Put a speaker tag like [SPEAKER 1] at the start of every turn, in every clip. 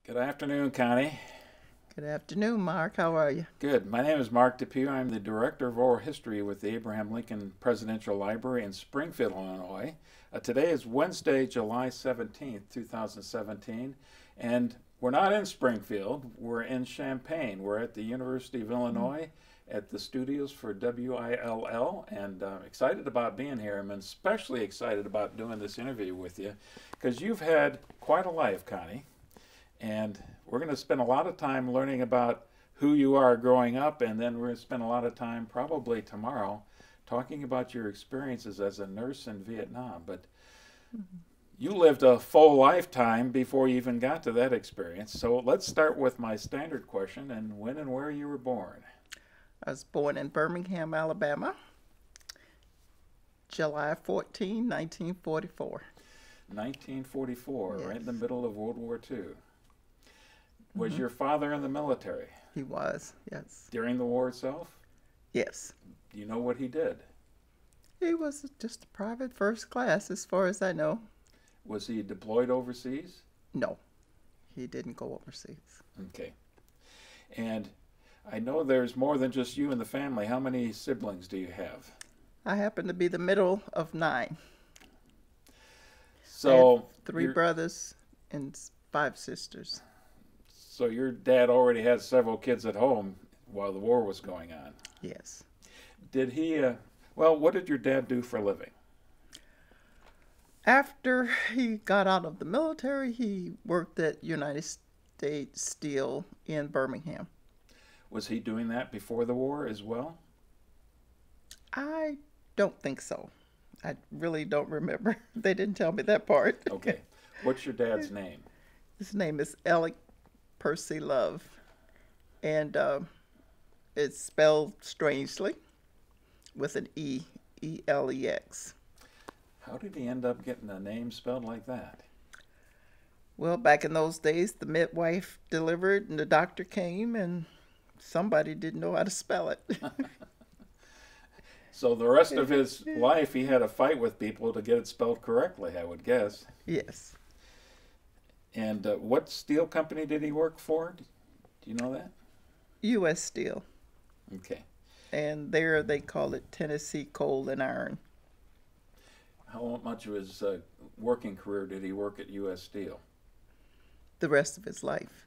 [SPEAKER 1] Good afternoon, Connie.
[SPEAKER 2] Good afternoon, Mark. How are you?
[SPEAKER 1] Good. My name is Mark P.O.W. I'm the Director of Oral History with the Abraham Lincoln Presidential Library in Springfield, Illinois. Today is Wednesday, July 17th, 2017, and we're not in Springfield. We're in Champaign. We're at the University of Illinois at the studios for WILL, and I'm excited about being here. I'm especially excited about doing this interview with you because you've had quite a life, Connie. And we're going to spend a lot of time learning about who you are growing up, and then we're going to spend a lot of time, probably tomorrow, talking about your experiences as a nurse in Vietnam. But you lived a full lifetime before you even got to that experience. So let's start with my standard question, and when and where you were born.
[SPEAKER 2] I was born in Birmingham, Alabama, July 14, 1944.
[SPEAKER 1] 1944,
[SPEAKER 2] Yes.
[SPEAKER 1] right in the middle of World War II. Was your father in the military?
[SPEAKER 2] He was, yes.
[SPEAKER 1] During the war itself?
[SPEAKER 2] Yes.
[SPEAKER 1] Do you know what he did?
[SPEAKER 2] He was just a private first class, as far as I know.
[SPEAKER 1] Was he deployed overseas?
[SPEAKER 2] No, he didn't go overseas.
[SPEAKER 1] Okay. And I know there's more than just you in the family. How many siblings do you have?
[SPEAKER 2] I happen to be the middle of 9. I
[SPEAKER 1] So
[SPEAKER 2] had 3 brothers and 5 sisters.
[SPEAKER 1] So your dad already had several kids at home while the war was going on.
[SPEAKER 2] Yes.
[SPEAKER 1] Did he, well, what did your dad do for a living?
[SPEAKER 2] After he got out of the military, he worked at United States Steel in Birmingham.
[SPEAKER 1] Was he doing that before the war as well?
[SPEAKER 2] I don't think so. I really don't remember. They didn't tell me that part.
[SPEAKER 1] Okay. What's your dad's name?
[SPEAKER 2] His name is Alec Percy Love, and it's spelled strangely with an E, E-L-E-X.
[SPEAKER 1] How did he end up getting a name spelled like that?
[SPEAKER 2] Well, back in those days, the midwife delivered and the doctor came, and somebody didn't know how to spell it.
[SPEAKER 1] So the rest of his life, he had a fight with people to get it spelled correctly, I would guess.
[SPEAKER 2] Yes.
[SPEAKER 1] And what steel company did he work for? Do you know that?
[SPEAKER 2] U.S. Steel.
[SPEAKER 1] Okay.
[SPEAKER 2] And there they call it Tennessee Coal and Iron.
[SPEAKER 1] How much of his working career did he work at U.S. Steel?
[SPEAKER 2] The rest of his life.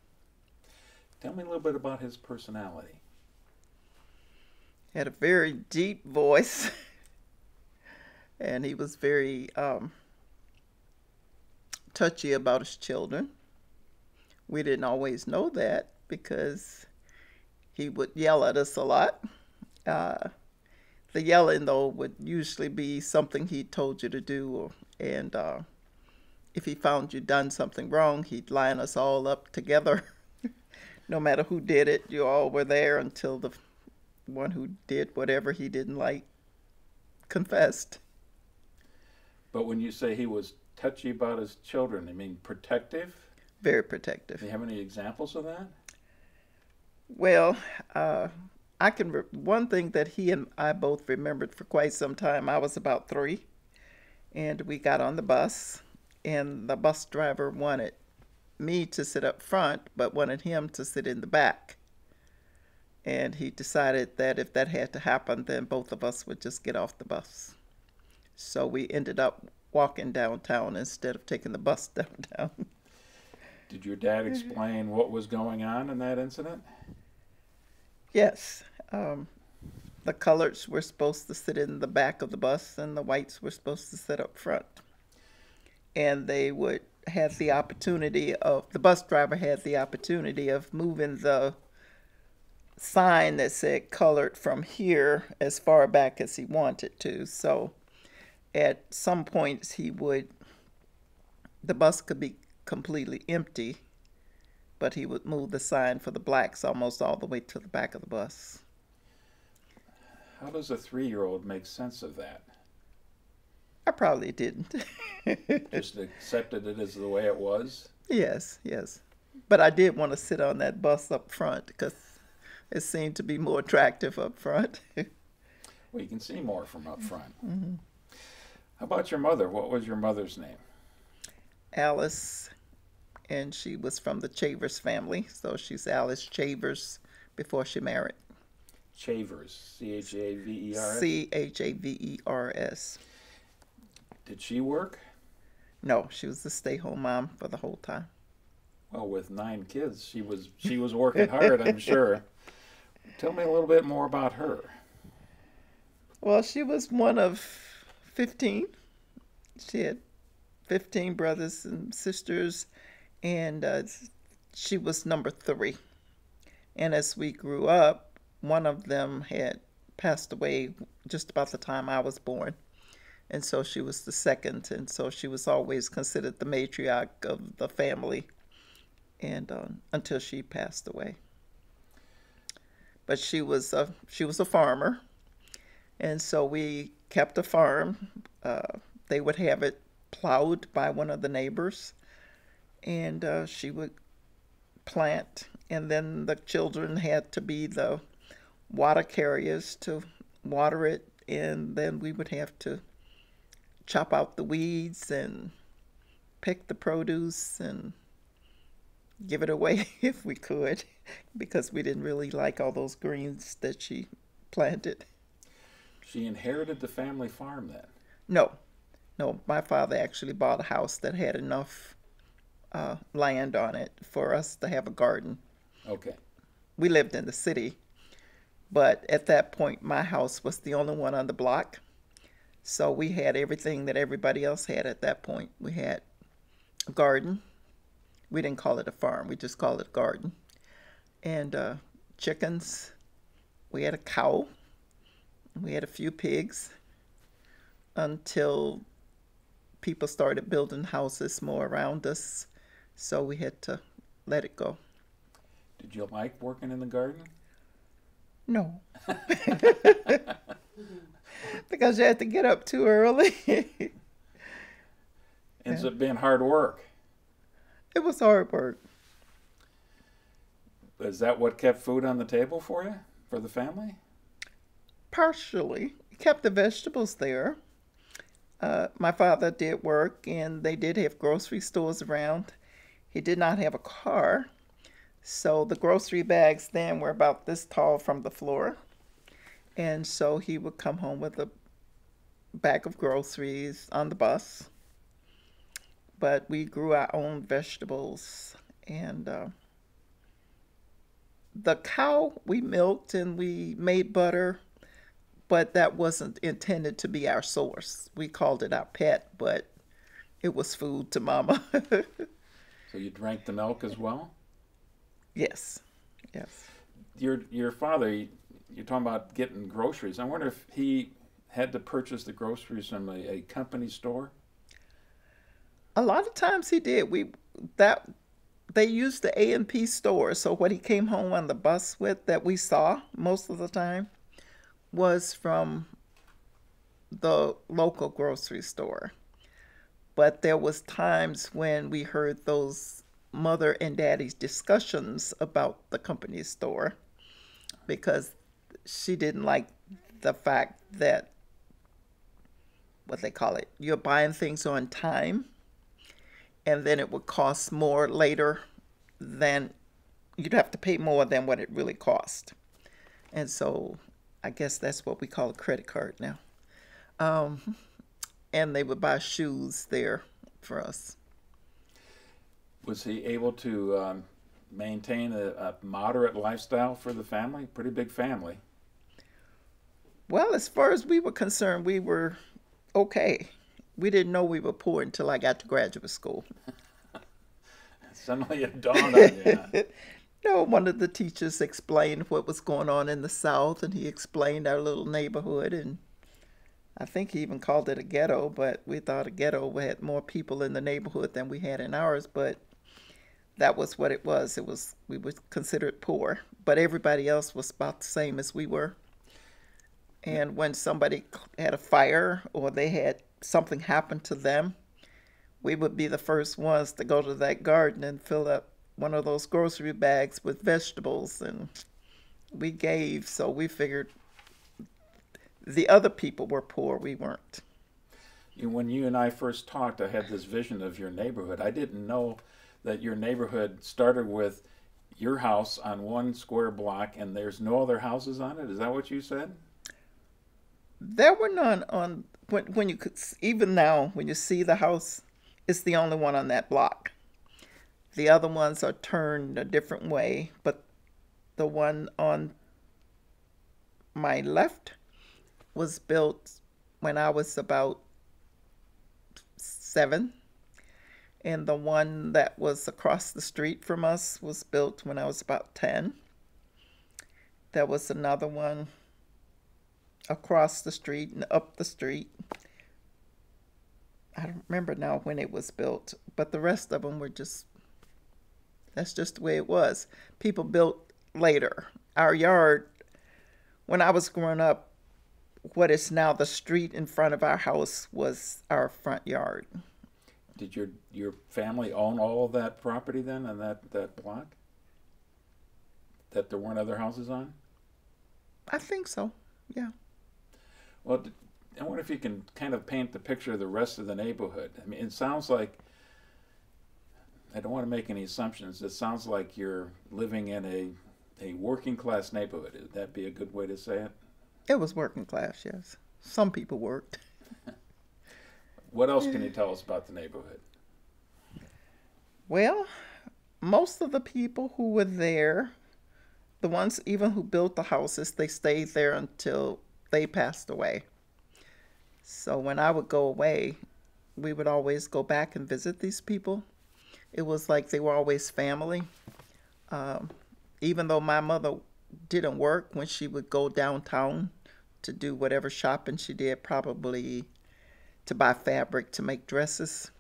[SPEAKER 1] Tell me a little bit about his personality.
[SPEAKER 2] He had a very deep voice, and he was very touchy about his children. We didn't always know that because he would yell at us a lot. The yelling, though, would usually be something he told you to do, and if he found you done something wrong, he'd line us all up together. No matter who did it, you all were there until the one who did whatever he didn't like confessed.
[SPEAKER 1] But when you say he was touchy about his children, you mean protective?
[SPEAKER 2] Very protective.
[SPEAKER 1] Do you have any examples of that?
[SPEAKER 2] Well, one thing that he and I both remembered for quite some time. I was about 3, and we got on the bus, and the bus driver wanted me to sit up front, but wanted him to sit in the back. And he decided that if that had to happen, then both of us would just get off the bus. So we ended up walking downtown instead of taking the bus downtown.
[SPEAKER 1] Did your dad explain what was going on in that incident?
[SPEAKER 2] Yes. The coloreds were supposed to sit in the back of the bus, and the whites were supposed to sit up front. And they would have the opportunity of, the bus driver had the opportunity of moving the sign that said colored from here as far back as he wanted to. So at some points the bus could be completely empty, but he would move the sign for the blacks almost all the way to the back of the bus.
[SPEAKER 1] How does a 3-year-old make sense of that?
[SPEAKER 2] I probably didn't.
[SPEAKER 1] Just accepted it as the way it was?
[SPEAKER 2] Yes, yes. But I did want to sit on that bus up front because it seemed to be more attractive up front.
[SPEAKER 1] Well, you can see more from up front. Mm-hmm. How about your mother? What was your mother's name?
[SPEAKER 2] Alice and she was from the Chavers family, so she's Alice Chavers before she married.
[SPEAKER 1] Chavers, Chavers?
[SPEAKER 2] Chavers.
[SPEAKER 1] Did she work?
[SPEAKER 2] No, she was the stay-home mom for the whole time.
[SPEAKER 1] Well, with 9 kids, she was working hard, I'm sure. Tell me a little bit more about her.
[SPEAKER 2] Well, she was one of 15. She had 15 brothers and sisters, and she was number 3. And as we grew up, one of them had passed away just about the time I was born. And so she was the second, and so she was always considered the matriarch of the family, and until she passed away. But she was a farmer, and so we kept a farm. They would have it plowed by one of the neighbors, and she would plant, and then the children had to be the water carriers to water it, and then we would have to chop out the weeds and pick the produce and give it away if we could, because we didn't really like all those greens that she planted.
[SPEAKER 1] She inherited the family farm then?
[SPEAKER 2] No, my father actually bought a house that had enough land on it for us to have a garden.
[SPEAKER 1] Okay.
[SPEAKER 2] We lived in the city, but at that point my house was the only one on the block. So we had everything that everybody else had at that point. We had a garden. We didn't call it a farm. We just called it a garden. And chickens. We had a cow. We had a few pigs until people started building houses more around us. So we had to let it go.
[SPEAKER 1] Did you like working in the garden?
[SPEAKER 2] No. Because you had to get up too early.
[SPEAKER 1] Ends up being hard work.
[SPEAKER 2] It was hard work.
[SPEAKER 1] Is that what kept food on the table for you, for the family?
[SPEAKER 2] Partially. Kept the vegetables there. My father did work, and they did have grocery stores around. He did not have a car, so the grocery bags then were about this tall from the floor. And so he would come home with a bag of groceries on the bus. But we grew our own vegetables. And the cow we milked and we made butter, but that wasn't intended to be our source. We called it our pet, but it was food to Mama.
[SPEAKER 1] So you drank the milk as well?
[SPEAKER 2] Yes.
[SPEAKER 1] Your father, you're talking about getting groceries. I wonder if he had to purchase the groceries from a company store?
[SPEAKER 2] A lot of times he did. They used the A&P store, so what he came home on the bus with that we saw most of the time was from the local grocery store. But there was times when we heard those mother and daddy's discussions about the company store, because she didn't like the fact that, what they call it, you're buying things on time, and then it would cost more later than, you'd have to pay more than what it really cost. And so I guess that's what we call a credit card now. And they would buy shoes there for us.
[SPEAKER 1] Was he able to maintain a moderate lifestyle for the family? Pretty big family.
[SPEAKER 2] Well, as far as we were concerned, we were okay. We didn't know we were poor until I got to graduate school.
[SPEAKER 1] Suddenly it dawned on you. Huh?
[SPEAKER 2] No, one of the teachers explained what was going on in the South, and he explained our little neighborhood, and I think he even called it a ghetto, but we thought a ghetto had more people in the neighborhood than we had in ours, but that was what it was. We were considered poor, but everybody else was about the same as we were. And when somebody had a fire or they had something happen to them, we would be the first ones to go to that garden and fill up one of those grocery bags with vegetables, and we gave, so we figured the other people were poor, we weren't.
[SPEAKER 1] When you and I first talked, I had this vision of your neighborhood. I didn't know that your neighborhood started with your house on one square block and there's no other houses on it? Is that what you said?
[SPEAKER 2] There were none on when you could even now when you see the house, it's the only one on that block. The other ones are turned a different way, but the one on my left was built when I was about 7, and the one that was across the street from us was built when I was about 10. There was another one across the street and up the street. I don't remember now when it was built, but the rest of them were that's just the way it was. People built later. Our yard, when I was growing up, what is now the street in front of our house was our front yard.
[SPEAKER 1] Did your family own all of that property then on that block? That there weren't other houses on?
[SPEAKER 2] I think so, yeah.
[SPEAKER 1] Well, I wonder if you can kind of paint the picture of the rest of the neighborhood. I mean, it sounds like, I don't want to make any assumptions, it sounds like you're living in a working class neighborhood. Would that be a good way to say it?
[SPEAKER 2] It was working class, yes. Some people worked.
[SPEAKER 1] What else can you tell us about the neighborhood?
[SPEAKER 2] Well, most of the people who were there, the ones even who built the houses, they stayed there until they passed away. So when I would go away, we would always go back and visit these people. It was like they were always family. Even though my mother didn't work, when she would go downtown to do whatever shopping she did, probably to buy fabric to make dresses,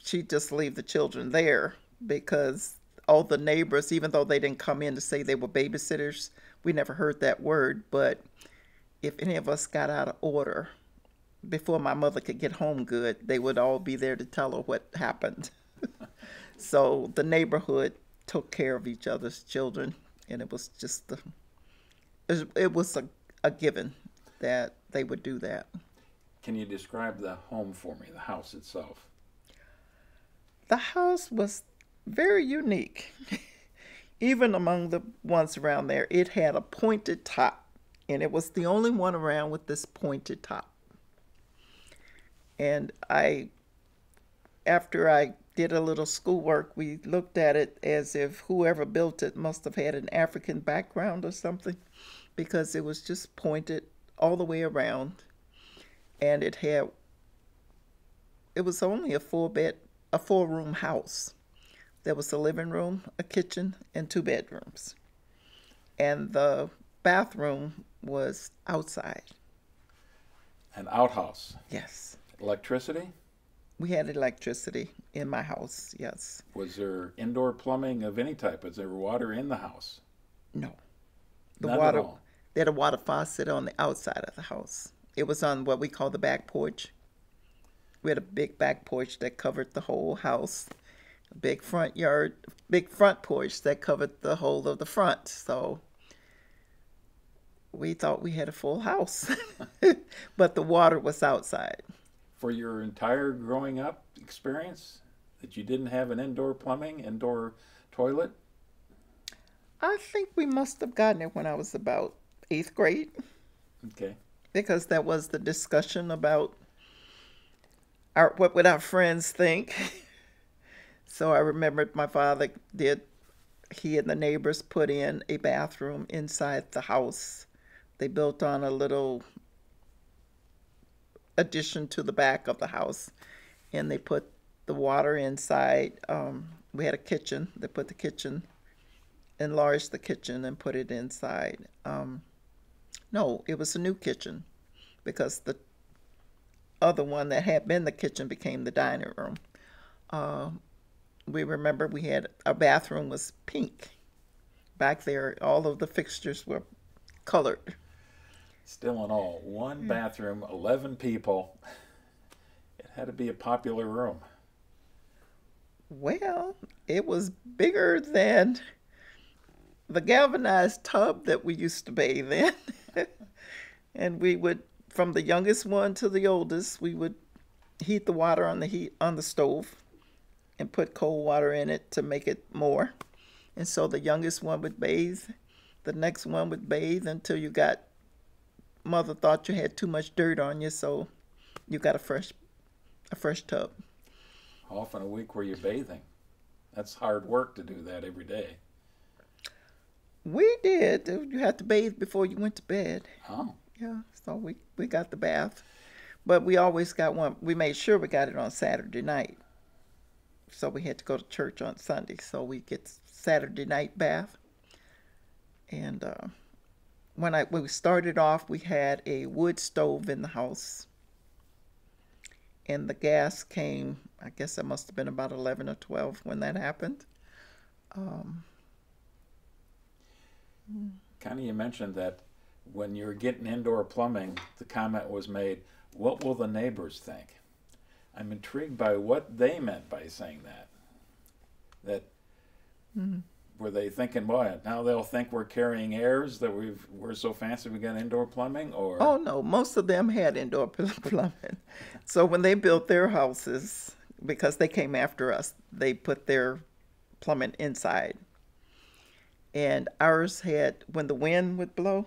[SPEAKER 2] she'd just leave the children there because all the neighbors, even though they didn't come in to say they were babysitters, we never heard that word, but if any of us got out of order before my mother could get home good, they would all be there to tell her what happened. So the neighborhood took care of each other's children, and it was just it was a given that they would do that.
[SPEAKER 1] Can you describe the home for me, the house itself?
[SPEAKER 2] The house was very unique. Even among the ones around there, it had a pointed top, and it was the only one around with this pointed top. And after I did a little schoolwork, we looked at it as if whoever built it must have had an African background or something, because it was just pointed all the way around, and it was only a 4-room house. There was a living room, a kitchen, and 2 bedrooms. And the bathroom was outside.
[SPEAKER 1] An outhouse?
[SPEAKER 2] Yes.
[SPEAKER 1] Electricity?
[SPEAKER 2] We had electricity in my house, yes.
[SPEAKER 1] Was there indoor plumbing of any type? Was there water in the house?
[SPEAKER 2] No.
[SPEAKER 1] Not at all.
[SPEAKER 2] They had a water faucet on the outside of the house. It was on what we call the back porch. We had a big back porch that covered the whole house. A big front porch that covered the whole of the front. So we thought we had a full house. But the water was outside.
[SPEAKER 1] For your entire growing up experience, that you didn't have an indoor plumbing, indoor toilet?
[SPEAKER 2] I think we must have gotten it when I was about 8th grade.
[SPEAKER 1] Okay.
[SPEAKER 2] Because that was the discussion about what would our friends think. So I remembered my father he and the neighbors put in a bathroom inside the house. They built on a little addition to the back of the house, and they put the water inside. We had a kitchen. They put the kitchen, enlarged the kitchen and put it inside. No, it was a new kitchen because the other one that had been the kitchen became the dining room. We remember we had, our bathroom was pink. Back there, all of the fixtures were colored.
[SPEAKER 1] Still in all, one bathroom, 11 people. It had to be a popular room.
[SPEAKER 2] Well, it was bigger than the galvanized tub that we used to bathe in. And we would, from the youngest one to the oldest, we would heat the water on the stove and put cold water in it to make it more. And so the youngest one would bathe, the next one would bathe until you got, mother thought you had too much dirt on you, so you got a fresh tub.
[SPEAKER 1] How often a week were you bathing? That's hard work to do that every day.
[SPEAKER 2] We did. You had to bathe before you went to bed.
[SPEAKER 1] Oh.
[SPEAKER 2] Yeah, so we got the bath. But we always got one. We made sure we got it on Saturday night. So we had to go to church on Sunday. So we get Saturday night bath. And when we started off, we had a wood stove in the house. And the gas came, I guess it must have been about 11 or 12 when that happened.
[SPEAKER 1] Connie, you mentioned that when you're getting indoor plumbing, the comment was made, what will the neighbors think? I'm intrigued by what they meant by saying that. Were they thinking, boy, now they'll think we're carrying airs, that we're so fancy we got indoor plumbing? Or
[SPEAKER 2] Oh no, most of them had indoor plumbing. So when they built their houses, because they came after us, they put their plumbing inside. And ours had, when the wind would blow,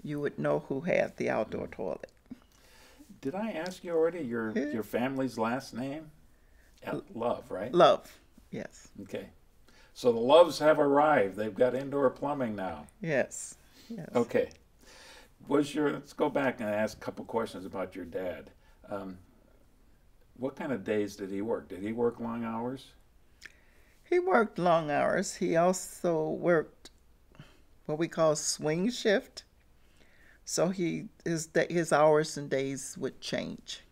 [SPEAKER 2] you would know who had the outdoor toilet.
[SPEAKER 1] Did I ask you already your family's last name? Love, right?
[SPEAKER 2] Love, yes.
[SPEAKER 1] Okay. So the Loves have arrived. They've got indoor plumbing now.
[SPEAKER 2] Yes, yes.
[SPEAKER 1] Okay. Let's go back and ask a couple questions about your dad. What kind of days did he work? Did he work long hours?
[SPEAKER 2] He worked long hours. He also worked what we call swing shift. So his hours and days would change.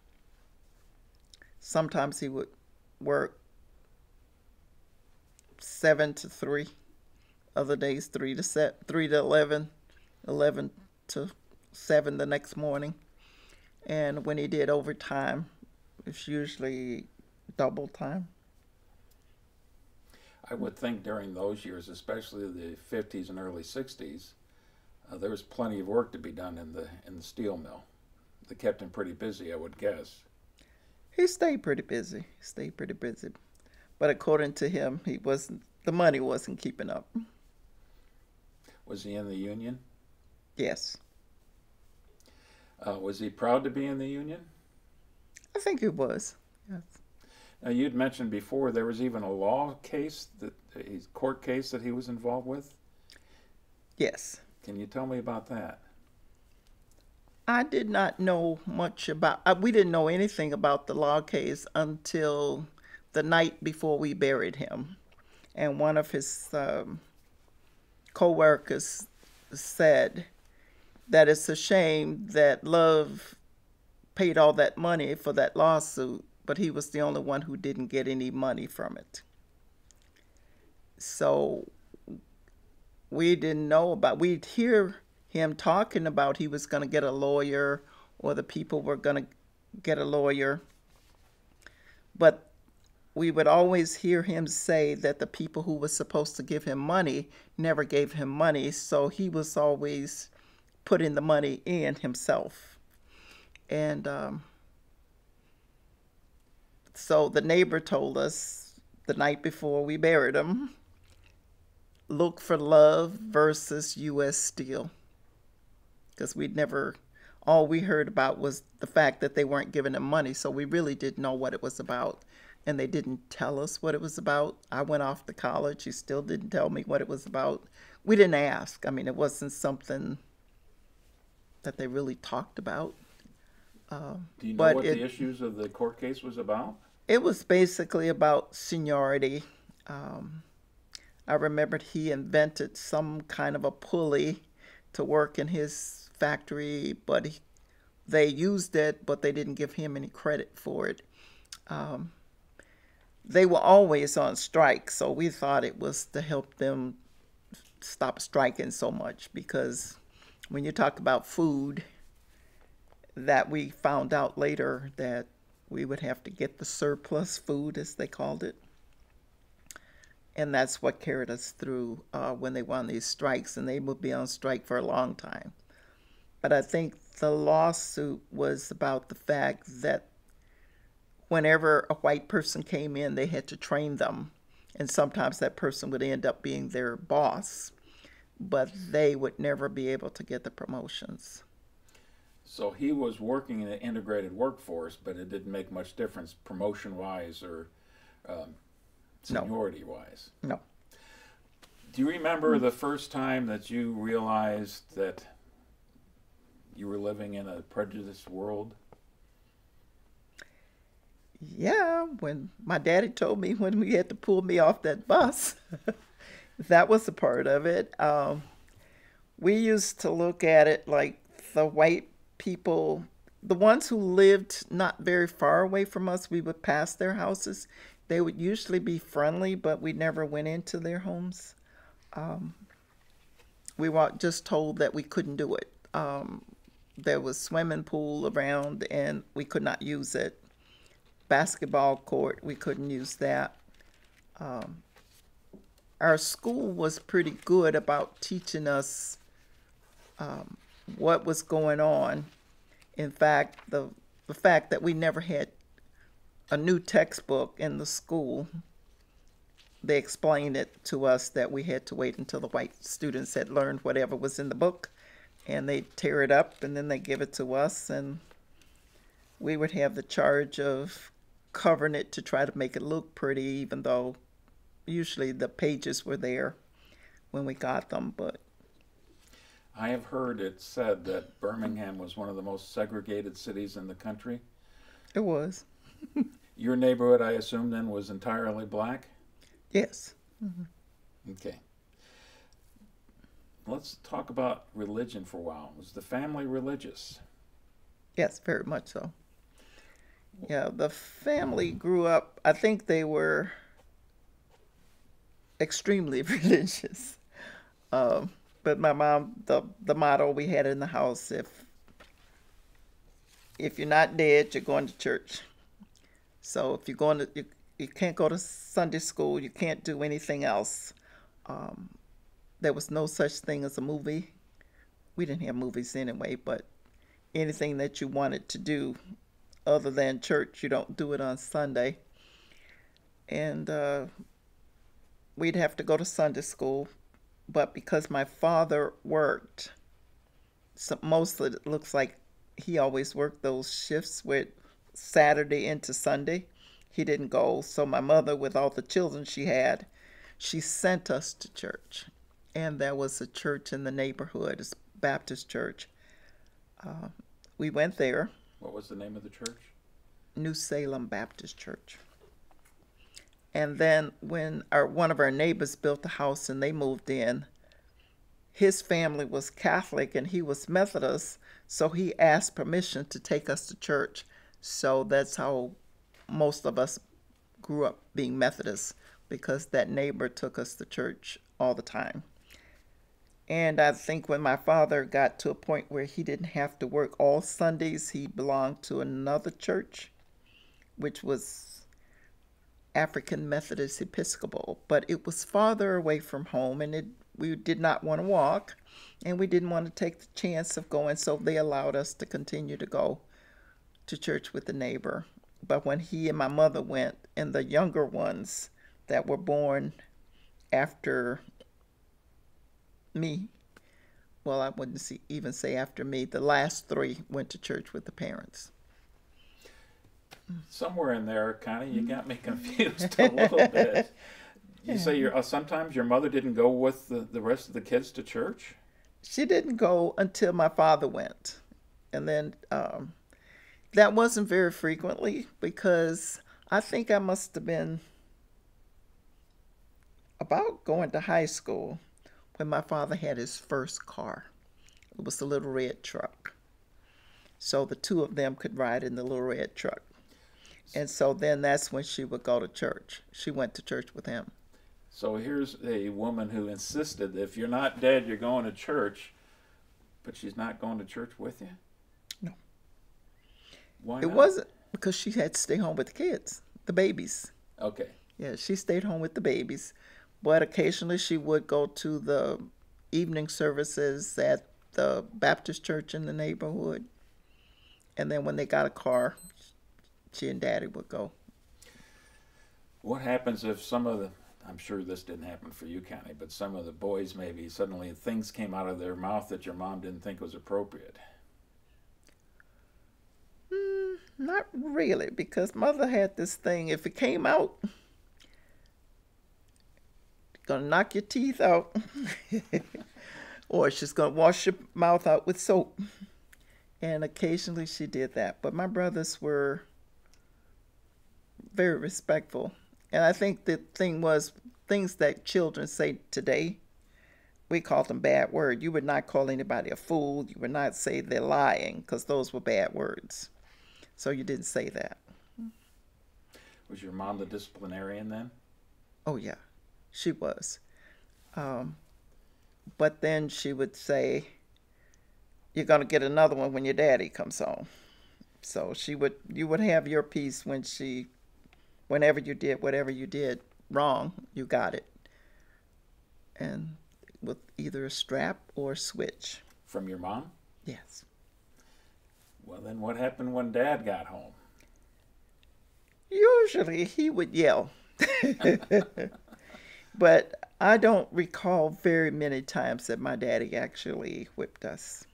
[SPEAKER 2] Sometimes he would work 7 to 3. Other days 3 to 11, 11 to 7 the next morning. And when he did overtime, it's usually double time.
[SPEAKER 1] I would think during those years, especially the 50s and early 60s, there was plenty of work to be done in the steel mill. They kept him pretty busy, I would guess.
[SPEAKER 2] He stayed pretty busy. But according to him, the money wasn't keeping up.
[SPEAKER 1] Was he in the union?
[SPEAKER 2] Yes.
[SPEAKER 1] Was he proud to be in the union?
[SPEAKER 2] I think he was, yes.
[SPEAKER 1] Now, you'd mentioned before there was even a court case that he was involved with?
[SPEAKER 2] Yes.
[SPEAKER 1] Can you tell me about that?
[SPEAKER 2] I did not know much about, we didn't know anything about the law case until the night before we buried him. And one of his co-workers said that it's a shame that Love paid all that money for that lawsuit, but he was the only one who didn't get any money from it. So we didn't know we'd hear him talking about he was going to get a lawyer or the people were going to get a lawyer. But we would always hear him say that the people who were supposed to give him money never gave him money, so he was always putting the money in himself. And so the neighbor told us the night before we buried him, look for Love versus U.S. Steel. Because all we heard about was the fact that they weren't giving him money, so we really didn't know what it was about. And they didn't tell us what it was about. I went off to college. He still didn't tell me what it was about. We didn't ask. I mean, it wasn't something that they really talked about.
[SPEAKER 1] Do you know what the issues of the court case was about?
[SPEAKER 2] It was basically about seniority. I remembered he invented some kind of a pulley to work in his factory, but they used it, but they didn't give him any credit for it. They were always on strike, so we thought it was to help them stop striking so much, because when you talk about food, that we found out later that we would have to get the surplus food, as they called it. And that's what carried us through when they were on these strikes, and they would be on strike for a long time. But I think the lawsuit was about the fact that whenever a white person came in, they had to train them. And sometimes that person would end up being their boss, but they would never be able to get the promotions.
[SPEAKER 1] So he was working in an integrated workforce, but it didn't make much difference promotion-wise or seniority-wise.
[SPEAKER 2] No.
[SPEAKER 1] Do you remember the first time that you realized that you were living in a prejudiced world?
[SPEAKER 2] Yeah, when my daddy told me when we had to pull me off that bus, that was a part of it. We used to look at it like the white people, the ones who lived not very far away from us, we would pass their houses. They would usually be friendly, but we never went into their homes. We were just told that we couldn't do it. There was swimming pool around and we could not use it. Basketball court, we couldn't use that. Our school was pretty good about teaching us what was going on. In fact, the fact that we never had a new textbook in the school, they explained it to us that we had to wait until the white students had learned whatever was in the book, and they'd tear it up and then they give it to us, and we would have the charge of covering it to try to make it look pretty, even though usually the pages were there when we got them. But
[SPEAKER 1] I have heard it said that Birmingham was one of the most segregated cities in the country.
[SPEAKER 2] it was.
[SPEAKER 1] Your neighborhood, I assume, then was entirely black?
[SPEAKER 2] Yes.
[SPEAKER 1] Okay. Let's talk about religion for a while. Was the family religious?
[SPEAKER 2] Yes, very much so. Yeah, the family grew up, I think they were extremely religious. But my mom, the motto we had in the house, if you're not dead, you're going to church. So if you're going to, you can't go to Sunday school, you can't do anything else. There was no such thing as a movie. We didn't have movies anyway, but anything that you wanted to do other than church, you don't do it on Sunday. And we'd have to go to Sunday school. But because my father worked, so mostly it looks like he always worked those shifts with Saturday into Sunday. He didn't go. So my mother, with all the children she had, she sent us to church. And there was a church in the neighborhood, a Baptist church. We went there.
[SPEAKER 1] What was the name of the church?
[SPEAKER 2] New Salem Baptist Church. And then when one of our neighbors built a house and they moved in, his family was Catholic and he was Methodist, so he asked permission to take us to church. So that's how most of us grew up being Methodist, because that neighbor took us to church all the time. And I think when my father got to a point where he didn't have to work all Sundays, he belonged to another church, which was African Methodist Episcopal, but it was farther away from home, and we did not want to walk, and we didn't want to take the chance of going, so they allowed us to continue to go to church with the neighbor. But when he and my mother went, and the younger ones that were born after me, well, I wouldn't even say after me, the last three went to church with the parents.
[SPEAKER 1] Somewhere in there, Connie, you got me confused a little bit. You say sometimes your mother didn't go with the rest of the kids to church?
[SPEAKER 2] She didn't go until my father went. And then that wasn't very frequently, because I think I must have been about going to high school when my father had his first car. It was the little red truck. So the two of them could ride in the little red truck. And so then that's when she would go to church. She went to church with him.
[SPEAKER 1] So here's a woman who insisted that if you're not dead, you're going to church, but she's not going to church with you?
[SPEAKER 2] No.
[SPEAKER 1] Why
[SPEAKER 2] It
[SPEAKER 1] not?
[SPEAKER 2] wasn't because she had to stay home with the kids, the babies.
[SPEAKER 1] Okay.
[SPEAKER 2] Yeah, she stayed home with the babies. But occasionally she would go to the evening services at the Baptist church in the neighborhood. And then when they got a car, she and Daddy would go.
[SPEAKER 1] What happens if some of the, I'm sure this didn't happen for you, Connie, but some of the boys maybe suddenly things came out of their mouth that your mom didn't think was appropriate?
[SPEAKER 2] Not really, because Mother had this thing, if it came out, gonna knock your teeth out, or she's gonna wash your mouth out with soap. And occasionally she did that. But my brothers were very respectful. And I think the thing was, things that children say today, we call them bad words. You would not call anybody a fool. You would not say they're lying, because those were bad words. So you didn't say that.
[SPEAKER 1] Was your mom the disciplinarian then?
[SPEAKER 2] Oh, yeah, she was. But then she would say, you're going to get another one when your daddy comes home. So you would have your piece whenever you did whatever you did wrong, you got it. And with either a strap or a switch.
[SPEAKER 1] From your mom?
[SPEAKER 2] Yes.
[SPEAKER 1] Well, then what happened when Dad got home?
[SPEAKER 2] Usually he would yell. But I don't recall very many times that my daddy actually whipped us.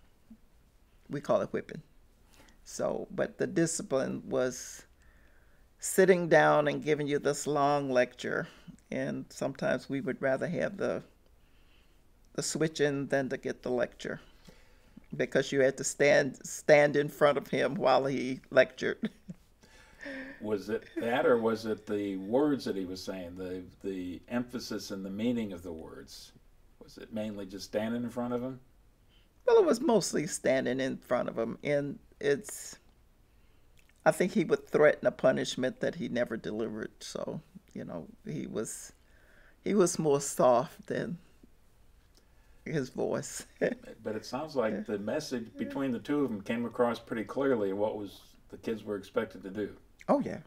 [SPEAKER 2] We call it whipping. So, but the discipline was sitting down and giving you this long lecture. And sometimes we would rather have the switching than to get the lecture, because you had to stand in front of him while he lectured.
[SPEAKER 1] Was it that, or was it the words that he was saying, the emphasis and the meaning of the words? Was it mainly just standing in front of him?
[SPEAKER 2] Well, it was mostly standing in front of him, and I think he would threaten a punishment that he never delivered. So, he was more soft than his voice.
[SPEAKER 1] But it sounds like the message between the two of them came across pretty clearly what the kids were expected to do.
[SPEAKER 2] Oh, yeah.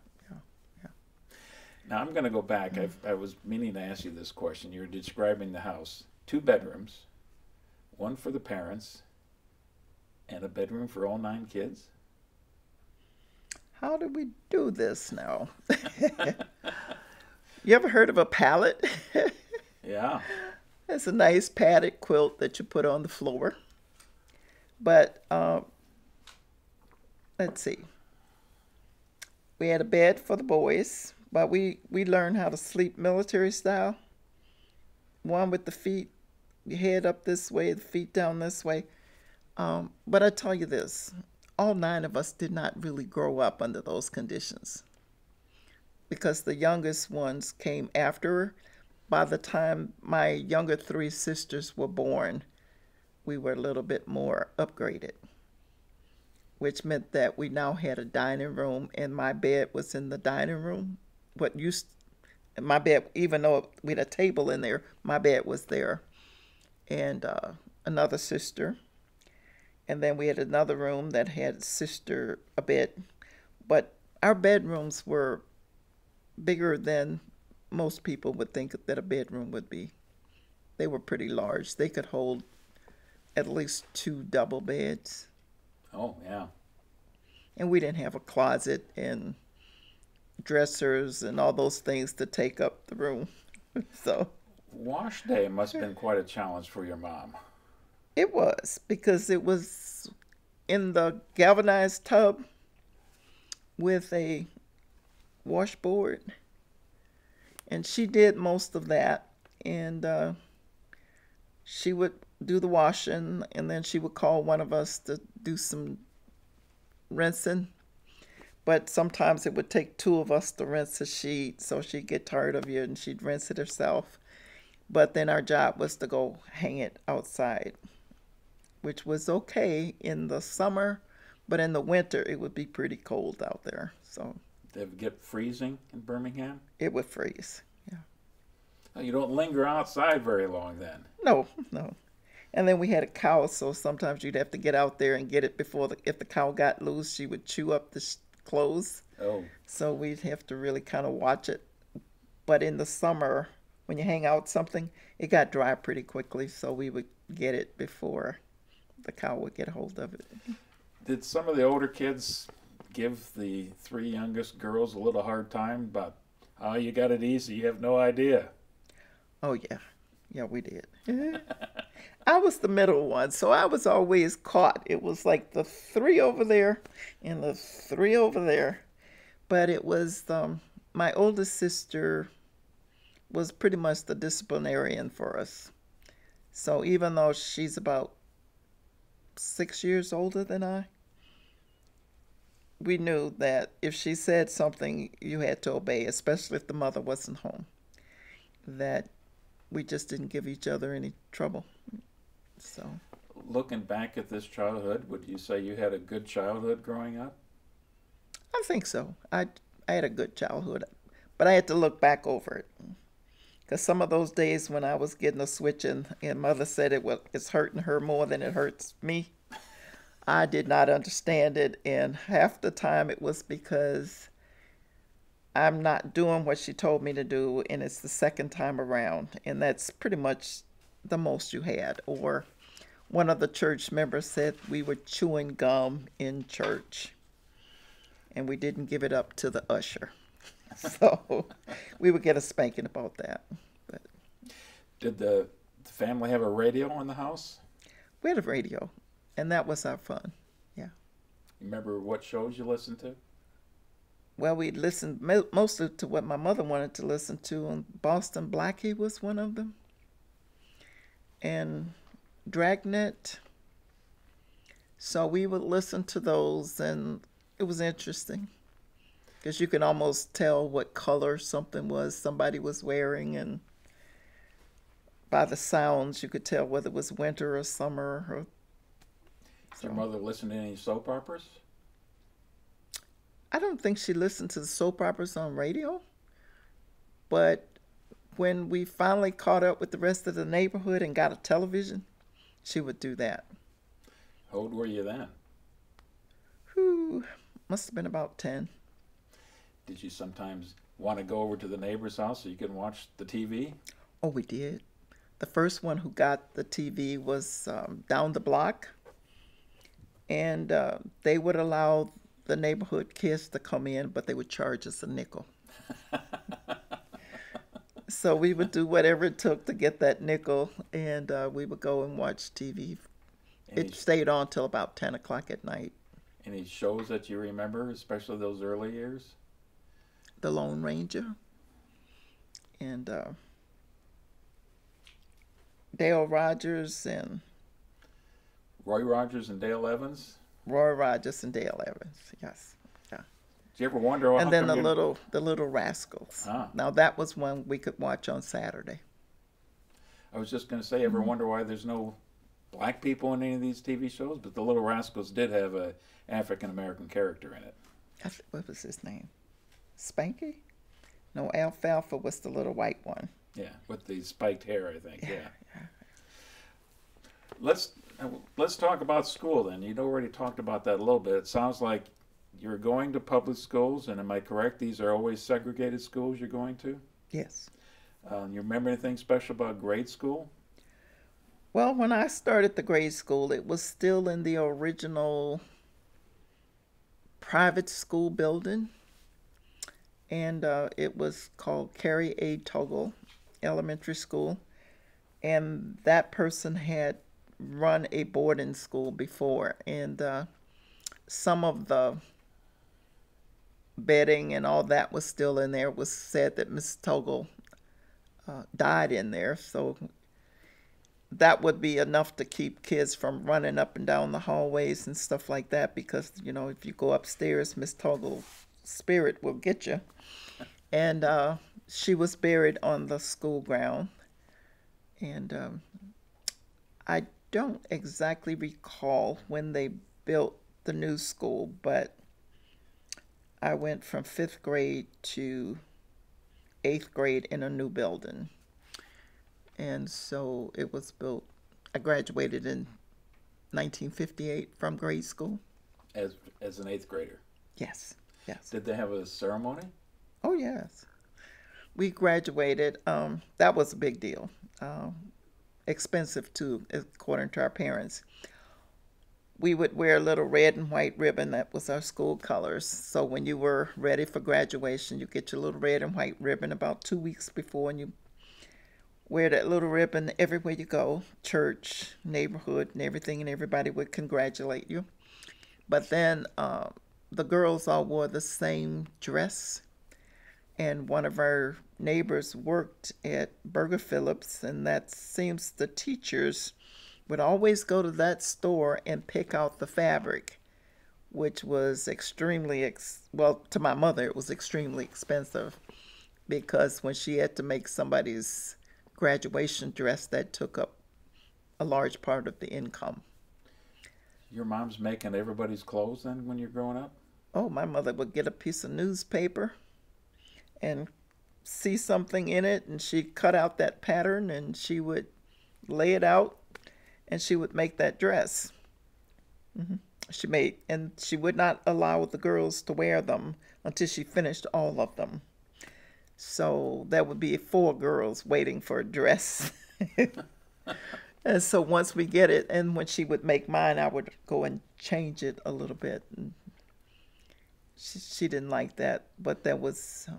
[SPEAKER 1] Now, I'm going to go back. I was meaning to ask you this question. You're describing the house. 2 bedrooms, one for the parents, and a bedroom for all 9 kids?
[SPEAKER 2] How do we do this now? You ever heard of a pallet?
[SPEAKER 1] Yeah.
[SPEAKER 2] It's a nice padded quilt that you put on the floor. But let's see. We had a bed for the boys, but we learned how to sleep military style. One with the feet, your head up this way, the feet down this way. But I tell you this, all 9 of us did not really grow up under those conditions, because the youngest ones came after. By the time my younger 3 sisters were born, we were a little bit more upgraded, which meant that we now had a dining room, and my bed was in the dining room. My bed, even though we had a table in there, my bed was there, and another sister. And then we had another room that had a bed. But our bedrooms were bigger than most people would think that a bedroom would be. They were pretty large. They could hold at least 2 double beds.
[SPEAKER 1] Oh, yeah.
[SPEAKER 2] And we didn't have a closet and dressers and all those things to take up the room. So
[SPEAKER 1] wash day must have been quite a challenge for your mom.
[SPEAKER 2] It was, because it was in the galvanized tub with a washboard. And she did most of that. And she would do the washing, and then she would call one of us to do some rinsing. But sometimes it would take 2 of us to rinse a sheet, so she'd get tired of you and she'd rinse it herself. But then our job was to go hang it outside, which was okay in the summer, but in the winter it would be pretty cold out there. So
[SPEAKER 1] did it get freezing in Birmingham?
[SPEAKER 2] It would freeze, yeah.
[SPEAKER 1] Oh, you don't linger outside very long then?
[SPEAKER 2] No. And then we had a cow, so sometimes you'd have to get out there and get it before if the cow got loose, she would chew up the clothes.
[SPEAKER 1] Oh.
[SPEAKER 2] So we'd have to really kind of watch it. But in the summer, when you hang out something, it got dry pretty quickly, so we would get it before the cow would get hold of it.
[SPEAKER 1] Did some of the older kids give the three youngest girls a little hard time about how you got it easy? You have no idea.
[SPEAKER 2] Oh, yeah. Yeah, we did. I was the middle one, so I was always caught. It was like the three over there and the three over there. But it was my oldest sister was pretty much the disciplinarian for us. So even though she's about 6 years older than I, we knew that if she said something, you had to obey, especially if the mother wasn't home. That we just didn't give each other any trouble. So,
[SPEAKER 1] looking back at this childhood, would you say you had a good childhood growing up?
[SPEAKER 2] I think so. I had a good childhood, but I had to look back over it. Because some of those days when I was getting a switch and mother said it's hurting her more than it hurts me, I did not understand it. And half the time it was because I'm not doing what she told me to do, and it's the second time around. And that's pretty much the most you had. Or one of the church members said we were chewing gum in church, and we didn't give it up to the usher. So we would get a spanking about that. But
[SPEAKER 1] did the family have a radio in the house?
[SPEAKER 2] we had a radio, and that was our fun. Yeah.
[SPEAKER 1] You remember what shows you listened to?
[SPEAKER 2] Well, we listened mostly to what my mother wanted to listen to, and Boston Blackie was one of them, and Dragnet. So we would listen to those, and it was interesting because you can almost tell what color something was somebody was wearing, and by the sounds you could tell whether it was winter or summer. Or,
[SPEAKER 1] Did your mother listen to any soap operas?
[SPEAKER 2] I don't think she listened to the soap operas on radio, but when we finally caught up with the rest of the neighborhood and got a television, she would do that.
[SPEAKER 1] How old were you then?
[SPEAKER 2] Whew, must have been about 10.
[SPEAKER 1] Did you sometimes want to go over to the neighbor's house so you could watch the TV?
[SPEAKER 2] Oh, we did. The first one who got the TV was down the block, and they would allow the neighborhood kids to come in, but they would charge us a nickel. So we would do whatever it took to get that nickel, and we would go and watch TV. It stayed on till about 10 o'clock at night.
[SPEAKER 1] Any shows that you remember, especially those early years?
[SPEAKER 2] The Lone Ranger, and Dale Rogers, and
[SPEAKER 1] Roy Rogers and Dale Evans?
[SPEAKER 2] Roy Rogers and Dale Evans, yes. Yeah.
[SPEAKER 1] Did you ever wonder how
[SPEAKER 2] And then
[SPEAKER 1] come
[SPEAKER 2] the little Rascals.
[SPEAKER 1] Ah.
[SPEAKER 2] Now that was one we could watch on Saturday.
[SPEAKER 1] I was just going to say, ever wonder why there's no black people in any of these TV shows? But the Little Rascals did have a African-American character in it.
[SPEAKER 2] What was his name? Spanky? No, Alfalfa was the little white one.
[SPEAKER 1] Yeah, with the spiked hair, I think. Yeah.
[SPEAKER 2] Yeah.
[SPEAKER 1] Let's talk about school then. You'd already talked about that a little bit. It sounds like you're going to public schools, and am I correct? These are always segregated schools you're going to?
[SPEAKER 2] Yes.
[SPEAKER 1] You remember anything special about grade school?
[SPEAKER 2] Well, when I started the grade school, it was still in the original private school building, and it was called Carrie A. Toggle Elementary School, and that person had run a boarding school before, and some of the bedding and all that was still in there. It was said that Miss Toggle died in there, so that would be enough to keep kids from running up and down the hallways and stuff like that, because, you know, if you go upstairs, Miss Toggle's spirit will get you. And she was buried on the school ground. And I don't exactly recall when they built the new school, but I went from 5th grade to 8th grade in a new building. And so it was built, I graduated in 1958 from grade school.
[SPEAKER 1] As an 8th grader?
[SPEAKER 2] Yes, yes.
[SPEAKER 1] Did they have a ceremony?
[SPEAKER 2] Oh, yes. We graduated. That was a big deal. Expensive too, according to our parents. we would wear a little red and white ribbon. That was our school colors. So when you were ready for graduation, you get your little red and white ribbon about 2 weeks before, and you wear that little ribbon everywhere you go, church, neighborhood, and everything, and everybody would congratulate you. But then the girls all wore the same dress, and one of our neighbors worked at Burger Phillips, and that seems the teachers would always go to that store and pick out the fabric, which was extremely, well, to my mother, it was extremely expensive, because when she had to make somebody's graduation dress, that took up a large part of the income.
[SPEAKER 1] Your mom's making everybody's clothes then when you're growing up?
[SPEAKER 2] Oh, my mother would get a piece of newspaper and see something in it, and she'd cut out that pattern, and she would lay it out, and she would make that dress. And she would not allow the girls to wear them until she finished all of them. So there would be 4 girls waiting for a dress. And so once we get it, and when she would make mine, I would go and change it a little bit. And she didn't like that, but that was...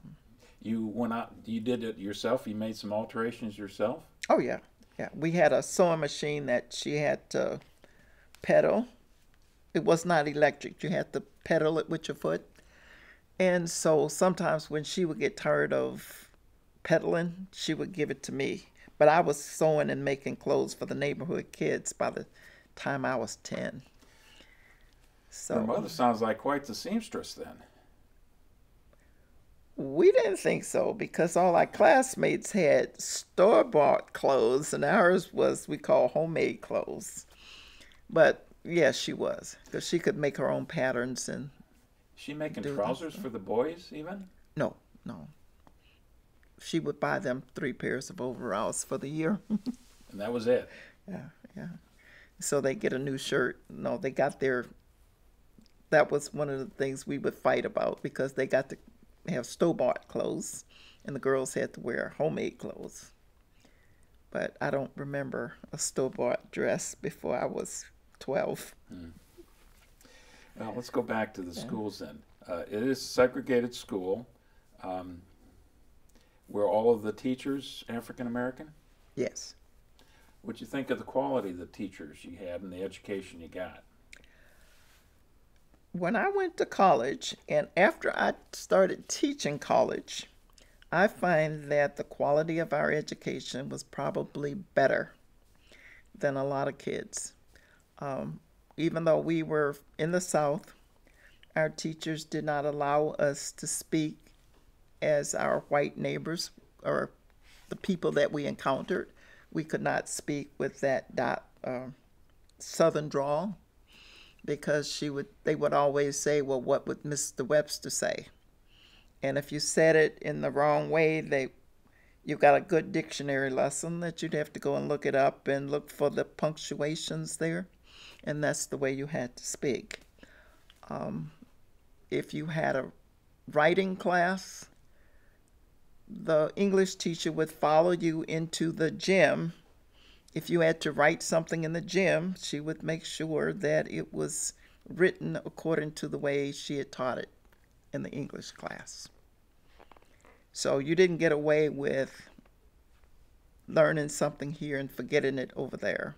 [SPEAKER 1] You went out, you did it yourself? You made some alterations yourself?
[SPEAKER 2] Oh, yeah. Yeah, we had a sewing machine that she had to pedal. It was not electric. You had to pedal it with your foot. And so sometimes when she would get tired of pedaling, she would give it to me. But I was sewing and making clothes for the neighborhood kids by the time I was 10. So
[SPEAKER 1] Your mother sounds like quite the seamstress then.
[SPEAKER 2] We didn't think so, because all our classmates had store-bought clothes, and ours was, we call, homemade clothes. But yes, she was, because she could make her own patterns. And
[SPEAKER 1] Is she making trousers for the boys even?
[SPEAKER 2] No. She would buy them 3 pairs of overalls for the year.
[SPEAKER 1] And that was it?
[SPEAKER 2] Yeah. So they get a new shirt. No, they got their... That was one of the things we would fight about, because they got to have store-bought clothes, and the girls had to wear homemade clothes. But I don't remember a store-bought dress before I was 12.
[SPEAKER 1] Well, let's go back to the schools then. It is a segregated school. Were all of the teachers African American?
[SPEAKER 2] Yes.
[SPEAKER 1] What'd you think of the quality of the teachers you had and the education you got?
[SPEAKER 2] When I went to college, and after I started teaching college, I find that the quality of our education was probably better than a lot of kids. Even though we were in the South, our teachers did not allow us to speak as our white neighbors or the people that we encountered. We could not speak with that Southern drawl, because they would always say, well, what would Mr. Webster say? And if you said it in the wrong way, you got a good dictionary lesson that you'd have to go and look it up and look for the punctuations there. And that's the way you had to speak. If you had a writing class, the English teacher would follow you into the gym. If you had to write something in the gym, she would make sure that it was written according to the way she had taught it in the English class. So you didn't get away with learning something here and forgetting it over there.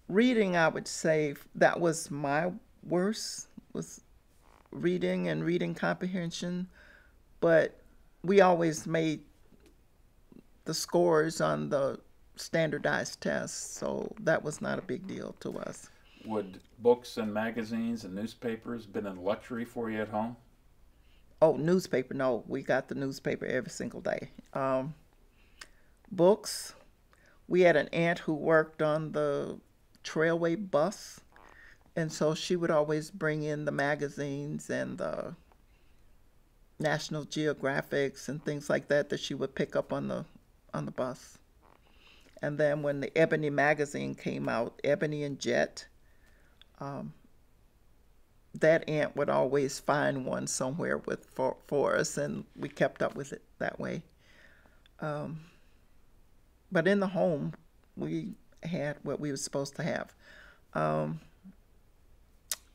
[SPEAKER 2] Reading, I would say that was my worst, was reading and reading comprehension. But we always made the scores on the standardized tests, so that was not a big deal to us.
[SPEAKER 1] Would books and magazines and newspapers been a luxury for you at home?
[SPEAKER 2] Oh, newspaper, no. We got the newspaper every single day. Books, we had an aunt who worked on the Trailway bus, and so she would always bring in the magazines and the National Geographics and things like that she would pick up on the bus. And then when the Ebony magazine came out, Ebony and Jet, that aunt would always find one somewhere for us, and we kept up with it that way. But in the home, we had what we were supposed to have. Um,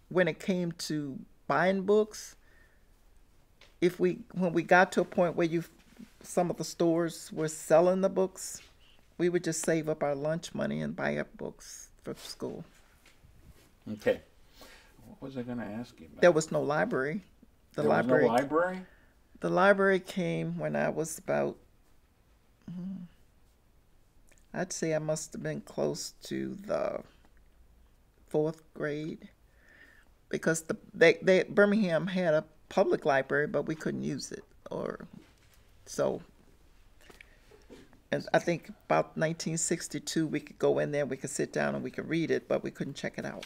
[SPEAKER 2] when it came to buying books, when we got to a point where some of the stores were selling the books, we would just save up our lunch money and buy up books for school.
[SPEAKER 1] Okay. What was I going to ask you about?
[SPEAKER 2] There was no library.
[SPEAKER 1] There was no library?
[SPEAKER 2] The library came when I was about, I'd say I must have been close to the 4th grade, because Birmingham had a public library, but we couldn't use it, and I think about 1962 we could go in there, we could sit down and we could read it, but we couldn't check it out.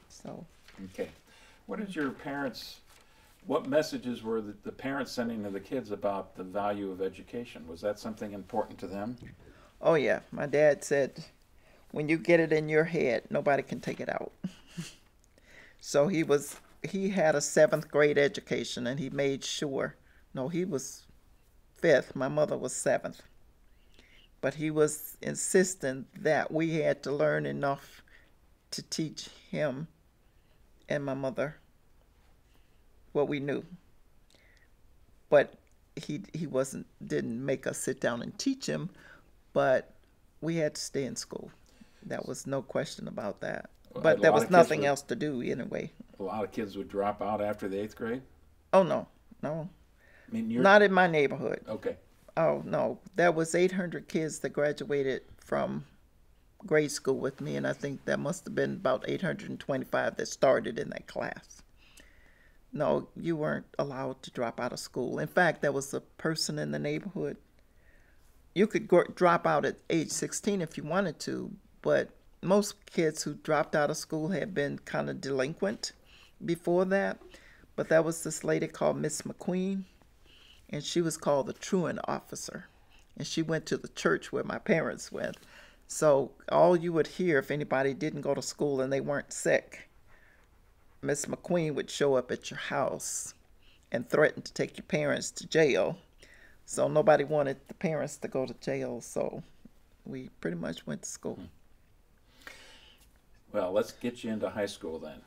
[SPEAKER 2] So.
[SPEAKER 1] Okay. What messages were the parents sending to the kids about the value of education? Was that something important to them?
[SPEAKER 2] Oh yeah, my dad said, when you get it in your head, nobody can take it out. So he had a 7th grade education, and he made sure, no, he was 5th, my mother was 7th. But he was insistent that we had to learn enough to teach him and my mother what we knew. But he didn't make us sit down and teach him, but we had to stay in school. There was no question about that.
[SPEAKER 1] Well,
[SPEAKER 2] but there was nothing else to do anyway.
[SPEAKER 1] A lot of kids would drop out after the 8th grade?
[SPEAKER 2] Oh, no. I mean, not in my neighborhood.
[SPEAKER 1] Okay.
[SPEAKER 2] Oh, no. There was 800 kids that graduated from grade school with me, and I think there must have been about 825 that started in that class. No, you weren't allowed to drop out of school. In fact, there was a person in the neighborhood. You could drop out at age 16 if you wanted to, but most kids who dropped out of school had been kind of delinquent before that. But there was this lady called Miss McQueen, and she was called the truant officer. And she went to the church where my parents went. So all you would hear if anybody didn't go to school and they weren't sick, Miss McQueen would show up at your house and threaten to take your parents to jail. So nobody wanted the parents to go to jail, so we pretty much went to school.
[SPEAKER 1] Well, let's get you into high school then,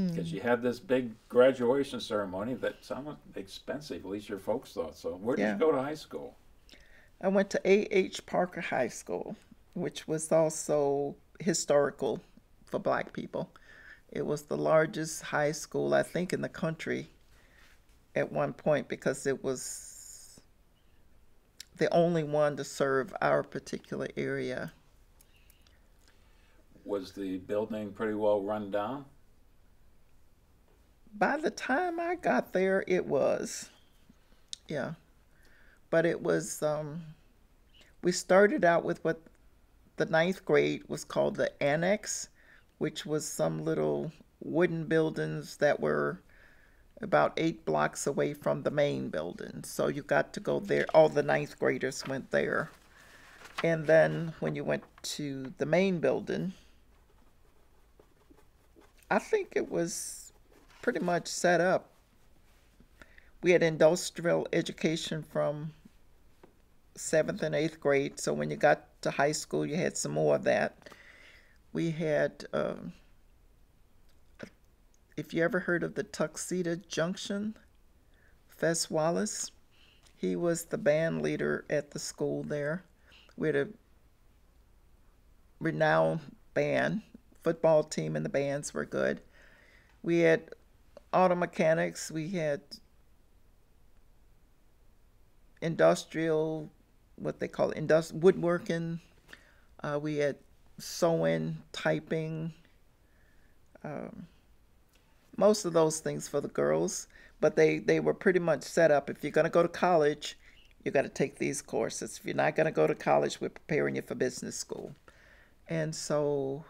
[SPEAKER 1] because you had this big graduation ceremony that sounded expensive, at least your folks thought so. Where did you go to high school?
[SPEAKER 2] I went to A.H. Parker High School, which was also historical for black people. It was the largest high school, I think, in the country at one point, because it was the only one to serve our particular area.
[SPEAKER 1] Was the building pretty well run down?
[SPEAKER 2] By the time I got there, it was. Yeah. But it was, we started out with what the 9th grade was called the annex, which was some little wooden buildings that were about 8 blocks away from the main building. So you got to go there. All the 9th graders went there. And then when you went to the main building, I think it was pretty much set up. We had industrial education from 7th and 8th grade. So when you got to high school, you had some more of that. We had, if you ever heard of the Tuskegee Junction, Fess Wallace, he was the band leader at the school there. We had a renowned band, football team, and the bands were good. We had auto mechanics, we had industrial, what they call woodworking, we had sewing, typing, most of those things for the girls, but they were pretty much set up. If you're going to go to college, you got to take these courses. If you're not going to go to college, we're preparing you for business school. And so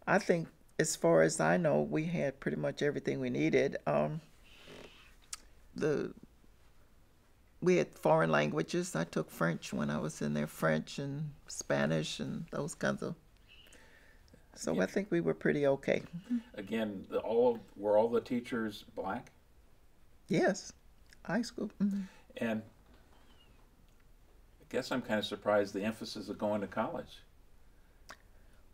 [SPEAKER 2] I think, as far as I know, we had pretty much everything we needed. We had foreign languages. I took French when I was in there, French and Spanish and those kinds of. So I think we were pretty okay.
[SPEAKER 1] Again, were all the teachers black?
[SPEAKER 2] Yes, high school. Mm-hmm.
[SPEAKER 1] And I guess I'm kind of surprised the emphasis of going to college.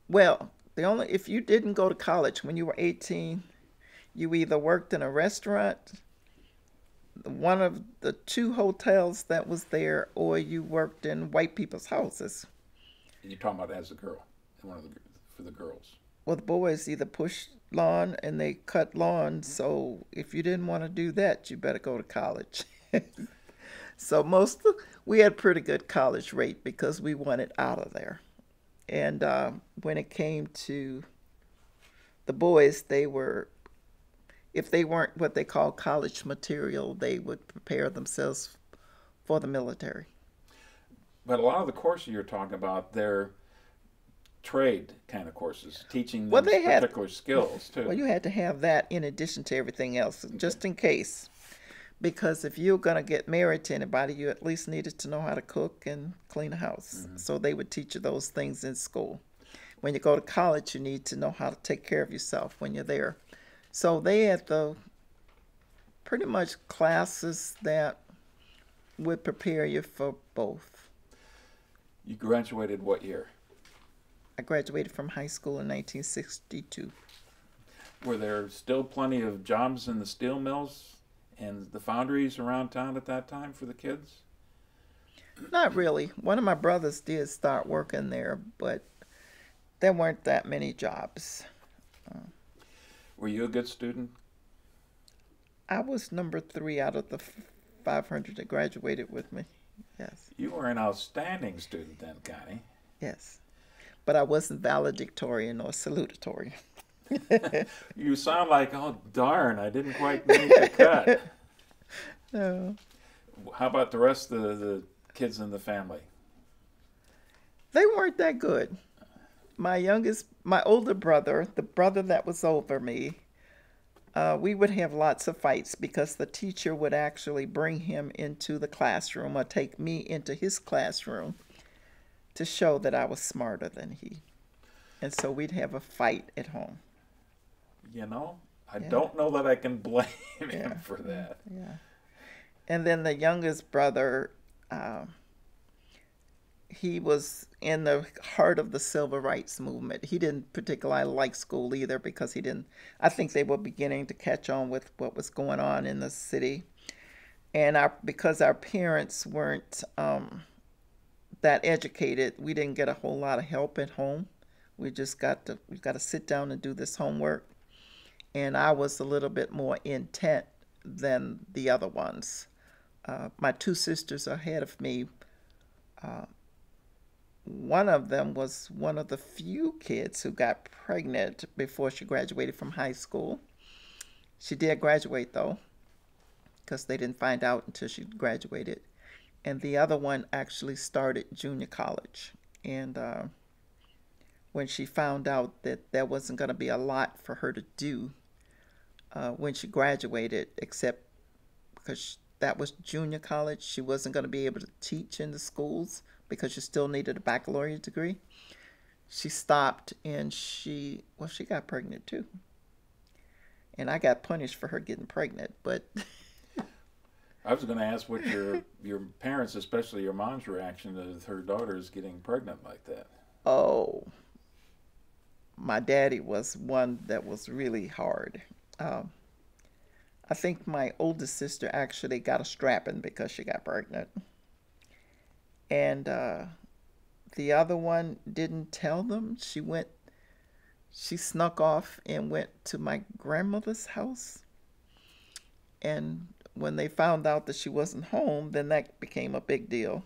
[SPEAKER 2] Well, if you didn't go to college when you were 18, you either worked in a restaurant, one of the two hotels that was there, or you worked in white people's houses.
[SPEAKER 1] And you're talking about as a girl, for the girls.
[SPEAKER 2] Well, the boys either pushed lawn and they cut lawn, so if you didn't want to do that, you better go to college. So we had pretty good college rate because we wanted out of there. And when it came to the boys, if they weren't what they call college material, they would prepare themselves for the military.
[SPEAKER 1] But a lot of the courses you're talking about, they're trade kind of courses, teaching them particular skills too.
[SPEAKER 2] Well, you had to have that in addition to everything else, just in case. Because if you were going to get married to anybody, you at least needed to know how to cook and clean a house. Mm-hmm. So they would teach you those things in school. When you go to college, you need to know how to take care of yourself when you're there. So they had pretty much classes that would prepare you for both.
[SPEAKER 1] You graduated what year?
[SPEAKER 2] I graduated from high school in 1962.
[SPEAKER 1] Were there still plenty of jobs in the steel mills and the foundries around town at that time for the kids?
[SPEAKER 2] Not really. One of my brothers did start working there, but there weren't that many jobs.
[SPEAKER 1] Were you a good student?
[SPEAKER 2] I was number 3 out of the 500 that graduated with me. Yes.
[SPEAKER 1] You were an outstanding student then, Connie.
[SPEAKER 2] Yes. But I wasn't valedictorian or salutatorian.
[SPEAKER 1] You sound like, oh, darn, I didn't quite make the cut.
[SPEAKER 2] No.
[SPEAKER 1] How about the rest of the kids in the family?
[SPEAKER 2] They weren't that good. My older brother, the brother that was over me, we would have lots of fights because the teacher would actually bring him into the classroom or take me into his classroom to show that I was smarter than he. And so we'd have a fight at home.
[SPEAKER 1] You know, I don't know that I can blame him for that.
[SPEAKER 2] Yeah. And then the youngest brother, he was in the heart of the civil rights movement. He didn't particularly like school either because I think they were beginning to catch on with what was going on in the city. And because our parents weren't that educated, we didn't get a whole lot of help at home. We've got to sit down and do this homework. And I was a little bit more intent than the other ones. My 2 sisters ahead of me, one of them was one of the few kids who got pregnant before she graduated from high school. She did graduate, though, because they didn't find out until she graduated. And the other one actually started junior college. And when she found out that there wasn't going to be a lot for her to do when she graduated, except because that was junior college, she wasn't going to be able to teach in the schools because she still needed a baccalaureate degree. She stopped and she got pregnant too. And I got punished for her getting pregnant, but...
[SPEAKER 1] I was going to ask what your parents, especially your mom's reaction to her daughters getting pregnant like that.
[SPEAKER 2] Oh, my daddy was one that was really hard. I think my oldest sister actually got a strapping because she got pregnant. And the other one didn't tell them. She snuck off and went to my grandmother's house. And when they found out that she wasn't home, then that became a big deal.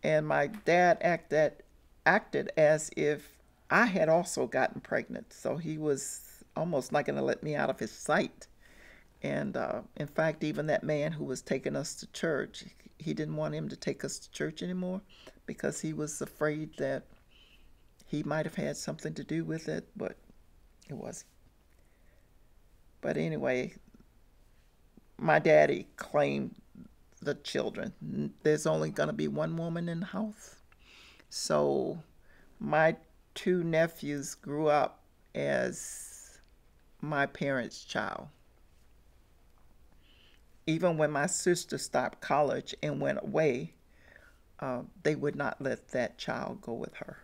[SPEAKER 2] And my dad acted as if I had also gotten pregnant. So he was almost not going to let me out of his sight. And in fact, even that man who was taking us to church, he didn't want him to take us to church anymore because he was afraid that he might have had something to do with it, but it wasn't. But anyway, my daddy claimed the children. There's only going to be one woman in the house. So my 2 nephews grew up as my parents' child. Even when my sister stopped college and went away, they would not let that child go with her.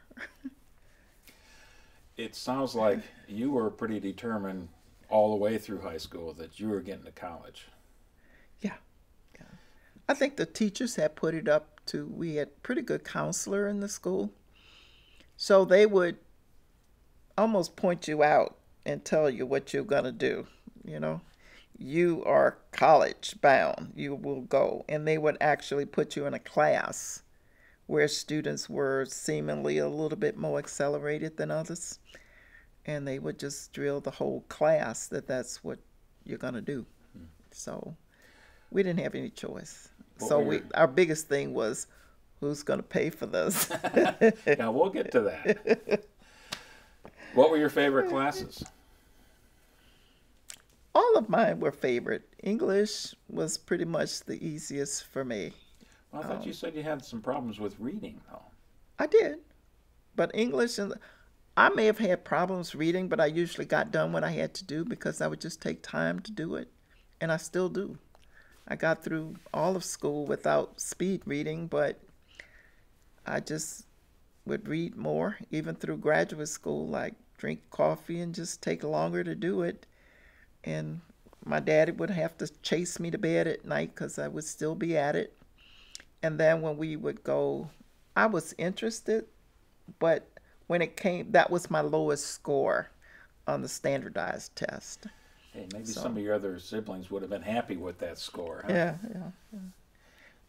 [SPEAKER 1] it sounds like you were pretty determined all the way through high school that you were getting to college.
[SPEAKER 2] Yeah, yeah. I think the teachers had put it up to, we had pretty good counselor in the school. So they would almost point you out and tell you what you're going to do, you know. You are college bound, you will go. And they would actually put you in a class where students were seemingly a little bit more accelerated than others. And they would just drill the whole class that that's what you're going to do. So we didn't have any choice. So our biggest thing was, who's going to pay for this?
[SPEAKER 1] Yeah, we'll get to that. What were your favorite classes?
[SPEAKER 2] All of mine were favorite. English was pretty much the easiest for me.
[SPEAKER 1] Well, I thought you said you had some problems with reading, though.
[SPEAKER 2] I did. But English, and I may have had problems reading, but I usually got done what I had to do because I would just take time to do it. And I still do. I got through all of school without speed reading, but I just would read more, even through graduate school, like drink coffee and just take longer to do it. And my daddy would have to chase me to bed at night because I would still be at it. And then when we would go, I was interested, but when it came, that was my lowest score on the standardized test.
[SPEAKER 1] Hey, maybe some of your other siblings would have been happy with that score, huh?
[SPEAKER 2] Yeah, yeah, yeah.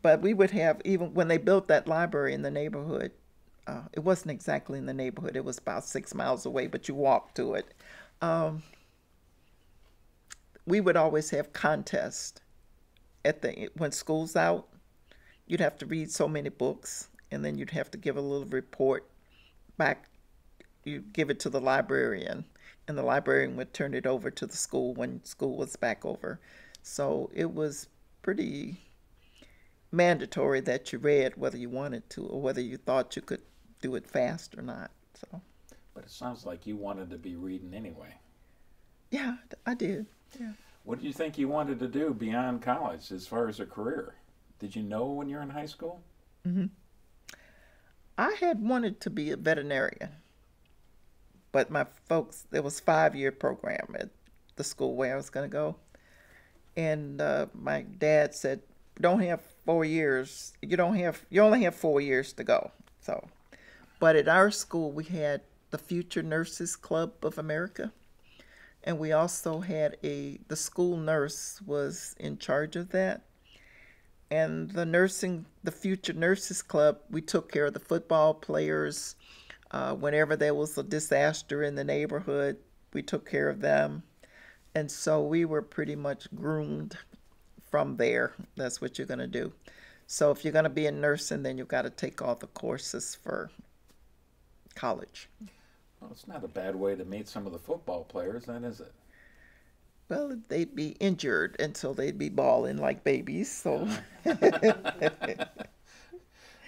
[SPEAKER 2] But we would have, even when they built that library in the neighborhood, it wasn't exactly in the neighborhood. It was about 6 miles away, but you walked to it. We would always have contests when school's out. You'd have to read so many books, and then you'd have to give a little report back. You give it to the librarian, and the librarian would turn it over to the school when school was back over. So it was pretty mandatory that you read whether you wanted to or whether you thought you could do it fast or not. So.
[SPEAKER 1] But it sounds like you wanted to be reading anyway.
[SPEAKER 2] Yeah, I did. Yeah.
[SPEAKER 1] What did you think you wanted to do beyond college as far as a career? Did you know when you were in high school?
[SPEAKER 2] Mm-hmm. I had wanted to be a veterinarian, but my folks, there was a 5-year program at the school where I was going to go. And my dad said, don't have 4 years. You only have 4 years to go. So, but at our school, we had the Future Nurses Club of America. And we also had the school nurse was in charge of that. And the Future Nurses Club, we took care of the football players. Whenever there was a disaster in the neighborhood, we took care of them. And so we were pretty much groomed from there. That's what you're going to do. So if you're going to be in nursing, then you've got to take all the courses for college.
[SPEAKER 1] Well, it's not a bad way to meet some of the football players, then, is it?
[SPEAKER 2] Well, they'd be injured until they'd be balling like babies, so.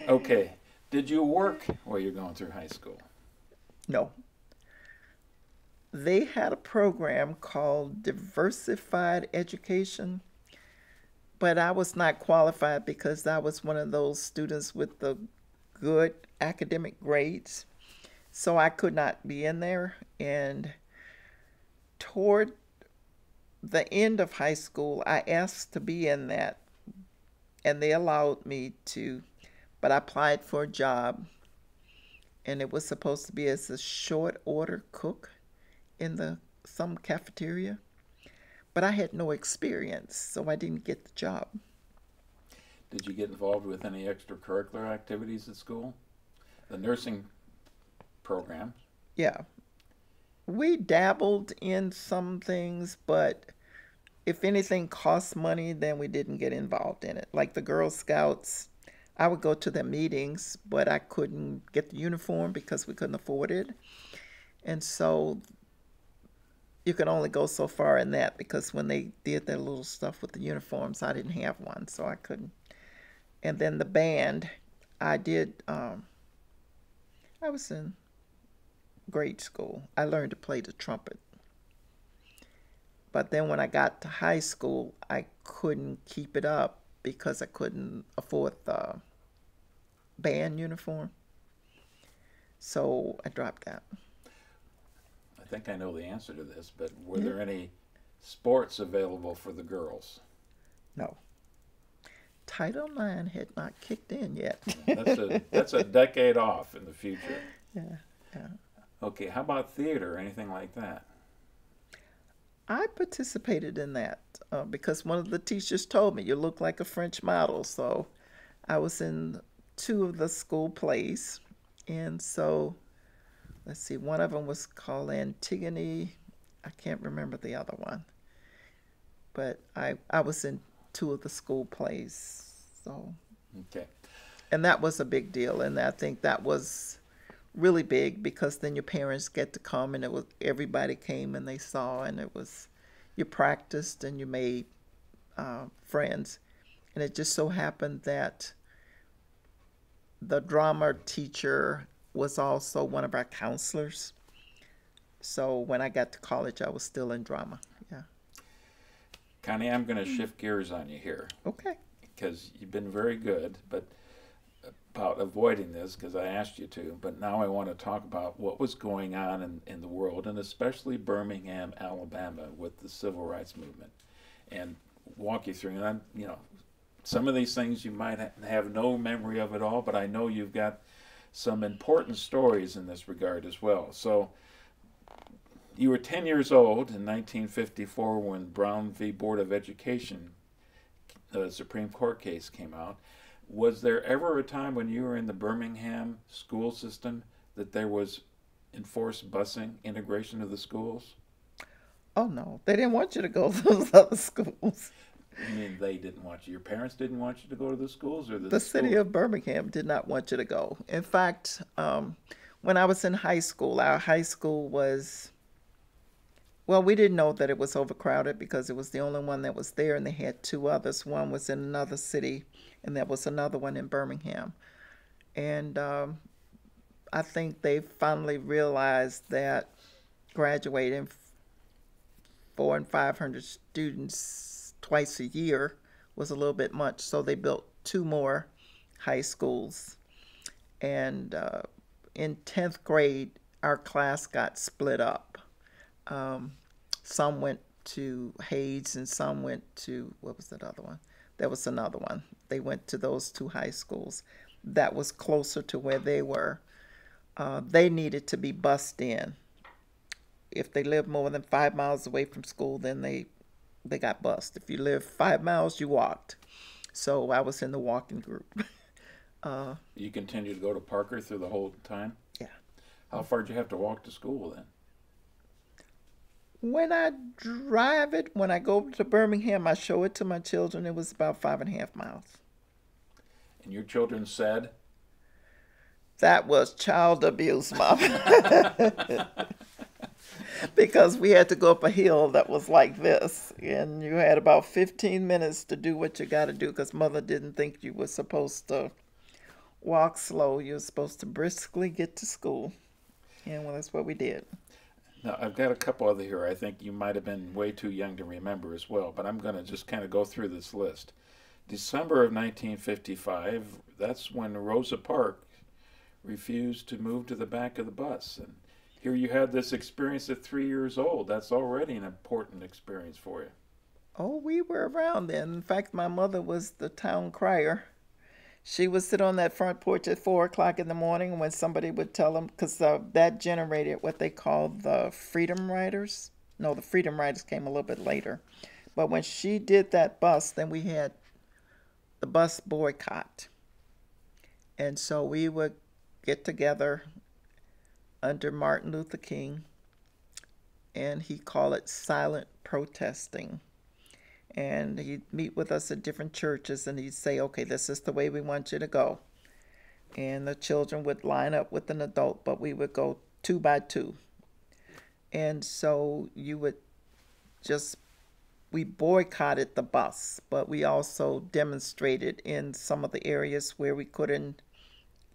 [SPEAKER 1] Okay. Did you work while you're going through high school?
[SPEAKER 2] No. They had a program called Diversified Education, but I was not qualified because I was one of those students with the good academic grades, so I could not be in there. And toward the end of high school, I asked to be in that, and they allowed me to, but I applied for a job, and it was supposed to be as a short order cook in some cafeteria, but I had no experience, so I didn't get the job.
[SPEAKER 1] Did you get involved with any extracurricular activities at school? The nursing program?
[SPEAKER 2] Yeah. We dabbled in some things, but if anything cost money, then we didn't get involved in it. Like the Girl Scouts, I would go to their meetings, but I couldn't get the uniform because we couldn't afford it. And so you could only go so far in that because when they did their little stuff with the uniforms, I didn't have one, so I couldn't. And then the band, I was in grade school. I learned to play the trumpet. But then when I got to high school, I couldn't keep it up because I couldn't afford the band uniform. So I dropped that.
[SPEAKER 1] think I know the answer to this, but were there any sports available for the girls?
[SPEAKER 2] No. Title IX had not kicked in yet.
[SPEAKER 1] That's a decade off in the future.
[SPEAKER 2] Yeah, yeah.
[SPEAKER 1] Okay, how about theater or anything like that?
[SPEAKER 2] I participated in that because one of the teachers told me, you look like a French model. So I was in two of the school plays. And so, let's see, one of them was called Antigone. I can't remember the other one. But I was in two of the school plays. So,
[SPEAKER 1] okay.
[SPEAKER 2] And that was a big deal. And I think that was really big because then your parents get to come, and it was everybody came and they saw, and it was, you practiced and you made friends. And it just so happened that the drama teacher was also one of our counselors. So when I got to college, I was still in drama. Yeah.
[SPEAKER 1] Connie, I'm going to shift gears on you here.
[SPEAKER 2] Okay.
[SPEAKER 1] Because you've been very good, but about avoiding this because I asked you to, but now I want to talk about what was going on in the world, and especially Birmingham, Alabama, with the civil rights movement, and walk you through. And you know, some of these things you might have no memory of at all, but I know you've got some important stories in this regard as well. So you were 10 years old in 1954 when Brown v. Board of Education, the Supreme Court case, came out. Was there ever a time when you were in the Birmingham school system that there was enforced busing, integration of the schools?
[SPEAKER 2] Oh, no. They didn't want you to go to those other schools.
[SPEAKER 1] You mean they didn't want you? Your parents didn't want you to go to the schools? Or
[SPEAKER 2] the city of Birmingham did not want you to go. In fact, when I was in high school, our high school was, well, we didn't know that it was overcrowded because it was the only one that was there, and they had two others. One was in another city, and there was another one in Birmingham. And I think they finally realized that graduating 400 and 500 students twice a year was a little bit much, so they built two more high schools. And in 10th grade, our class got split up. Some went to Hayes and some went to, what was that other one? There was another one. They went to those two high schools that was closer to where they were. They needed to be bused in. If they lived more than 5 miles away from school, then they got bused. If you lived 5 miles, you walked. So I was in the walking group.
[SPEAKER 1] You continued to go to Parker through the whole time?
[SPEAKER 2] Yeah.
[SPEAKER 1] How far did you have to walk to school then?
[SPEAKER 2] When I drive it, when I go to Birmingham, I show it to my children. It was about 5.5 miles.
[SPEAKER 1] And your children said?
[SPEAKER 2] That was child abuse, Mom. Because we had to go up a hill that was like this, and you had about 15 minutes to do what you got to do because Mother didn't think you were supposed to walk slow. You were supposed to briskly get to school. And well, that's what we did.
[SPEAKER 1] Now, I've got a couple other here I think you might have been way too young to remember as well, but I'm going to just kind of go through this list. December of 1955, that's when Rosa Parks refused to move to the back of the bus. And here you had this experience at 3 years old. That's already an important experience for you.
[SPEAKER 2] Oh, we were around then. In fact, my mother was the town crier. She would sit on that front porch at 4 o'clock in the morning when somebody would tell them, because that generated what they called the Freedom Riders. No, the Freedom Riders came a little bit later. But when she did that bus, then we had the bus boycott. And so we would get together under Martin Luther King, and he called it silent protesting. And he'd meet with us at different churches, and he'd say, okay, this is the way we want you to go. And the children would line up with an adult, but we would go 2 by 2. And so you would we boycotted the bus, but we also demonstrated in some of the areas where we couldn't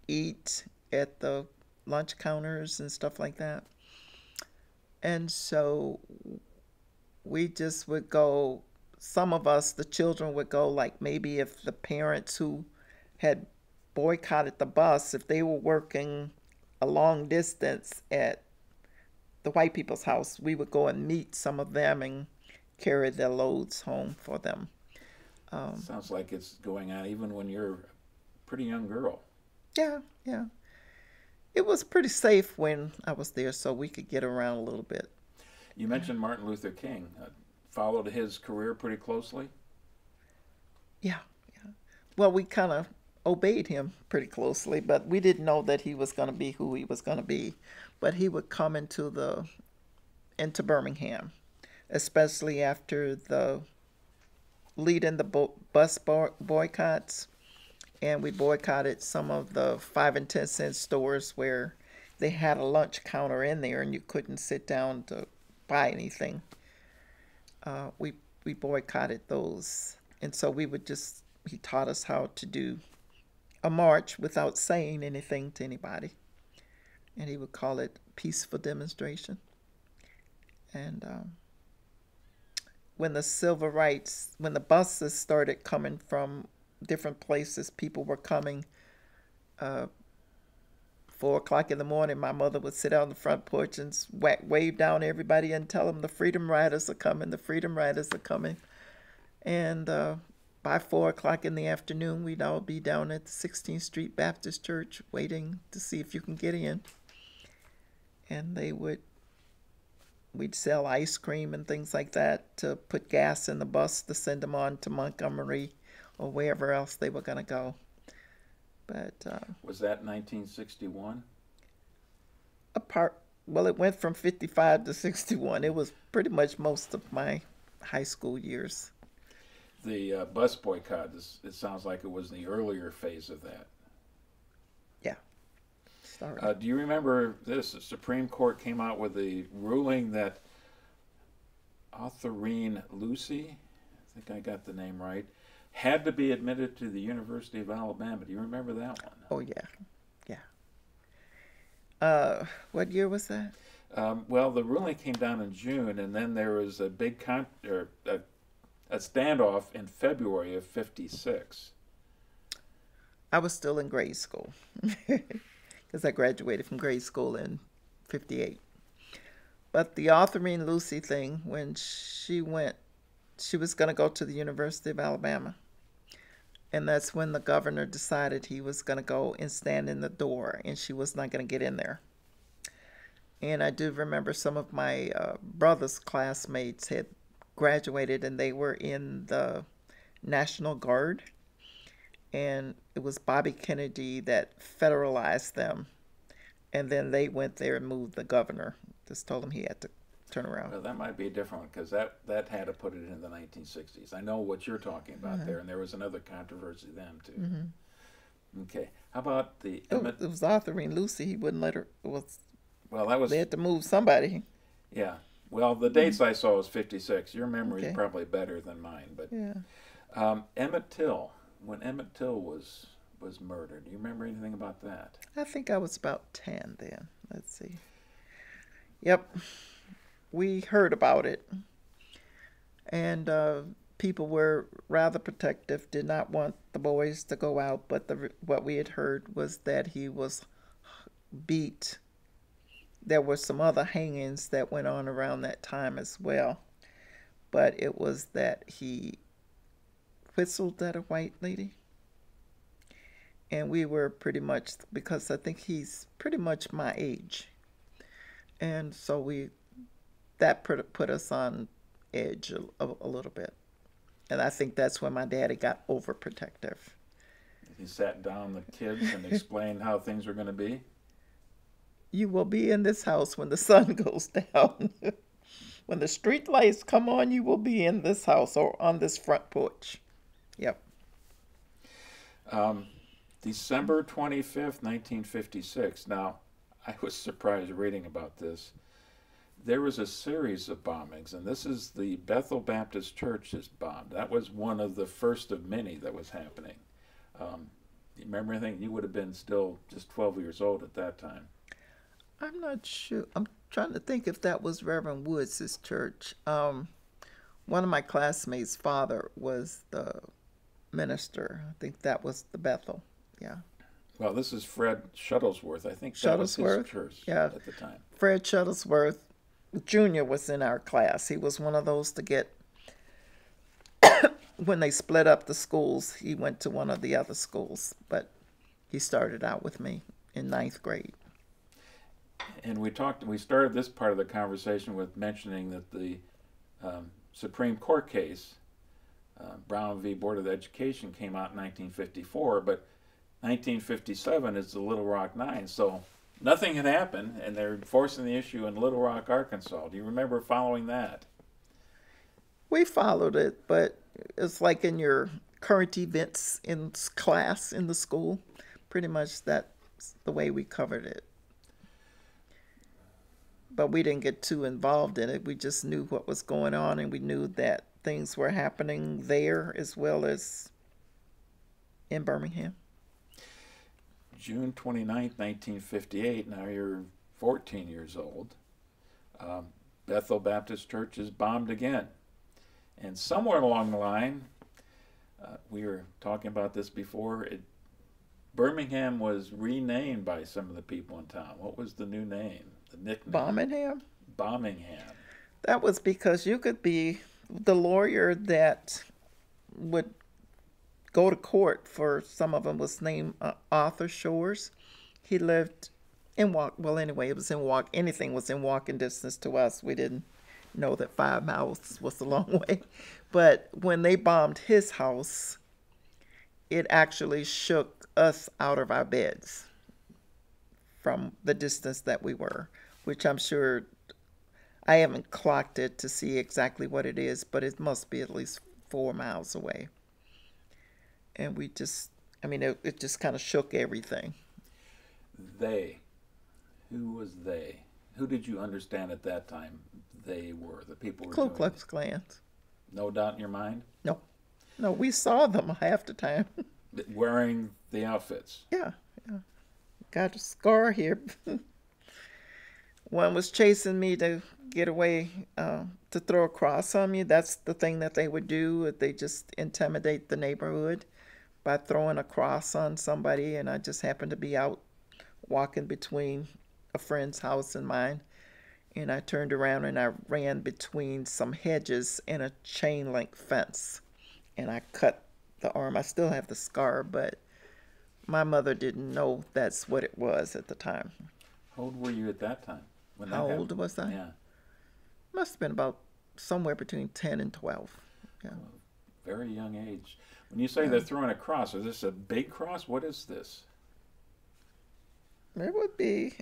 [SPEAKER 2] eat at the lunch counters and stuff like that. And so we just would go, some of us, the children would go, like maybe if the parents who had boycotted the bus, if they were working a long distance at the white people's house, we would go and meet some of them and carry their loads home for them.
[SPEAKER 1] Sounds like it's going on even when you're a pretty young girl.
[SPEAKER 2] Yeah, yeah. It was pretty safe when I was there, so we could get around a little bit.
[SPEAKER 1] You mentioned Martin Luther King. Followed his career pretty closely?
[SPEAKER 2] Yeah, yeah. Well, we kind of obeyed him pretty closely, but we didn't know that he was going to be who he was going to be. But he would come into Birmingham, especially after the leading the bus boycotts, and we boycotted some of the 5 and 10 cent stores where they had a lunch counter in there and you couldn't sit down to buy anything. We boycotted those, and so he taught us how to do a march without saying anything to anybody, and he would call it peaceful demonstration. And when the buses started coming from different places, people were coming. 4 o'clock in the morning, my mother would sit out on the front porch and wave down everybody and tell them the Freedom Riders are coming, the Freedom Riders are coming. And by 4 o'clock in the afternoon, we'd all be down at the 16th Street Baptist Church waiting to see if you can get in. And we'd sell ice cream and things like that to put gas in the bus to send them on to Montgomery or wherever else they were going to go. But
[SPEAKER 1] was that 1961?
[SPEAKER 2] Well, it went from 55 to 61. It was pretty much most of my high school years.
[SPEAKER 1] The bus boycott, it sounds like it was the earlier phase of that.
[SPEAKER 2] Yeah. Sorry.
[SPEAKER 1] Do you remember this? The Supreme Court came out with a ruling that Autherine Lucy, I think I got the name right, had to be admitted to the University of Alabama. Do you remember that one?
[SPEAKER 2] Oh, yeah. Yeah. What year was that?
[SPEAKER 1] Well, the ruling came down in June, and then there was a big a standoff in February of '56.
[SPEAKER 2] I was still in grade school because I graduated from grade school in '58. But the Autherine Lucy thing, when she was going to go to the University of Alabama. And that's when the governor decided he was going to go and stand in the door, and she was not going to get in there. And I do remember some of my brother's classmates had graduated, and they were in the National Guard. And it was Bobby Kennedy that federalized them. And then they went there and moved the governor. Just told him he had to turn around.
[SPEAKER 1] Well, that might be a different one because that had to put it in the 1960s. I know what you're talking about there, and there was another controversy then too. Mm-hmm. Okay, how about the?
[SPEAKER 2] It was Autherine Lucy. He wouldn't let her.
[SPEAKER 1] That was.
[SPEAKER 2] They had to move somebody.
[SPEAKER 1] Yeah. Well, the dates I saw was '56. Your memory is probably better than mine, but
[SPEAKER 2] yeah.
[SPEAKER 1] Emmett Till. When Emmett Till was murdered, do you remember anything about that?
[SPEAKER 2] I think I was about 10 then. Let's see. Yep. We heard about it, and people were rather protective, did not want the boys to go out, but what we had heard was that he was beat. There were some other hangings that went on around that time as well, but it was that he whistled at a white lady, and we were pretty much, because I think he's pretty much my age, and so that put us on edge a little bit. And I think that's when my daddy got overprotective.
[SPEAKER 1] He sat down the kids and explained how things were going to be?
[SPEAKER 2] You will be in this house when the sun goes down. When the street lights come on, you will be in this house or on this front porch. Yep.
[SPEAKER 1] December 25th, 1956. Now, I was surprised reading about this. There was a series of bombings, and this is the Bethel Baptist Church is bombed. That was one of the first of many that was happening. You remember anything? You would have been still just 12 years old at that time.
[SPEAKER 2] I'm not sure. I'm trying to think if that was Reverend Woods' church. One of my classmates' father was the minister. I think that was the Bethel. Yeah.
[SPEAKER 1] Well, this is Fred Shuttlesworth. I think that was his church at the time.
[SPEAKER 2] Fred Shuttlesworth Junior was in our class. He was one of those to get, when they split up the schools, he went to one of the other schools, but he started out with me in 9th grade.
[SPEAKER 1] And we started this part of the conversation with mentioning that the Supreme Court case, Brown v. Board of Education, came out in 1954, but 1957 is the Little Rock Nine, so nothing had happened, and they're forcing the issue in Little Rock, Arkansas. Do you remember following that?
[SPEAKER 2] We followed it, but it's like in your current events in class in the school. Pretty much that's the way we covered it. But we didn't get too involved in it. We just knew what was going on, and we knew that things were happening there as well as in Birmingham.
[SPEAKER 1] June 29th, 1958, now you're 14 years old. Bethel Baptist Church is bombed again. And somewhere along the line, we were talking about this before, Birmingham was renamed by some of the people in town. What was the new name, the nickname?
[SPEAKER 2] Birmingham?
[SPEAKER 1] Birmingham.
[SPEAKER 2] That was because you could be the lawyer that would go to court for some of them was named Arthur Shores. He lived in anything was in walking distance to us. We didn't know that 5 miles was a long way. But when they bombed his house, it actually shook us out of our beds from the distance that we were, which I'm sure, I haven't clocked it to see exactly what it is, but it must be at least 4 miles away. And we just, it just kind of shook everything.
[SPEAKER 1] They. Who was they? Who did you understand at that time they were, the people who were
[SPEAKER 2] Ku
[SPEAKER 1] doing
[SPEAKER 2] Klux Klan.
[SPEAKER 1] No doubt in your mind?
[SPEAKER 2] No, we saw them half the time.
[SPEAKER 1] Wearing the outfits?
[SPEAKER 2] Yeah. Got a scar here. One was chasing me to get away, to throw a cross on me. That's the thing that they would do. They just intimidate the neighborhood by throwing a cross on somebody, and I just happened to be out walking between a friend's house and mine, and I turned around and I ran between some hedges and a chain link fence, and I cut the arm. I still have the scar, but my mother didn't know that's what it was at the time.
[SPEAKER 1] How old were you at that time?
[SPEAKER 2] How old was I?
[SPEAKER 1] Yeah.
[SPEAKER 2] Must have been about somewhere between 10 and 12. Yeah.
[SPEAKER 1] Well, very young age. When you say they're throwing a cross, is this a big cross? What is this?
[SPEAKER 2] It would be,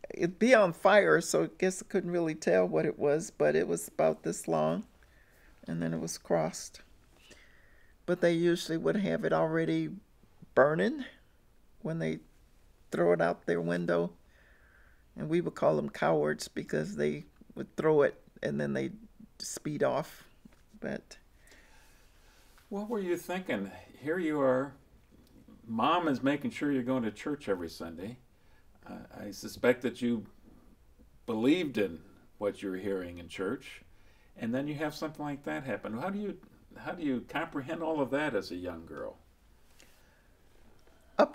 [SPEAKER 2] it'd be on fire, so I guess I couldn't really tell what it was, but it was about this long, and then it was crossed. But they usually would have it already burning when they throw it out their window, and we would call them cowards because they would throw it and then they speed off. But
[SPEAKER 1] what were you thinking? Here you are. Mom is making sure you're going to church every Sunday. I suspect that you believed in what you were hearing in church, and then you have something like that happen. How do you comprehend all of that as a young girl?
[SPEAKER 2] I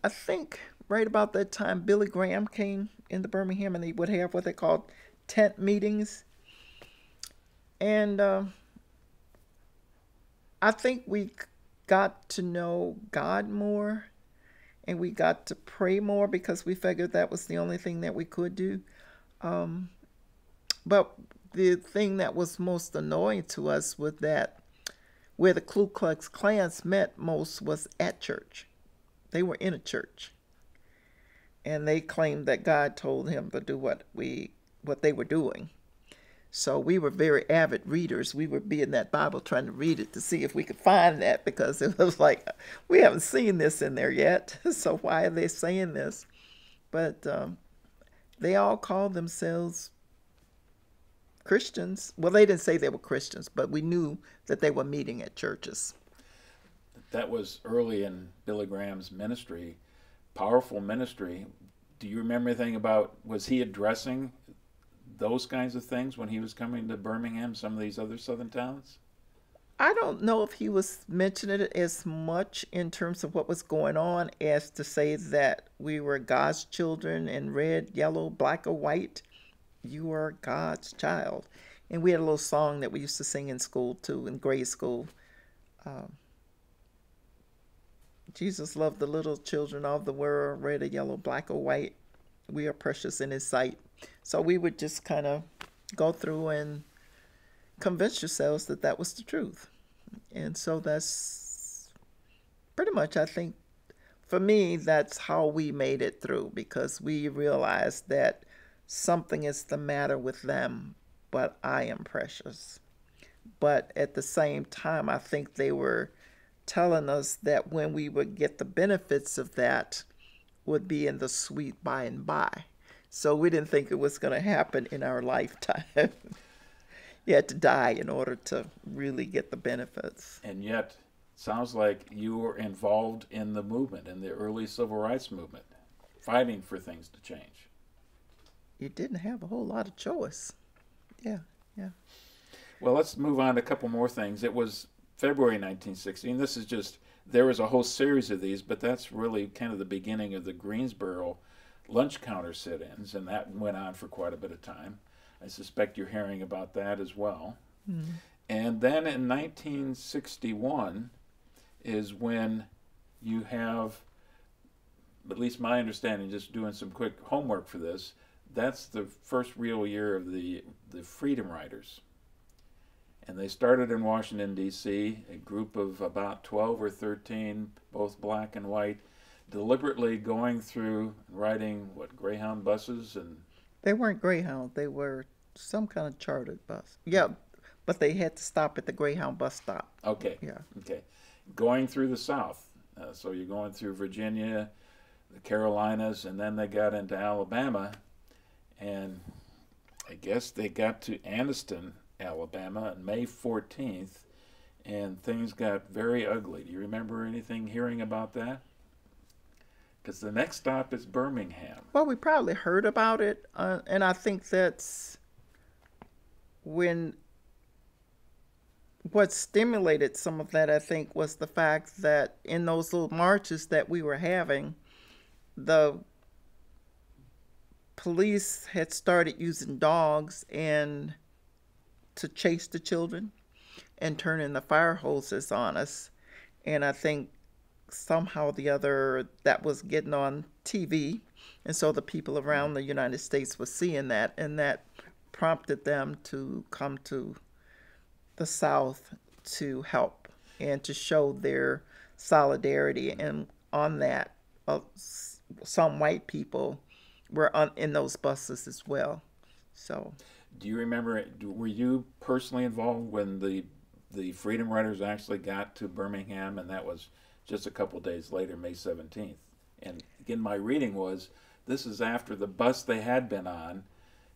[SPEAKER 2] think right about that time, Billy Graham came into Birmingham, and they would have what they called tent meetings. And I think we got to know God more, and we got to pray more because we figured that was the only thing that we could do. But the thing that was most annoying to us was that where the Ku Klux Klans met most was at church. They were in a church, and they claimed that God told him to do what they were doing. So we were very avid readers. We would be in that Bible trying to read it to see if we could find that, because it was like, we haven't seen this in there yet, so why are they saying this? But they all called themselves Christians. Well, they didn't say they were Christians, but we knew that they were meeting at churches.
[SPEAKER 1] That was early in Billy Graham's ministry, powerful ministry. Do you remember anything about, was he addressing those kinds of things when he was coming to Birmingham, some of these other southern towns?
[SPEAKER 2] I don't know if he was mentioning it as much in terms of what was going on as to say that we were God's children in red, yellow, black, or white. You are God's child. And we had a little song that we used to sing in school too, in grade school. Um, Jesus loved the little children of the world, red or yellow, black or white. We are precious in his sight. So we would just kind of go through and convince yourselves that that was the truth. And so that's pretty much, I think, for me, that's how we made it through, because we realized that something is the matter with them, but I am precious. But at the same time, I think they were telling us that when we would get the benefits of that would be in the sweet by and by. So we didn't think it was going to happen in our lifetime. You had to die in order to really get the benefits.
[SPEAKER 1] And yet, sounds like you were involved in the movement, in the early civil rights movement, fighting for things to change.
[SPEAKER 2] You didn't have a whole lot of choice. Yeah, yeah.
[SPEAKER 1] Well, let's move on to a couple more things. It was February 1960, and this is just, there was a whole series of these, but that's really kind of the beginning of the Greensboro lunch counter sit-ins, and that went on for quite a bit of time. I suspect you're hearing about that as well. Mm-hmm. And then in 1961 is when you have, at least my understanding, just doing some quick homework for this, that's the first real year of the Freedom Riders. And they started in Washington, D.C., a group of about 12 or 13, both black and white, deliberately going through, riding, Greyhound buses? And
[SPEAKER 2] they weren't Greyhound. They were some kind of chartered bus. Yeah, but they had to stop at the Greyhound bus stop.
[SPEAKER 1] Okay.
[SPEAKER 2] Yeah.
[SPEAKER 1] Okay. Going through the South. So you're going through Virginia, the Carolinas, and then they got into Alabama. And I guess they got to Anniston, Alabama on May 14th, and things got very ugly. Do you remember anything hearing about that? Because the next stop is Birmingham.
[SPEAKER 2] Well, we probably heard about it, and I think that's when what stimulated some of that, I think, was the fact that in those little marches that we were having, the police had started using dogs and to chase the children and turning the fire hoses on us. And I think somehow or the other that was getting on TV. And so the people around the United States were seeing that, and that prompted them to come to the South to help and to show their solidarity. And on that, some white people were in those buses as well. So,
[SPEAKER 1] do you remember, were you personally involved when the Freedom Riders actually got to Birmingham? And that was just a couple days later, May 17th. And again, my reading was, this is after the bus they had been on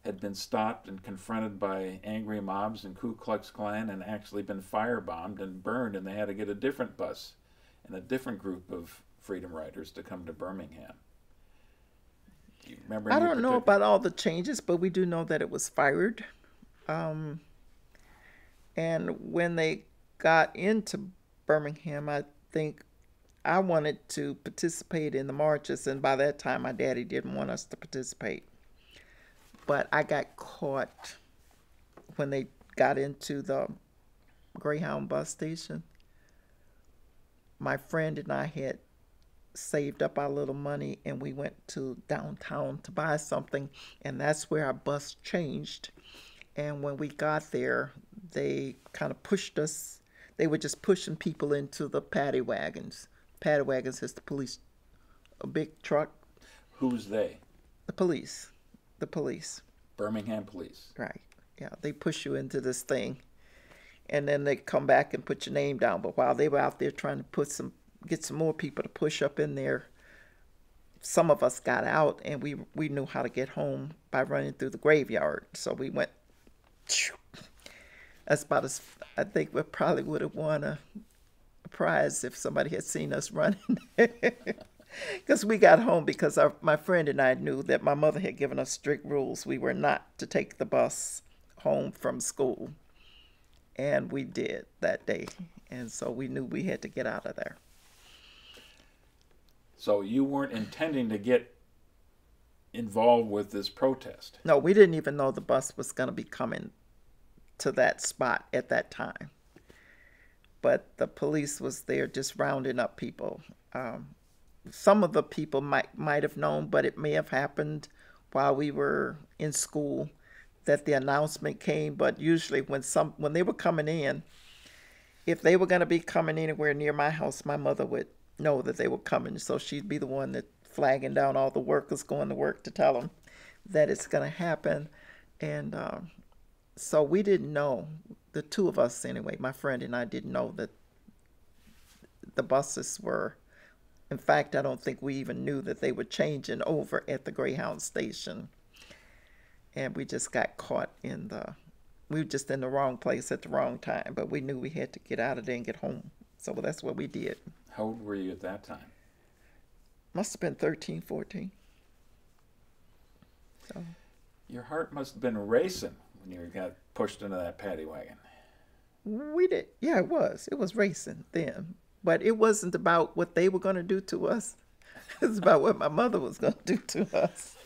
[SPEAKER 1] had been stopped and confronted by angry mobs and Ku Klux Klan and actually been firebombed and burned, and they had to get a different bus and a different group of Freedom Riders to come to Birmingham. Do you remember?
[SPEAKER 2] I don't know about all the changes, but we do know that it was fired. And when they got into Birmingham, I think I wanted to participate in the marches, and by that time my daddy didn't want us to participate. But I got caught when they got into the Greyhound bus station. My friend and I had saved up our little money, and we went to downtown to buy something, and that's where our bus changed. And when we got there, they kind of pushed us. They were just pushing people into the paddy wagons. Paddy wagons is the police, a big truck.
[SPEAKER 1] Who's they?
[SPEAKER 2] The police. The police.
[SPEAKER 1] Birmingham police.
[SPEAKER 2] Right. Yeah, they push you into this thing, and then they come back and put your name down. But while they were out there trying to get some more people to push up in there, some of us got out, and we knew how to get home by running through the graveyard. So we went. That's about as, I think we probably would have won a prize if somebody had seen us running. Because we got home because my friend and I knew that my mother had given us strict rules. We were not to take the bus home from school. And we did that day. And so we knew we had to get out of there.
[SPEAKER 1] So you weren't intending to get involved with this protest.
[SPEAKER 2] No, we didn't even know the bus was going to be coming to that spot at that time. But the police was there just rounding up people. Some of the people might have known, but it may have happened while we were in school that the announcement came. But usually when they were coming in, if they were going to be coming anywhere near my house, my mother would know that they were coming. So she'd be the one that flagging down all the workers going to work to tell them that it's going to happen. And so we didn't know, the two of us anyway, my friend and I didn't know that the buses were, in fact, I don't think we even knew that they were changing over at the Greyhound station. And we just got caught we were just in the wrong place at the wrong time, but we knew we had to get out of there and get home. So that's what we did.
[SPEAKER 1] How old were you at that time?
[SPEAKER 2] Must have been 13, 14. So.
[SPEAKER 1] Your heart must have been racing when you got pushed into that paddy wagon.
[SPEAKER 2] We did. Yeah, it was. It was racing then. But it wasn't about what they were going to do to us. It was about what my mother was going to do to us.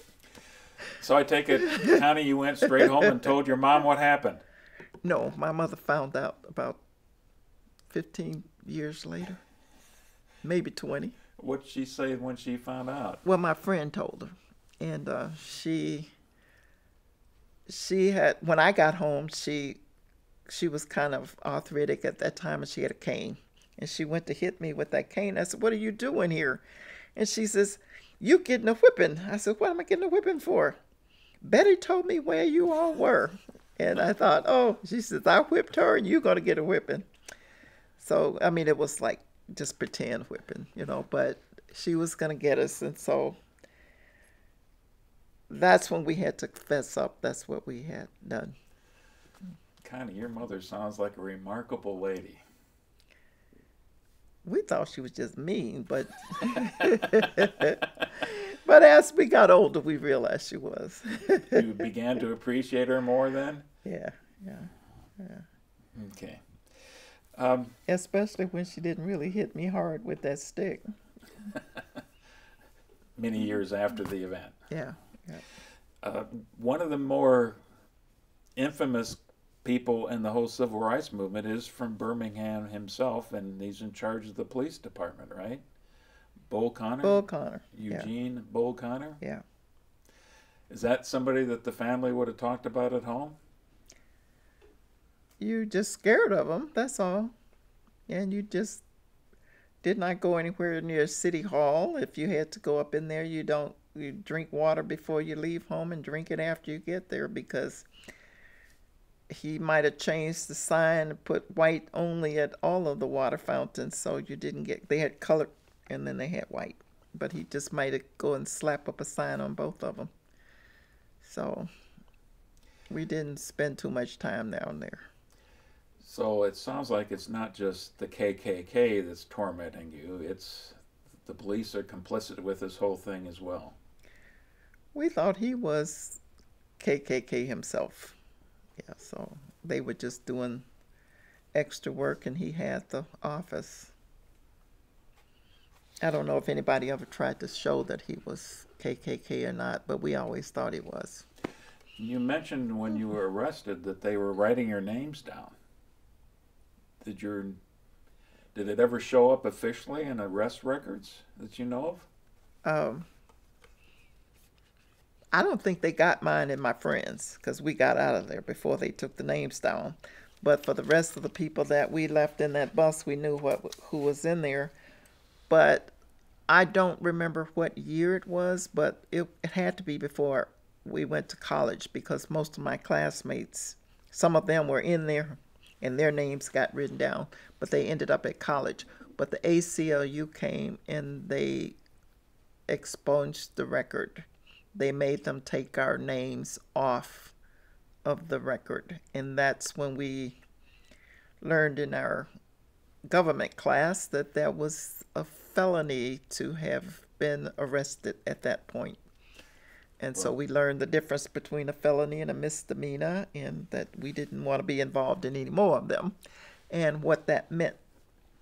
[SPEAKER 1] So I take it, Connie, you went straight home and told your mom what happened?
[SPEAKER 2] No, my mother found out about 15 years later, maybe 20.
[SPEAKER 1] What'd she say when she found out?
[SPEAKER 2] Well, my friend told her. And she had, when I got home, she was kind of arthritic at that time, and she had a cane. And she went to hit me with that cane. I said, "What are you doing here?" And she says, "You getting a whipping." I said, "What am I getting a whipping for?" "Betty told me where you all were." And I thought, oh, she says, "I whipped her and you're going to get a whipping." So, I mean, it was like just pretend whipping, but she was going to get us. And so that's when we had to fess up. That's what we had done.
[SPEAKER 1] Connie, your mother sounds like a remarkable lady.
[SPEAKER 2] We thought she was just mean, but but as we got older, we realized she was.
[SPEAKER 1] You began to appreciate her more then?
[SPEAKER 2] Yeah.
[SPEAKER 1] Okay.
[SPEAKER 2] Especially when she didn't really hit me hard with that stick.
[SPEAKER 1] Many years after the event.
[SPEAKER 2] Yeah.
[SPEAKER 1] One of the more infamous people in the whole civil rights movement is from Birmingham himself, and he's in charge of the police department, right? Bull Connor?
[SPEAKER 2] Bull Connor.
[SPEAKER 1] Eugene Bull Connor?
[SPEAKER 2] Yeah.
[SPEAKER 1] Is that somebody that the family would have talked about at home?
[SPEAKER 2] You just scared of him, that's all. And you just did not go anywhere near City Hall. If you had to go up in there, you drink water before you leave home and drink it after you get there, because he might have changed the sign and put white only at all of the water fountains, so you didn't get, they had color and then they had white. But he just might have go and slap up a sign on both of them. So we didn't spend too much time down there.
[SPEAKER 1] So it sounds like it's not just the KKK that's tormenting you, it's the police are complicit with this whole thing as well.
[SPEAKER 2] We thought he was KKK himself. Yeah, so they were just doing extra work and he had the office. I don't know if anybody ever tried to show that he was KKK or not, but we always thought he was.
[SPEAKER 1] You mentioned when you were arrested that they were writing your names down. Did it ever show up officially in arrest records that you know of?
[SPEAKER 2] I don't think they got mine and my friends, because we got out of there before they took the names down. But for the rest of the people that we left in that bus, we knew who was in there. But I don't remember what year it was, but it had to be before we went to college, because most of my classmates, some of them were in there and their names got written down, but they ended up at college. But the ACLU came and they expunged the record. They made them take our names off of the record. And that's when we learned in our government class that that was a felony to have been arrested at that point. And so we learned the difference between a felony and a misdemeanor, and that we didn't want to be involved in any more of them, and what that meant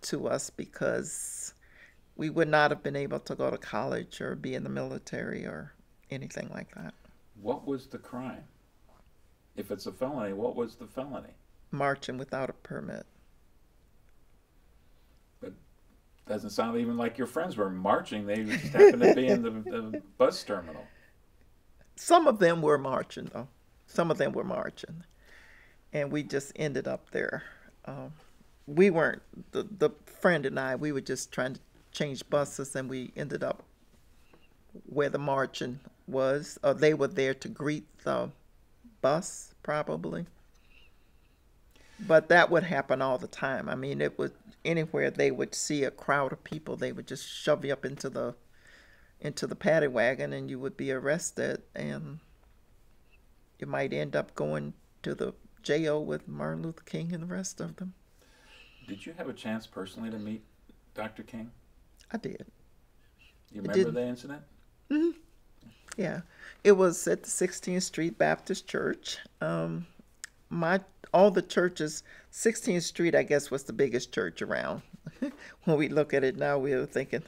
[SPEAKER 2] to us, because we would not have been able to go to college or be in the military or anything like that.
[SPEAKER 1] What was the crime? If it's a felony, what was the felony?
[SPEAKER 2] Marching without a permit.
[SPEAKER 1] But doesn't sound even like your friends were marching. They just happened to be in the bus terminal.
[SPEAKER 2] Some of them were marching, though. Some of them were marching. And we just ended up there. We weren't, the friend and I, we were just trying to change buses, and we ended up where the marching was. Or they were there to greet the bus, probably. But that would happen all the time. I mean, it would, anywhere they would see a crowd of people, they would just shove you up into the paddy wagon, and you would be arrested, and you might end up going to the jail with Martin Luther King and the rest of them.
[SPEAKER 1] Did you have a chance personally to meet Dr. King?
[SPEAKER 2] I did.
[SPEAKER 1] You remember the incident?
[SPEAKER 2] Mm-hmm. Yeah. It was at the 16th Street Baptist Church. All the churches, 16th Street, I guess, was the biggest church around. When we look at it now, we were thinking,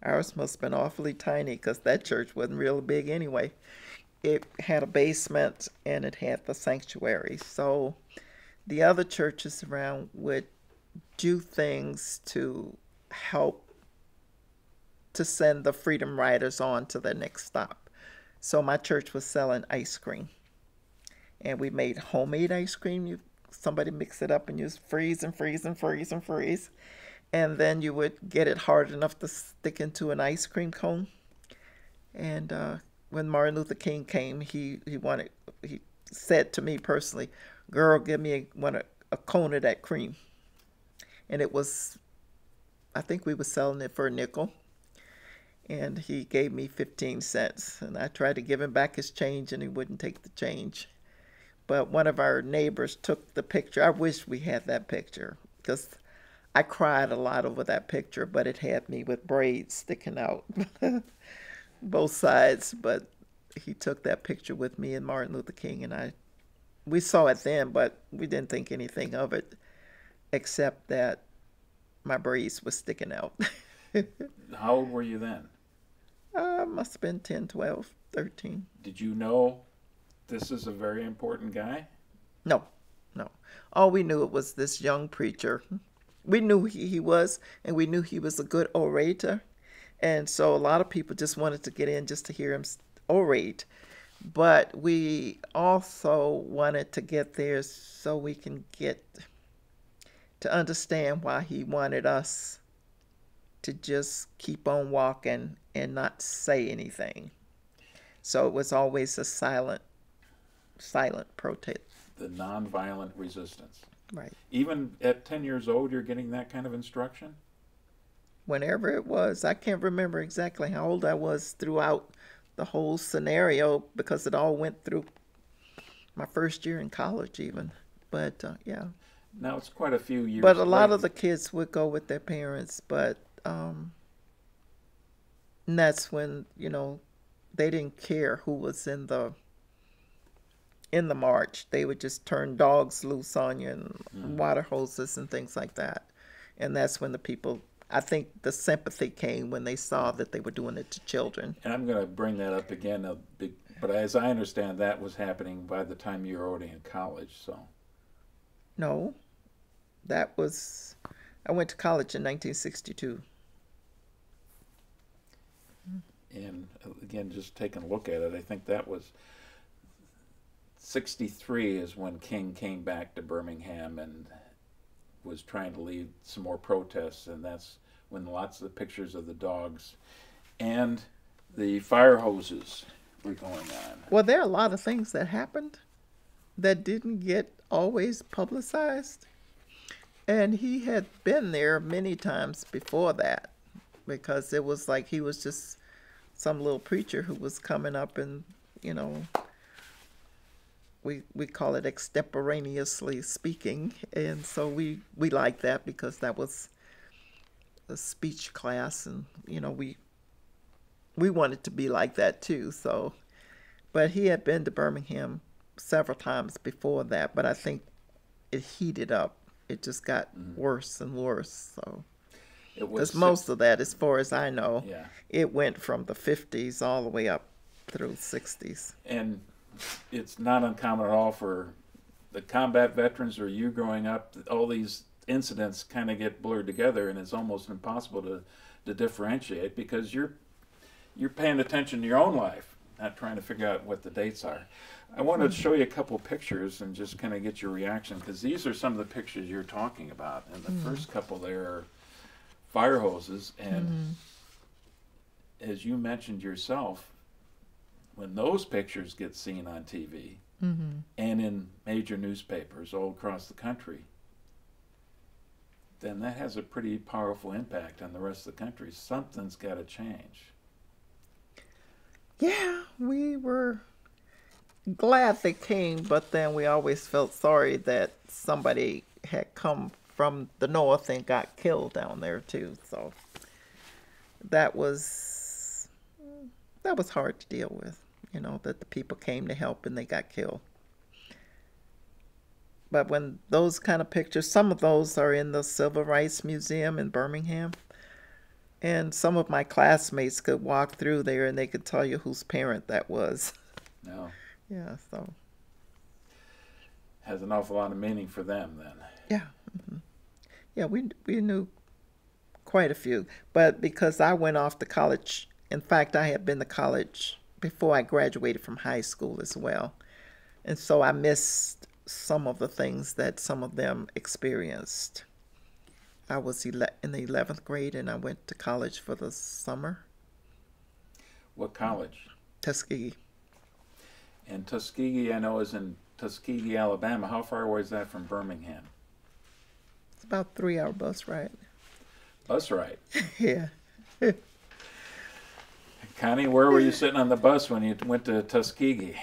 [SPEAKER 2] ours must have been awfully tiny, because that church wasn't real big anyway. It had a basement, and it had the sanctuary. So the other churches around would do things to help to send the Freedom Riders on to their next stop. So my church was selling ice cream. And we made homemade ice cream. Somebody mix it up, and you freeze and freeze and freeze and freeze. And then you would get it hard enough to stick into an ice cream cone. And when Martin Luther King came, he said to me personally, "Girl, give me a cone of that cream." And it was, I think we were selling it for a nickel. And he gave me 15 cents. And I tried to give him back his change, and he wouldn't take the change. But one of our neighbors took the picture. I wish we had that picture, because I cried a lot over that picture, but it had me with braids sticking out both sides. But he took that picture with me and Martin Luther King, and we saw it then, but we didn't think anything of it, except that my braids were sticking out.
[SPEAKER 1] How old were you then?
[SPEAKER 2] Must have been 10, 12, 13.
[SPEAKER 1] Did you know this is a very important guy?
[SPEAKER 2] No. All we knew, it was this young preacher. We knew he was, and we knew he was a good orator. And so a lot of people just wanted to get in just to hear him orate. But we also wanted to get there so we can get to understand why he wanted us to just keep on walking and not say anything. So it was always a silent protest.
[SPEAKER 1] The nonviolent resistance.
[SPEAKER 2] Right.
[SPEAKER 1] Even at 10 years old, you're getting that kind of instruction?
[SPEAKER 2] Whenever it was. I can't remember exactly how old I was throughout the whole scenario, because it all went through my first year in college even. But, yeah.
[SPEAKER 1] Now, it's quite a few years
[SPEAKER 2] But a lot
[SPEAKER 1] later.
[SPEAKER 2] of the kids would go with their parents, but and that's when, they didn't care who was in the march. They would just turn dogs loose on you and water hoses and things like that. And that's when the people, I think the sympathy came when they saw that they were doing it to children.
[SPEAKER 1] And I'm going to bring that up again, but as I understand, that was happening by the time you were already in college, so.
[SPEAKER 2] No, I went to college in 1962.
[SPEAKER 1] And again, just taking a look at it, I think that was 63 is when King came back to Birmingham and was trying to lead some more protests, and that's when lots of the pictures of the dogs and the fire hoses were going on.
[SPEAKER 2] Well, there are a lot of things that happened that didn't get always publicized. And he had been there many times before that, because it was like he was just some little preacher who was coming up and, we call it extemporaneously speaking. And so we liked that, because that was a speech class, and, we wanted to be like that too. So, but he had been to Birmingham several times before that, but I think it heated up. It just got worse and worse. So, because most of that, as far as I know, it went from the 50s all the way up through 60s.
[SPEAKER 1] And it's not uncommon at all for the combat veterans or you growing up, all these incidents kind of get blurred together, and it's almost impossible to differentiate because you're paying attention to your own life, not trying to figure out what the dates are. I wanted to show you a couple pictures and just kind of get your reaction, because these are some of the pictures you're talking about. And the first couple there are fire hoses, and as you mentioned yourself, when those pictures get seen on TV and in major newspapers all across the country, then that has a pretty powerful impact on the rest of the country. Something's got to change.
[SPEAKER 2] Yeah, we were glad they came, but then we always felt sorry that somebody had come from the north and got killed down there too. So that was hard to deal with, you know, that the people came to help and they got killed. But when those kind of pictures, some of those are in the Civil Rights Museum in Birmingham, and some of my classmates could walk through there and they could tell you whose parent that was.
[SPEAKER 1] No.
[SPEAKER 2] Yeah, so.
[SPEAKER 1] Has an awful lot of meaning for them then.
[SPEAKER 2] Yeah. Yeah, we knew quite a few. But because I went off to college, in fact, I had been to college before I graduated from high school as well. And so I missed some of the things that some of them experienced. I was in the 11th grade and I went to college for the summer.
[SPEAKER 1] What college?
[SPEAKER 2] Tuskegee.
[SPEAKER 1] And Tuskegee, I know, is in Tuskegee, Alabama. How far away is that from Birmingham?
[SPEAKER 2] It's about a 3-hour bus ride.
[SPEAKER 1] Bus ride?
[SPEAKER 2] Yeah.
[SPEAKER 1] Connie, where were you sitting on the bus when you went to Tuskegee?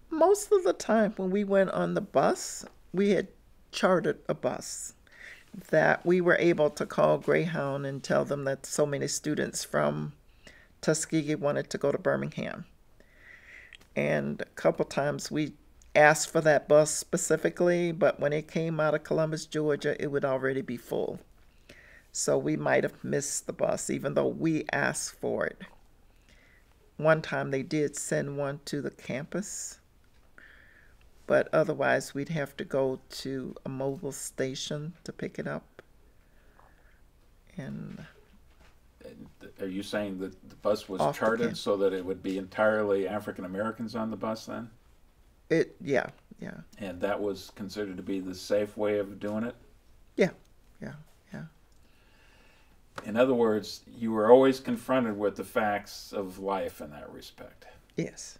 [SPEAKER 2] Most of the time when we went on the bus, we had chartered a bus that we were able to call Greyhound and tell them that so many students from Tuskegee wanted to go to Birmingham. And a couple times we asked for that bus specifically, but when it came out of Columbus, Georgia, it would already be full. So we might have missed the bus, even though we asked for it. One time they did send one to the campus, but otherwise we'd have to go to a mobile station to pick it up. And
[SPEAKER 1] are you saying that the bus was
[SPEAKER 2] Off the
[SPEAKER 1] chartered
[SPEAKER 2] camp.
[SPEAKER 1] so that it would be entirely African Americans on the bus then?
[SPEAKER 2] yeah.
[SPEAKER 1] And that was considered to be the safe way of doing it?
[SPEAKER 2] Yeah.
[SPEAKER 1] In other words, you were always confronted with the facts of life in that respect.
[SPEAKER 2] Yes.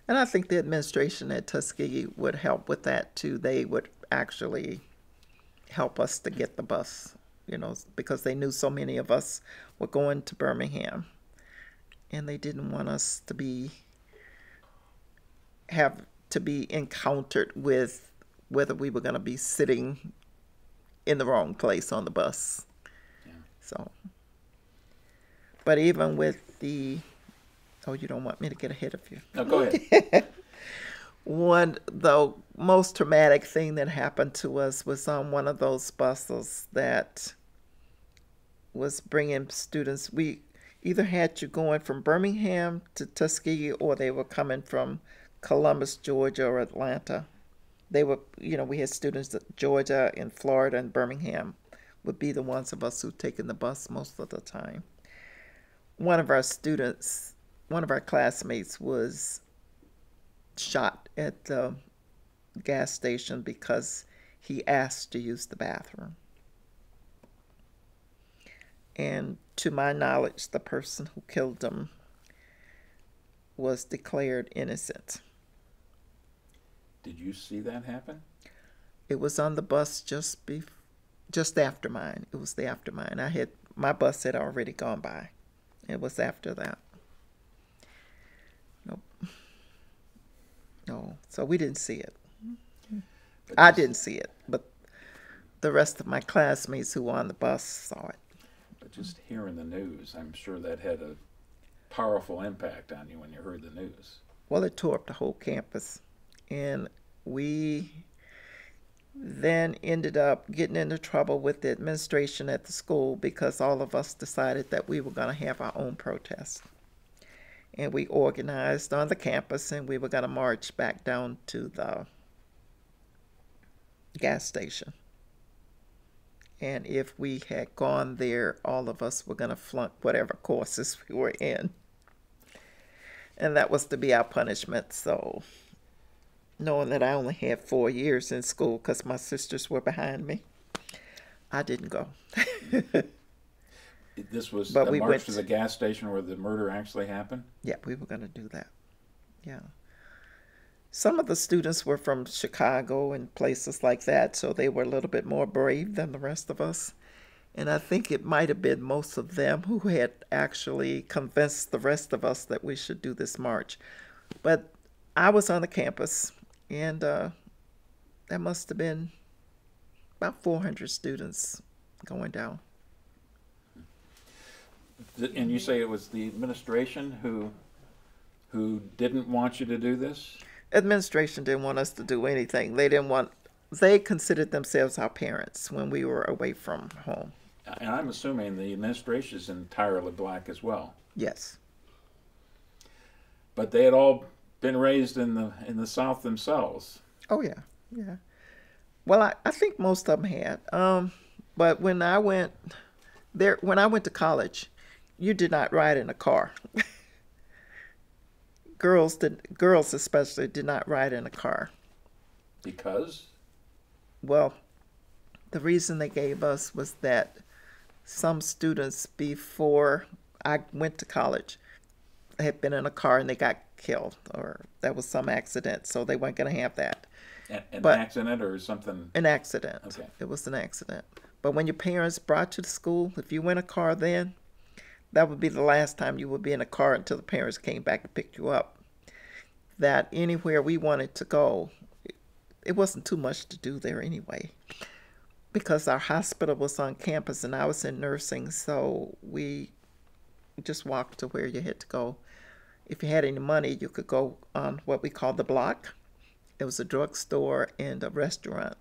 [SPEAKER 2] And I think the administration at Tuskegee would help with that too. They would actually help us to get the bus, you know, because they knew so many of us were going to Birmingham. And they didn't want us to have to be encountered with whether we were going to be sitting in the wrong place on the bus.
[SPEAKER 1] Yeah.
[SPEAKER 2] So, but even with the, oh, you don't want me to get ahead of you.
[SPEAKER 1] No, go ahead.
[SPEAKER 2] The most traumatic thing that happened to us was on one of those buses that was bringing students. We either had you going from Birmingham to Tuskegee, or they were coming from Columbus, Georgia, or Atlanta. They were, you know, we had students at Georgia and Florida and Birmingham would be the ones of us who'd taken the bus most of the time. One of our classmates was shot at the gas station because he asked to use the bathroom. And to my knowledge, the person who killed him was declared innocent.
[SPEAKER 1] Did you see that happen?
[SPEAKER 2] It was on the bus just after mine. It was the after mine. My bus had already gone by. It was after that. Nope. No, so we didn't see it. I didn't see it, but the rest of my classmates who were on the bus saw it.
[SPEAKER 1] But just hearing the news, I'm sure that had a powerful impact on you when you heard the news.
[SPEAKER 2] Well, it tore up the whole campus. And we then ended up getting into trouble with the administration at the school because all of us decided that we were going to have our own protest. and we organized on the campus, and we were going to march back down to the gas station. And if we had gone there, all of us were going to flunk whatever courses we were in. And that was to be our punishment. So, knowing that I only had 4 years in school because my sisters were behind me, I didn't go.
[SPEAKER 1] This was
[SPEAKER 2] But
[SPEAKER 1] the
[SPEAKER 2] we
[SPEAKER 1] march
[SPEAKER 2] went
[SPEAKER 1] to the gas station where the murder actually happened?
[SPEAKER 2] Yeah, we were going to do that. Yeah. Some of the students were from Chicago and places like that, so they were a little bit more brave than the rest of us. And I think it might have been most of them who had actually convinced the rest of us that we should do this march. But I was on the campus, and there must have been about 400 students going down.
[SPEAKER 1] And you say it was the administration who didn't want you to do this?
[SPEAKER 2] Administration didn't want us to do anything. They considered themselves our parents when we were away from home.
[SPEAKER 1] And I'm assuming the administration is entirely black as well.
[SPEAKER 2] Yes.
[SPEAKER 1] But they had all been raised in the South themselves.
[SPEAKER 2] Oh yeah, yeah. Well, I think most of them had. But when I went to college, you did not ride in a car. Girls especially did not ride in a car.
[SPEAKER 1] Because?
[SPEAKER 2] Well, the reason they gave us was that some students before I went to college had been in a car and they got killed, or there was some accident, so they weren't going to have that.
[SPEAKER 1] An accident or something?
[SPEAKER 2] An accident.
[SPEAKER 1] Okay.
[SPEAKER 2] It was an accident. But when your parents brought you to school, if you went in a car then, that would be the last time you would be in a car until the parents came back and picked you up. That anywhere we wanted to go, it wasn't too much to do there anyway, because our hospital was on campus and I was in nursing, so we just walked to where you had to go. If you had any money, you could go on what we call the block. It was a drugstore and a restaurant.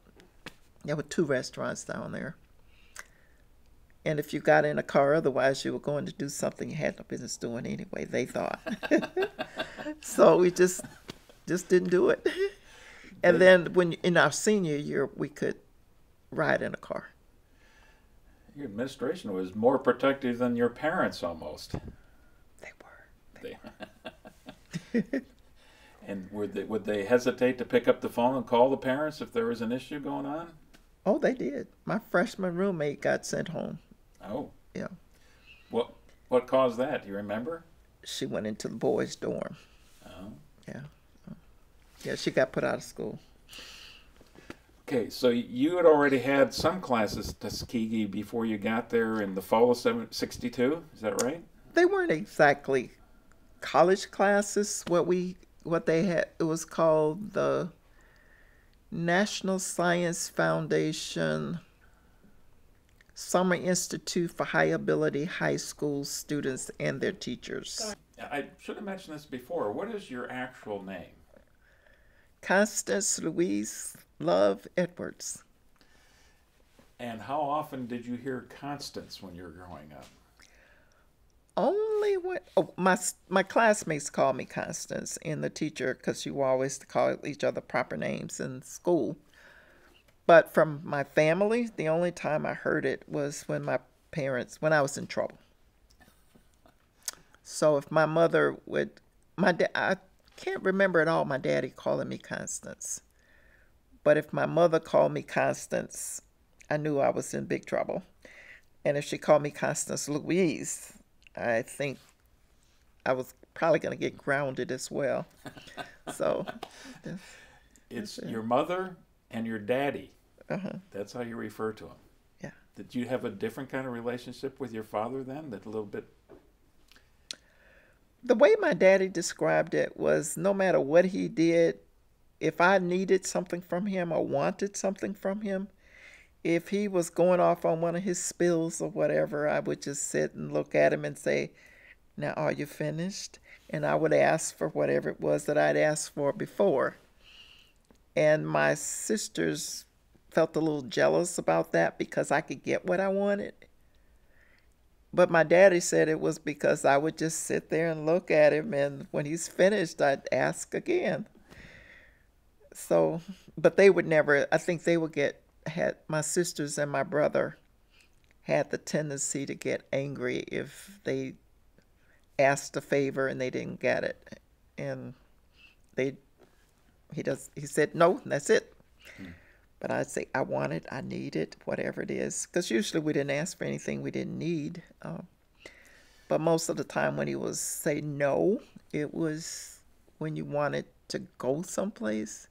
[SPEAKER 2] There were 2 restaurants down there. And if you got in a car, otherwise you were going to do something you had no business doing anyway, they thought. So we just didn't do it. And then in our senior year, we could ride in a car.
[SPEAKER 1] Your administration was more protective than your parents almost.
[SPEAKER 2] They
[SPEAKER 1] were. And would they hesitate to pick up the phone and call the parents if there was an issue going on?
[SPEAKER 2] Oh, they did. My freshman roommate got sent home.
[SPEAKER 1] Oh.
[SPEAKER 2] Yeah.
[SPEAKER 1] What caused that? Do you remember?
[SPEAKER 2] She went into the boys' dorm.
[SPEAKER 1] Oh.
[SPEAKER 2] Yeah. Yeah, she got put out of school.
[SPEAKER 1] Okay, so you had already had some classes at Tuskegee before you got there in the fall of '62. Is that right?
[SPEAKER 2] They weren't exactly college classes. What they had, it was called the National Science Foundation Summer Institute for High Ability High School Students and their teachers.
[SPEAKER 1] I should have mentioned this before. What is your actual name?
[SPEAKER 2] Constance Louise Love Edwards.
[SPEAKER 1] And how often did you hear Constance when you were growing up?
[SPEAKER 2] Only when my classmates called me Constance, and the teacher, because you always call each other proper names in school. But from my family, the only time I heard it was when when I was in trouble. So if my mother I can't remember at all my daddy calling me Constance. But if my mother called me Constance, I knew I was in big trouble. And if she called me Constance Louise, I think I was probably going to get grounded as well. So
[SPEAKER 1] it's your mother and your daddy.
[SPEAKER 2] Uh-huh.
[SPEAKER 1] That's how you refer to him.
[SPEAKER 2] Yeah.
[SPEAKER 1] Did you have a different kind of relationship with your father then? That a little bit.
[SPEAKER 2] The way my daddy described it was no matter what he did, if I needed something from him or wanted something from him, if he was going off on one of his spills or whatever, I would just sit and look at him and say, "Now, are you finished?" And I would ask for whatever it was that I'd asked for before. And my sisters felt a little jealous about that because I could get what I wanted. But my daddy said it was because I would just sit there and look at him, and when he's finished, I'd ask again. So, but they would never, I think they would had my sisters and my brother had the tendency to get angry if they asked a favor and they didn't get it. And they, he said, no, that's it. But I'd say, I want it, I need it, whatever it is. Because usually we didn't ask for anything we didn't need. But most of the time when he was say no, it was when you wanted to go someplace.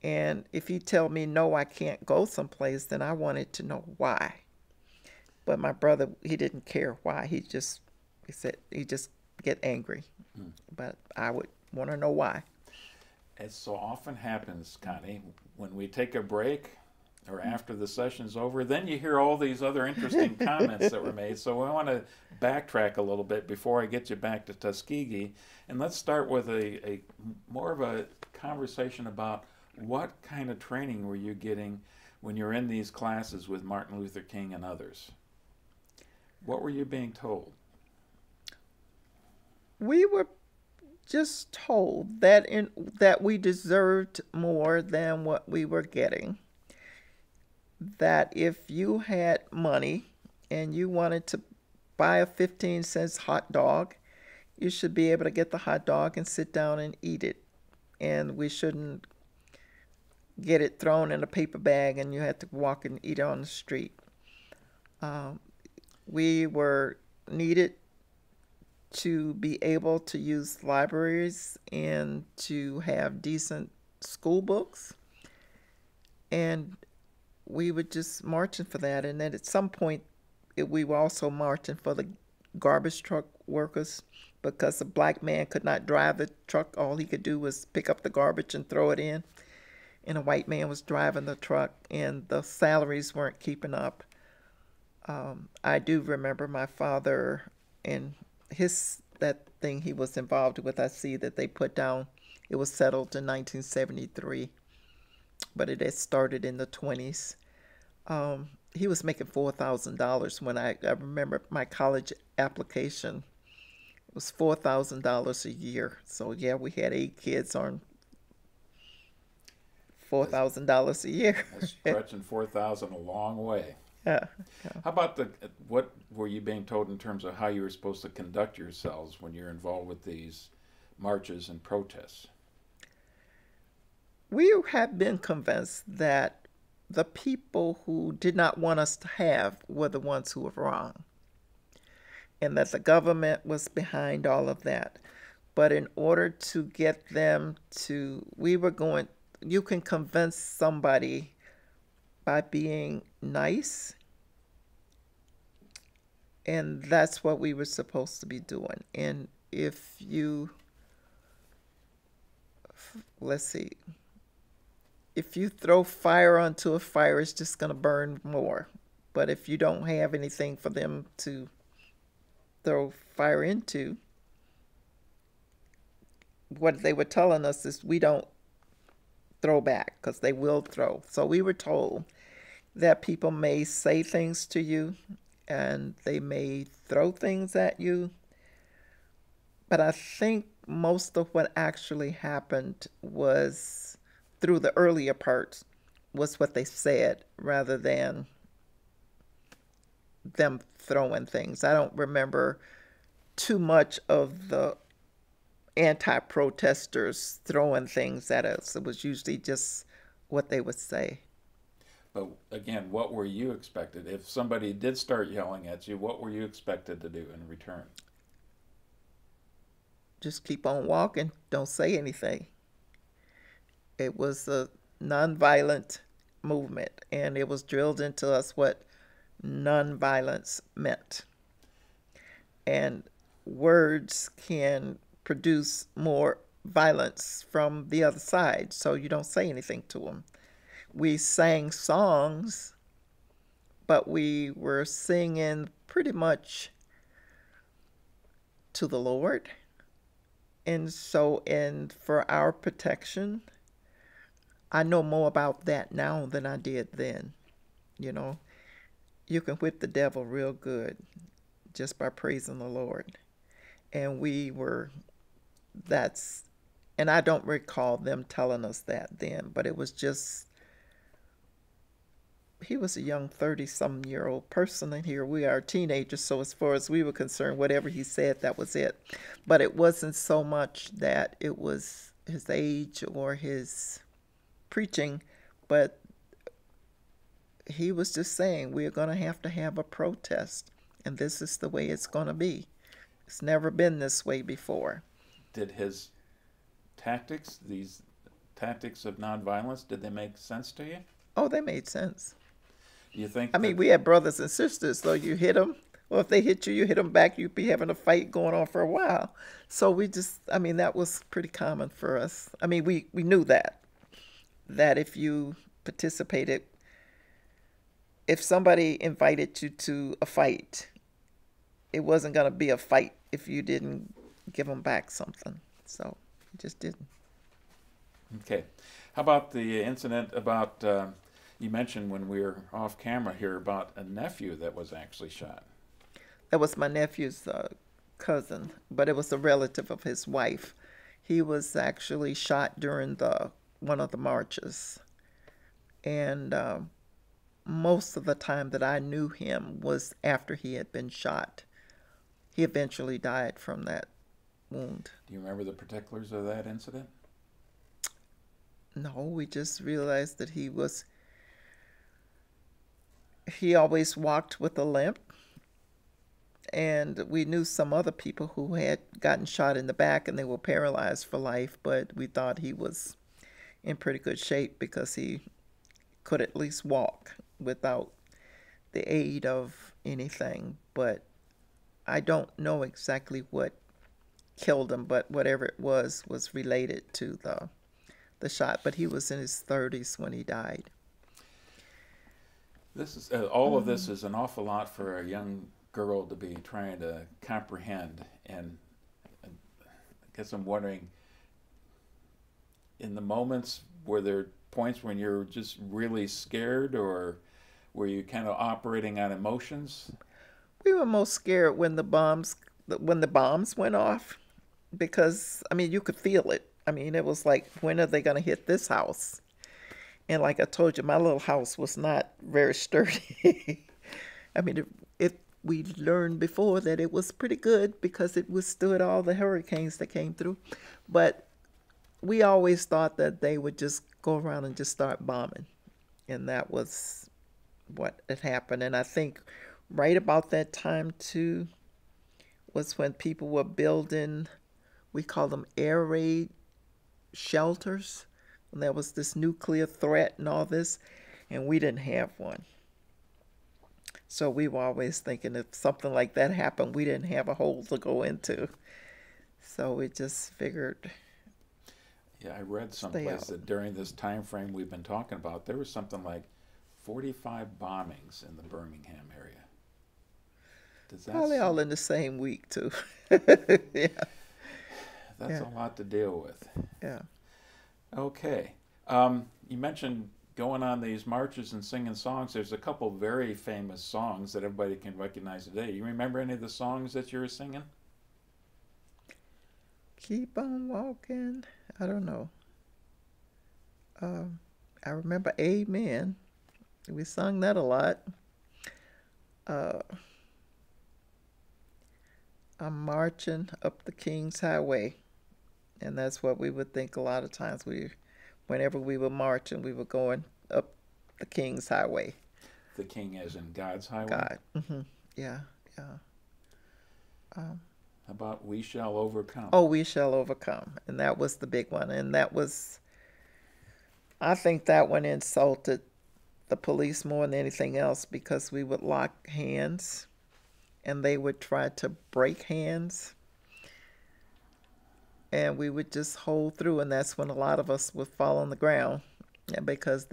[SPEAKER 2] And if he tell me, no, I can't go someplace, then I wanted to know why. But my brother, he didn't care why. He said, he just get angry. But I would want to know why.
[SPEAKER 1] It so often happens, Connie, when we take a break or after the session's over, then you hear all these other interesting comments that were made. So we want to backtrack a little bit before I get you back to Tuskegee. And let's start with a more of a conversation about what kind of training were you getting when you're in these classes with Martin Luther King and others? What were you being told?
[SPEAKER 2] We were just told that that we deserved more than what we were getting. That if you had money and you wanted to buy a 15-cent hot dog, you should be able to get the hot dog and sit down and eat it. And we shouldn't get it thrown in a paper bag and you had to walk and eat it on the street. We were needed to be able to use libraries and to have decent school books. And we were just marching for that. And then at some point, we were also marching for the garbage truck workers because a black man could not drive the truck. All he could do was pick up the garbage and throw it in. And a white man was driving the truck, and the salaries weren't keeping up. I do remember my father and that thing he was involved with. I see that they put down, it was settled in 1973, but it had started in the 20s. He was making $4,000 when I remember my college application. It was $4,000 a year. So yeah, we had 8 kids on $4,000 a year.
[SPEAKER 1] That's stretching 4,000 a long way.
[SPEAKER 2] Yeah.
[SPEAKER 1] How about what were you being told in terms of how you were supposed to conduct yourselves when you're involved with these marches and protests?
[SPEAKER 2] We have been convinced that the people who did not want us to have were the ones who were wrong, and that the government was behind all of that. But in order to get them to, you can convince somebody by being nice. And that's what we were supposed to be doing. And if you, let's see, if you throw fire onto a fire, it's just going to burn more. But if you don't have anything for them to throw fire into, what they were telling us is we don't throw back because they will throw. So we were told that people may say things to you and they may throw things at you. But I think most of what actually happened was, through the earlier parts, was what they said rather than them throwing things. I don't remember too much of the anti-protesters throwing things at us. It was usually just what they would say.
[SPEAKER 1] But again, what were you expected? If somebody did start yelling at you, what were you expected to do in return?
[SPEAKER 2] Just keep on walking. Don't say anything. It was a nonviolent movement, and it was drilled into us what nonviolence meant. And words can produce more violence from the other side, so you don't say anything to them. We sang songs, but we were singing pretty much to the Lord. And so, and for our protection, I know more about that now than I did then. You know, you can whip the devil real good, just by praising the Lord. And and I don't recall them telling us that then, but it was just, he was a young 30-some-year-old person, and here we are teenagers, so as far as we were concerned, whatever he said, that was it. But it wasn't so much that it was his age or his preaching, but he was just saying, we're going to have a protest, and this is the way it's going to be. It's never been this way before.
[SPEAKER 1] Did his tactics, these tactics of nonviolence, did they make sense to you?
[SPEAKER 2] Oh, they made sense.
[SPEAKER 1] Do you think
[SPEAKER 2] I mean, we had brothers and sisters, so you hit them, or if they hit you, you hit them back. You'd be having a fight going on for a while. So that was pretty common for us. I mean, we knew that if you participated, if somebody invited you to a fight, it wasn't going to be a fight if you didn't give them back something. So you just didn't.
[SPEAKER 1] Okay. How about the incident about, you mentioned when we were off camera here about a nephew that was actually shot?
[SPEAKER 2] That was my nephew's cousin, but it was a relative of his wife. He was actually shot during one of the marches. And most of the time that I knew him was after he had been shot. He eventually died from that wound.
[SPEAKER 1] Do you remember the particulars of that incident?
[SPEAKER 2] No, we just realized that he always walked with a limp, and we knew some other people who had gotten shot in the back and they were paralyzed for life, but we thought he was in pretty good shape because he could at least walk without the aid of anything. But I don't know exactly what killed him, but whatever it was related to the shot. But he was in his 30s when he died.
[SPEAKER 1] This is all of this is an awful lot for a young girl to be trying to comprehend, and I guess I'm wondering, in the moments, were there points when you're just really scared, or were you kind of operating on emotions?
[SPEAKER 2] We were most scared when the bombs went off, because I mean, you could feel it. I mean, it was like, when are they going to hit this house? And like I told you, my little house was not very sturdy. I mean, we learned before that it was pretty good because it withstood all the hurricanes that came through. But we always thought that they would just go around and just start bombing. And that was what had happened. And I think right about that time, too, was when people were building, we call them air raid shelters. And there was this nuclear threat and all this, and we didn't have one. So we were always thinking if something like that happened, we didn't have a hole to go into. So we just figured.
[SPEAKER 1] Yeah, I read someplace that during this time frame we've been talking about, there was something like 45 bombings in the Birmingham area.
[SPEAKER 2] Probably all in the same week, too. Yeah.
[SPEAKER 1] That's a lot to deal with.
[SPEAKER 2] Yeah.
[SPEAKER 1] Okay. You mentioned going on these marches and singing songs. There's a couple very famous songs that everybody can recognize today. You remember any of the songs that you were singing?
[SPEAKER 2] Keep on walking. I don't know. I remember Amen. We sung that a lot. I'm marching up the King's Highway. And that's what we would think a lot of times. Whenever we were marching, we were going up the King's Highway.
[SPEAKER 1] The King as in God's highway?
[SPEAKER 2] God. Mm-hmm. Yeah, yeah.
[SPEAKER 1] How about We Shall Overcome?
[SPEAKER 2] Oh, We Shall Overcome. And that was the big one. And that was, I think that one insulted the police more than anything else, because we would lock hands and they would try to break hands. And we would just hold through, and that's when a lot of us would fall on the ground, and because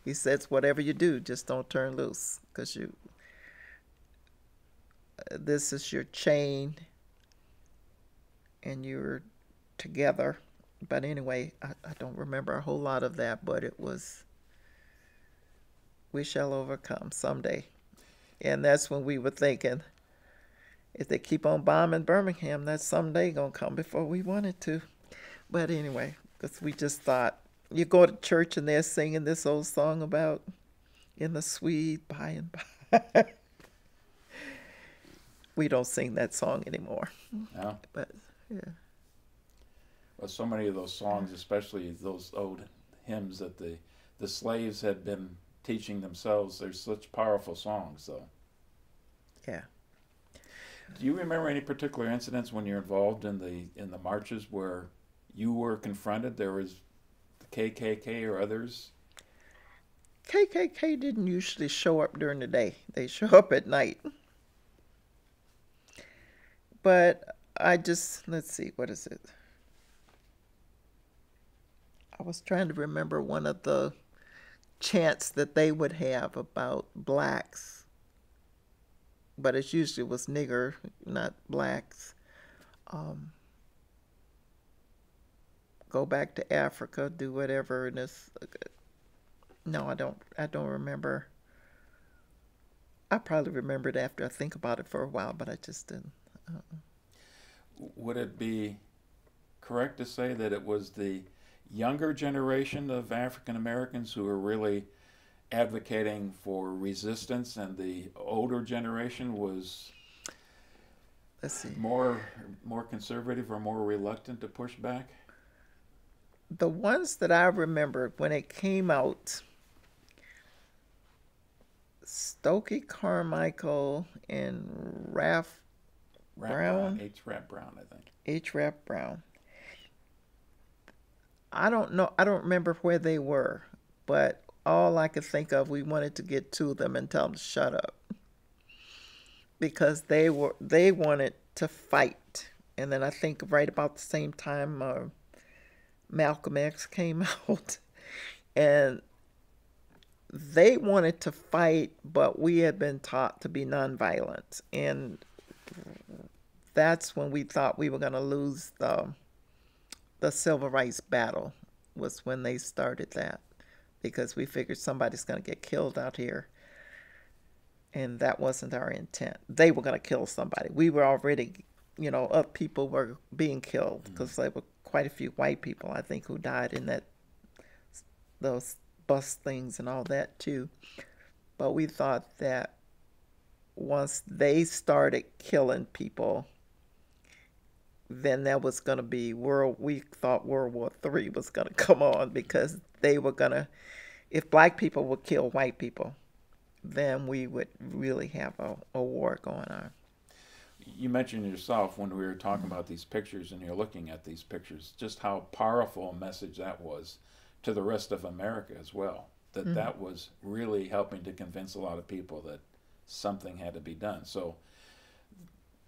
[SPEAKER 2] he says, whatever you do, just don't turn loose, because this is your chain, and you're together. But anyway, I don't remember a whole lot of that, but it was, we shall overcome someday. And that's when we were thinking, if they keep on bombing Birmingham, that someday gonna come before we want it to. But anyway, because we just thought, you go to church and they're singing this old song about in the sweet by and by. We don't sing that song anymore.
[SPEAKER 1] No?
[SPEAKER 2] But yeah.
[SPEAKER 1] Well, so many of those songs, especially those old hymns that the slaves had been teaching themselves, they're such powerful songs, though.
[SPEAKER 2] Yeah.
[SPEAKER 1] Do you remember any particular incidents when you're involved in the marches where you were confronted? There was the KKK or others?
[SPEAKER 2] KKK didn't usually show up during the day. They show up at night. But let's see, what is it? I was trying to remember one of the chants that they would have about blacks. But it usually was nigger, not blacks. Go back to Africa, do whatever. And this, no, I don't remember. I probably remember it after I think about it for a while, but I just didn't.
[SPEAKER 1] Would it be correct to say that it was the younger generation of African Americans who were really advocating for resistance, and the older generation was,
[SPEAKER 2] let's see,
[SPEAKER 1] more conservative or more reluctant to push back?
[SPEAKER 2] The ones that I remember when it came out, Stokely Carmichael and Rap Brown.
[SPEAKER 1] H. Rap Brown, I think.
[SPEAKER 2] H. Rap Brown. I don't know. I don't remember where they were, but all I could think of, we wanted to get to them and tell them to shut up, because they wanted to fight. And then I think right about the same time, Malcolm X came out, and they wanted to fight, but we had been taught to be nonviolent, and that's when we thought we were going to lose the civil rights battle, was when they started that, because we figured somebody's going to get killed out here, and that wasn't our intent. They were going to kill somebody. We were already, other people were being killed, because there were quite a few white people, I think, who died in those bus things and all that too. But we thought that once they started killing people, then there was going to be we thought World War III was going to come on, because they were going to, if black people would kill white people, then we would really have a war going on.
[SPEAKER 1] You mentioned yourself when we were talking about these pictures, and you're looking at these pictures, just how powerful a message that was to the rest of America as well. That was really helping to convince a lot of people that something had to be done. So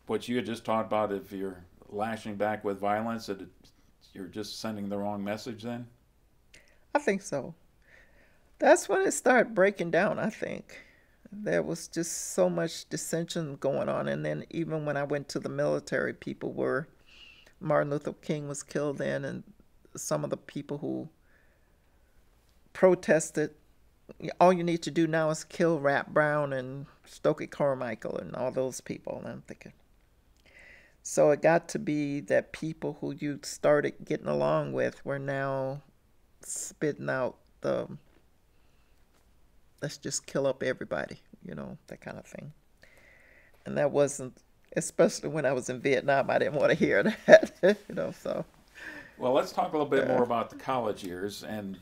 [SPEAKER 1] what you had just talked about, if you're lashing back with violence, you're just sending the wrong message then?
[SPEAKER 2] I think so. That's when it started breaking down, I think. There was just so much dissension going on. And then even when I went to the military, Martin Luther King was killed then, and some of the people who protested, all you need to do now is kill Rap Brown and Stokely Carmichael and all those people. And I'm thinking, so it got to be that people who you started getting along with were now spitting out let's just kill up everybody, that kind of thing. And that wasn't, especially when I was in Vietnam, I didn't want to hear that, so.
[SPEAKER 1] Well, let's talk a little bit more about the college years, and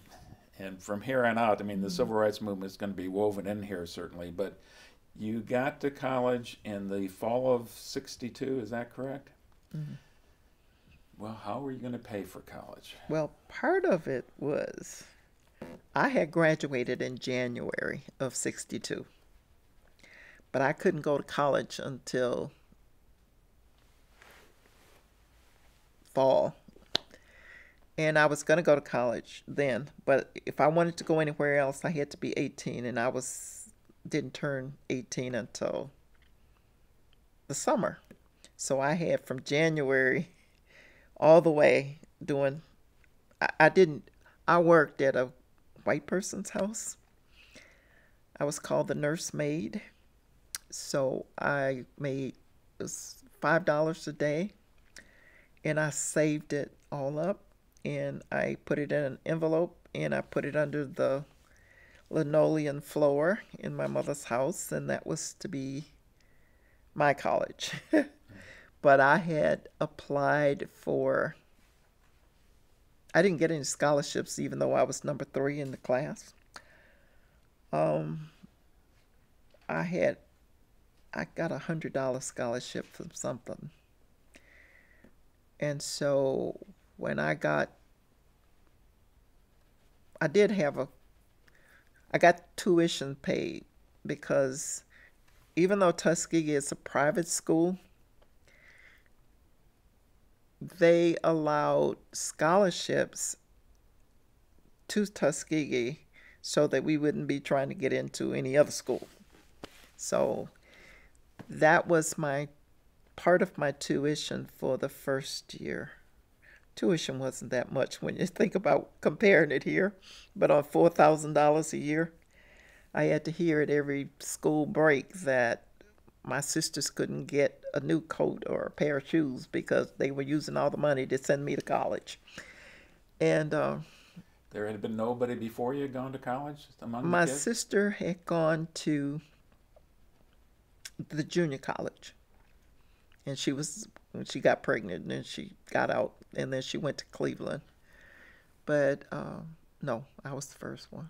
[SPEAKER 1] from here on out, I mean, the civil rights movement is going to be woven in here, certainly, but you got to college in the fall of '62, is that correct? Mm-hmm. Well, how were you going to pay for college?
[SPEAKER 2] Well, part of it was, I had graduated in January of '62, but I couldn't go to college until fall. And I was going to go to college then, but if I wanted to go anywhere else, I had to be 18, and I didn't turn 18 until the summer. So I had from January all the way doing, I worked at a white person's house. I was called the nursemaid. So I made was $5 a day, and I saved it all up, and I put it in an envelope, and I put it under the linoleum floor in my mother's house, and that was to be my college. But I had applied for, I didn't get any scholarships even though I was number 3 in the class. I got $100 scholarship from something. And so when I got tuition paid, because even though Tuskegee is a private school, they allowed scholarships to Tuskegee so that we wouldn't be trying to get into any other school. So that was part of my tuition for the first year. Tuition wasn't that much when you think about comparing it here, but on $4,000 a year, I had to hear at every school break that my sisters couldn't get a new coat or a pair of shoes because they were using all the money to send me to college. And
[SPEAKER 1] there had been nobody before you had gone to college among
[SPEAKER 2] my
[SPEAKER 1] the kids?
[SPEAKER 2] sister had gone to the junior college, and when she got pregnant, and then she got out, and then she went to Cleveland. But no, I was the first one.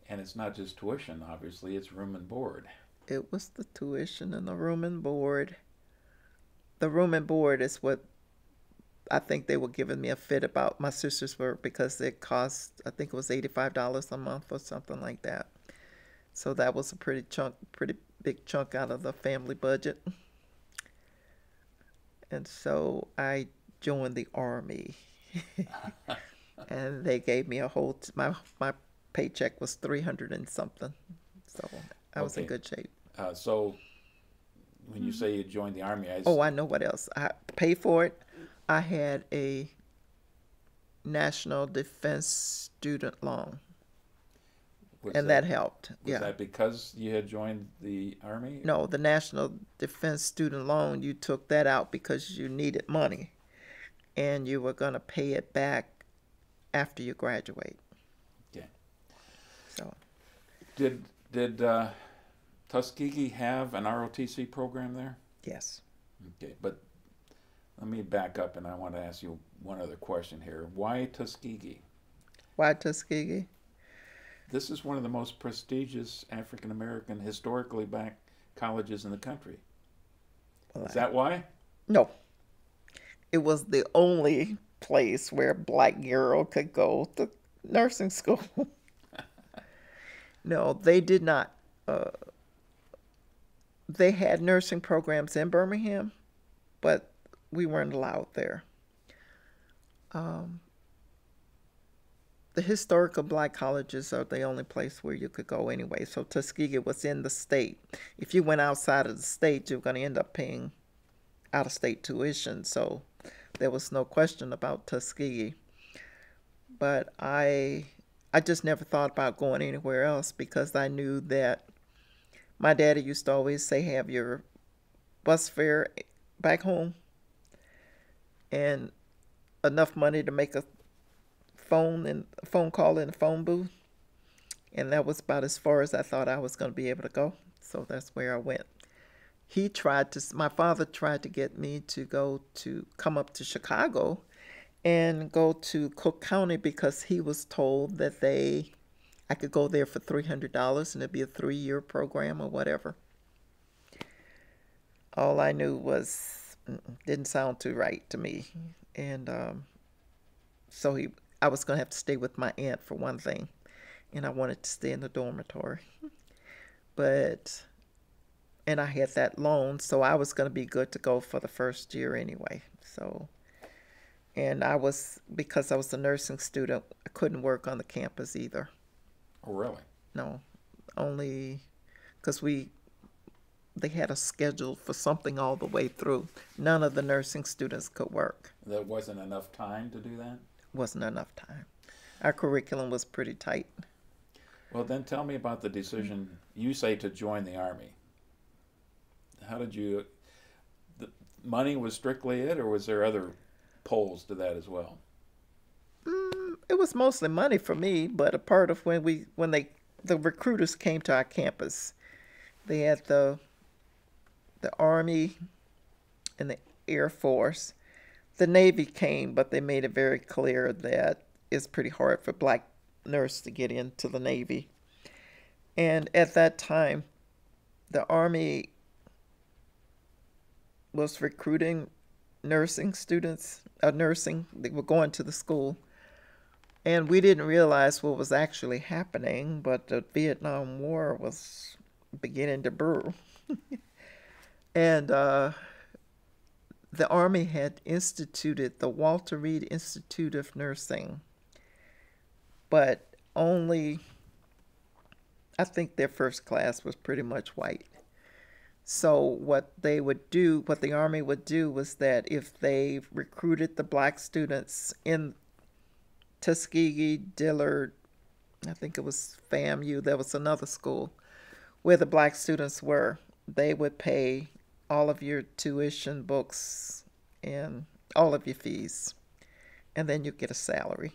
[SPEAKER 1] And it's not just tuition, obviously, it's room and board.
[SPEAKER 2] It was the tuition and the room and board. The room and board is what I think they were giving me a fit about. My sisters were, because it cost, I think it was $85 a month or something like that. So that was a pretty big chunk out of the family budget. And so I joined the Army. And they gave me my paycheck was $300 and something. So I was in good shape.
[SPEAKER 1] So when you say you joined the Army,
[SPEAKER 2] I know what else. I paid for it. I had a National Defense student loan. That helped.
[SPEAKER 1] Was that because you had joined the Army?
[SPEAKER 2] No, the National Defense student loan, you took that out because you needed money, and you were going to pay it back after you graduate.
[SPEAKER 1] Okay.
[SPEAKER 2] So,
[SPEAKER 1] did Tuskegee have an ROTC program there?
[SPEAKER 2] Yes.
[SPEAKER 1] Okay, but let me back up, and I want to ask you one other question here. Why Tuskegee?
[SPEAKER 2] Why Tuskegee?
[SPEAKER 1] This is one of the most prestigious African-American historically black colleges in the country. Well, is that why?
[SPEAKER 2] No. It was the only place where a black girl could go to nursing school. No, they did not. They had nursing programs in Birmingham, but we weren't allowed there. The historical black colleges are the only place where you could go anyway. So Tuskegee was in the state. If you went outside of the state, you were going to end up paying out-of-state tuition. So there was no question about Tuskegee. But I just never thought about going anywhere else because I knew that my daddy used to always say, have your bus fare back home and enough money to make a phone call in the phone booth, and that was about as far as I thought I was going to be able to go. So that's where I went. My father tried to get me to come up to Chicago and go to Cook County because he was told that I could go there for $300 and it'd be a 3-year program or whatever. All I knew was didn't sound too right to me, and so I was going to have to stay with my aunt for one thing, and I wanted to stay in the dormitory. And I had that loan, so I was going to be good to go for the first year anyway. So, and because I was a nursing student, I couldn't work on the campus either.
[SPEAKER 1] Oh, really?
[SPEAKER 2] No, only because they had a schedule for something all the way through. None of the nursing students could work.
[SPEAKER 1] There wasn't enough time to do that?
[SPEAKER 2] Wasn't enough time. Our curriculum was pretty tight.
[SPEAKER 1] Well, then tell me about the decision, you say, to join the Army. How did you, money was strictly it, or was there other poles to that as well?
[SPEAKER 2] It was mostly money for me, but a part of the recruiters came to our campus, they had the Army and the Air Force. The Navy came, but they made it very clear that it's pretty hard for black nurses to get into the Navy. And at that time, the Army was recruiting nursing students, nursing. They were going to the school. And we didn't realize what was actually happening, but the Vietnam War was beginning to brew. And the Army had instituted the Walter Reed Institute of Nursing, but only, I think their first class was pretty much white. So what they would do, what the Army would do, was that if they recruited the black students in Tuskegee, Dillard, I think it was FAMU, there was another school where the black students were, they would pay all of your tuition, books, and all of your fees, and then you get a salary.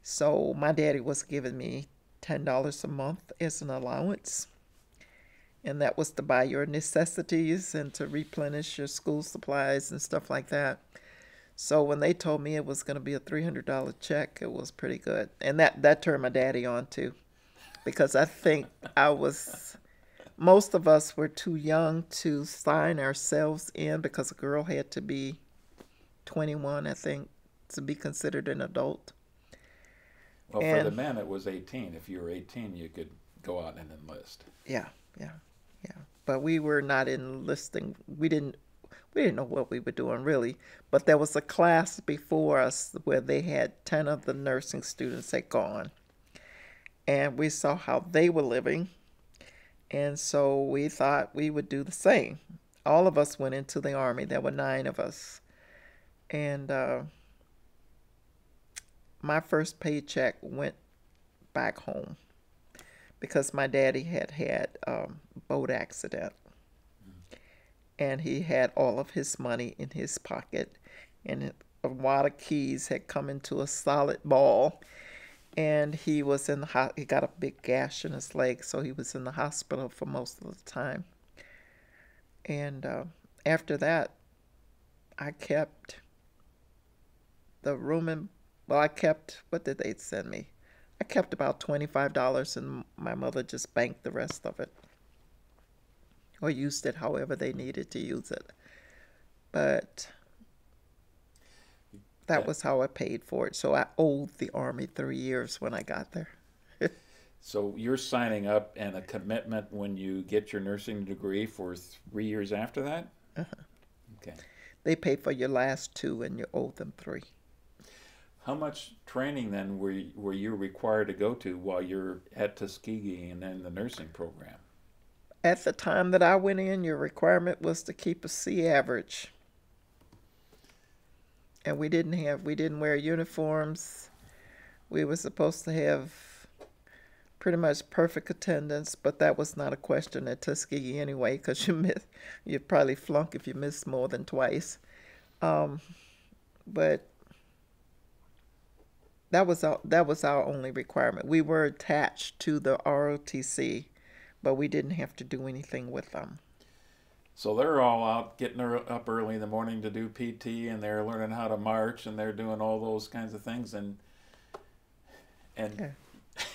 [SPEAKER 2] So my daddy was giving me $10 a month as an allowance, and that was to buy your necessities and to replenish your school supplies and stuff like that. So when they told me it was going to be a $300 check, it was pretty good. And that turned my daddy on too, because I think most of us were too young to sign ourselves in, because a girl had to be 21, I think, to be considered an adult.
[SPEAKER 1] Well, for the men, it was 18. If you were 18, you could go out and enlist.
[SPEAKER 2] Yeah. But we were not enlisting. We didn't know what we were doing, really. But there was a class before us where they had 10 of the nursing students had gone. And we saw how they were living. And so we thought we would do the same. All of us went into the Army. There were 9 of us. And my first paycheck went back home because my daddy had a boat accident. And he had all of his money in his pocket. And a wad of keys had come into a solid ball. And he was he got a big gash in his leg, so he was in the hospital for most of the time. And after that, I kept the room what did they send me? I kept about $25, and my mother just banked the rest of it, or used it however they needed to use it. But that was how I paid for it. So I owed the Army 3 years when I got there.
[SPEAKER 1] So you're signing up and a commitment when you get your nursing degree for 3 years after that?
[SPEAKER 2] Uh-huh.
[SPEAKER 1] Okay.
[SPEAKER 2] They pay for your last 2 and you owe them 3.
[SPEAKER 1] How much training then were you required to go to while you're at Tuskegee and then the nursing program?
[SPEAKER 2] At the time that I went in, your requirement was to keep a C average. And we didn't wear uniforms. We were supposed to have pretty much perfect attendance, but that was not a question at Tuskegee anyway, because you'd probably flunk if you missed more than twice. But that was our only requirement. We were attached to the ROTC, but we didn't have to do anything with them.
[SPEAKER 1] So they're all out getting up early in the morning to do PT, and they're learning how to march, and they're doing all those kinds of things, and yeah.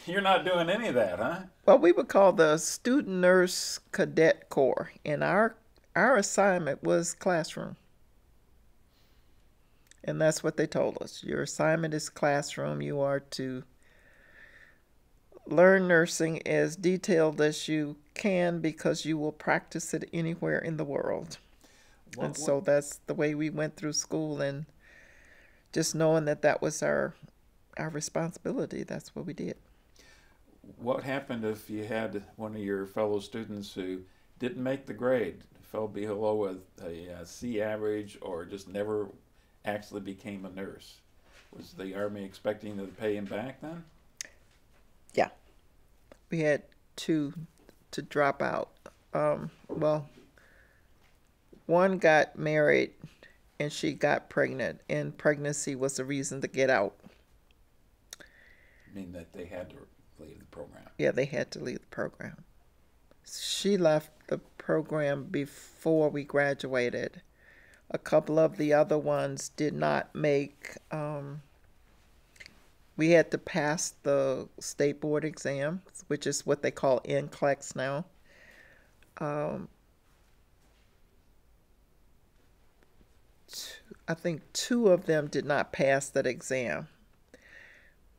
[SPEAKER 1] You're not doing any of that, huh?
[SPEAKER 2] Well, we were called the Student Nurse Cadet Corps, and our assignment was classroom. And that's what they told us. Your assignment is classroom. You are to learn nursing as detailed as you can, because you will practice it anywhere in the world. So that's the way we went through school, and just knowing that was our responsibility. That's what we did.
[SPEAKER 1] What happened if you had one of your fellow students who didn't make the grade, fell below a C average, or just never actually became a nurse? Was the Army expecting to pay him back then?
[SPEAKER 2] Yeah. We had 2 to drop out. Well, One got married and she got pregnant, and pregnancy was the reason to get out.
[SPEAKER 1] I mean that they had to leave the program.
[SPEAKER 2] Yeah, they had to leave the program. She left the program before we graduated. A couple of the other ones did not make, we had to pass the state board exam, which is what they call NCLEX now. I think two of them did not pass that exam.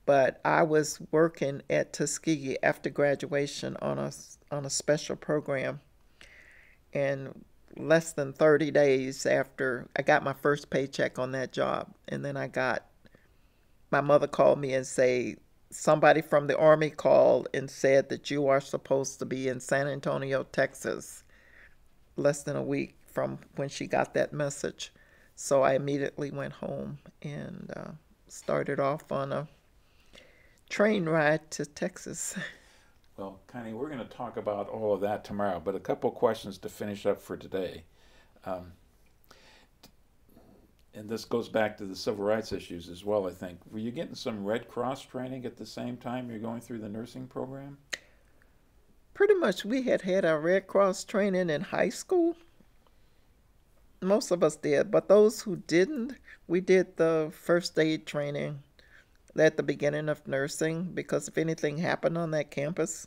[SPEAKER 2] But I was working at Tuskegee after graduation on a special program, and less than 30 days after I got my first paycheck on that job, and then my mother called me and said, somebody from the Army called and said that you are supposed to be in San Antonio, Texas, less than a week from when she got that message. So I immediately went home and started off on a train ride to Texas.
[SPEAKER 1] Well, Connie, we're going to talk about all of that tomorrow, but a couple questions to finish up for today. And this goes back to the civil rights issues as well, I think. Were you getting some Red Cross training at the same time you're going through the nursing program?
[SPEAKER 2] Pretty much we had our Red Cross training in high school. Most of us did, but those who didn't, we did the first aid training at the beginning of nursing, because if anything happened on that campus,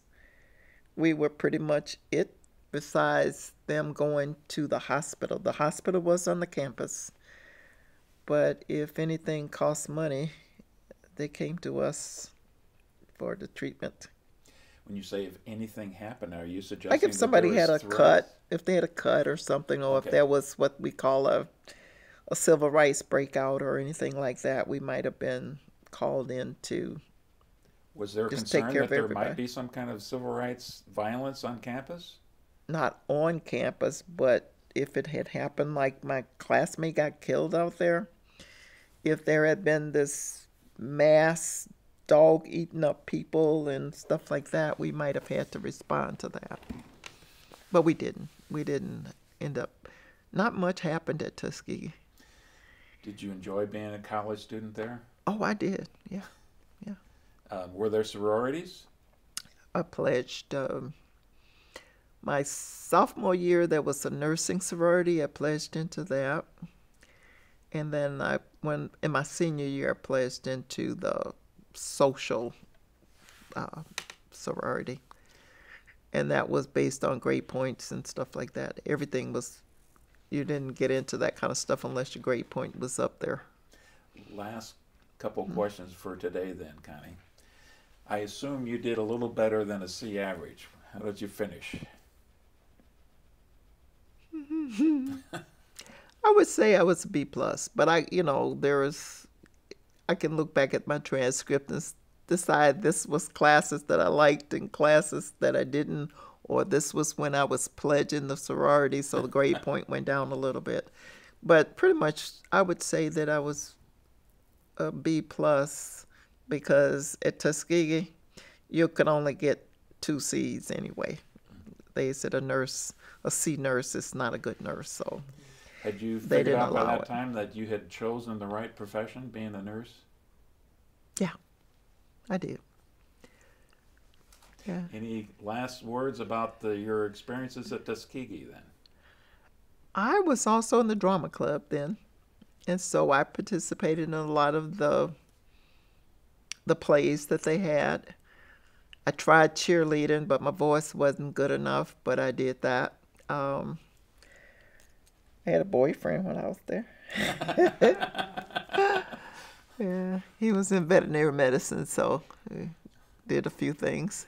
[SPEAKER 2] we were pretty much it, besides them going to the hospital. The hospital was on the campus, but if anything cost money, they came to us for the treatment.
[SPEAKER 1] When you say if anything happened, are you suggesting
[SPEAKER 2] like if somebody had a cut, if they had a cut or something, or
[SPEAKER 1] Okay.
[SPEAKER 2] if there was what we call a civil rights breakout or anything like that, we might have been called in to
[SPEAKER 1] Was there a
[SPEAKER 2] just
[SPEAKER 1] concern
[SPEAKER 2] take care
[SPEAKER 1] that
[SPEAKER 2] of
[SPEAKER 1] there
[SPEAKER 2] everybody.
[SPEAKER 1] might be some kind of civil rights violence on campus?
[SPEAKER 2] Not on campus, but if it had happened, like my classmate got killed out there, if there had been this mass dog eating up people and stuff like that, we might have had to respond to that. But we didn't. We didn't end up. Not much happened at Tuskegee.
[SPEAKER 1] Did you enjoy being a college student there?
[SPEAKER 2] Oh, I did. Yeah.
[SPEAKER 1] Were there sororities?
[SPEAKER 2] I pledged my sophomore year. There was a nursing sorority. I pledged into that, and then in my senior year, I pledged into the social sorority, and that was based on grade points and stuff like that. Everything was. You didn't get into that kind of stuff unless your grade point was up there.
[SPEAKER 1] Last couple questions for today then, Connie. I assume you did a little better than a C average. How did you finish?
[SPEAKER 2] I would say I was a B plus, but I can look back at my transcript and decide this was classes that I liked and classes that I didn't, or this was when I was pledging the sorority, so the grade point went down a little bit. But pretty much I would say that I was a B plus, because at Tuskegee you could only get 2 C's anyway. They said a C nurse is not a good nurse, so
[SPEAKER 1] Had you
[SPEAKER 2] they
[SPEAKER 1] figured
[SPEAKER 2] didn't
[SPEAKER 1] out by
[SPEAKER 2] allow
[SPEAKER 1] that
[SPEAKER 2] it.
[SPEAKER 1] time that you had chosen the right profession, being a nurse?
[SPEAKER 2] Yeah, I did. Yeah.
[SPEAKER 1] Any last words about your experiences at Tuskegee then?
[SPEAKER 2] I was also in the drama club then, and so I participated in a lot of the plays that they had. I tried cheerleading, but my voice wasn't good enough, but I did that. I had a boyfriend when I was there. Yeah, he was in veterinary medicine, so we did a few things.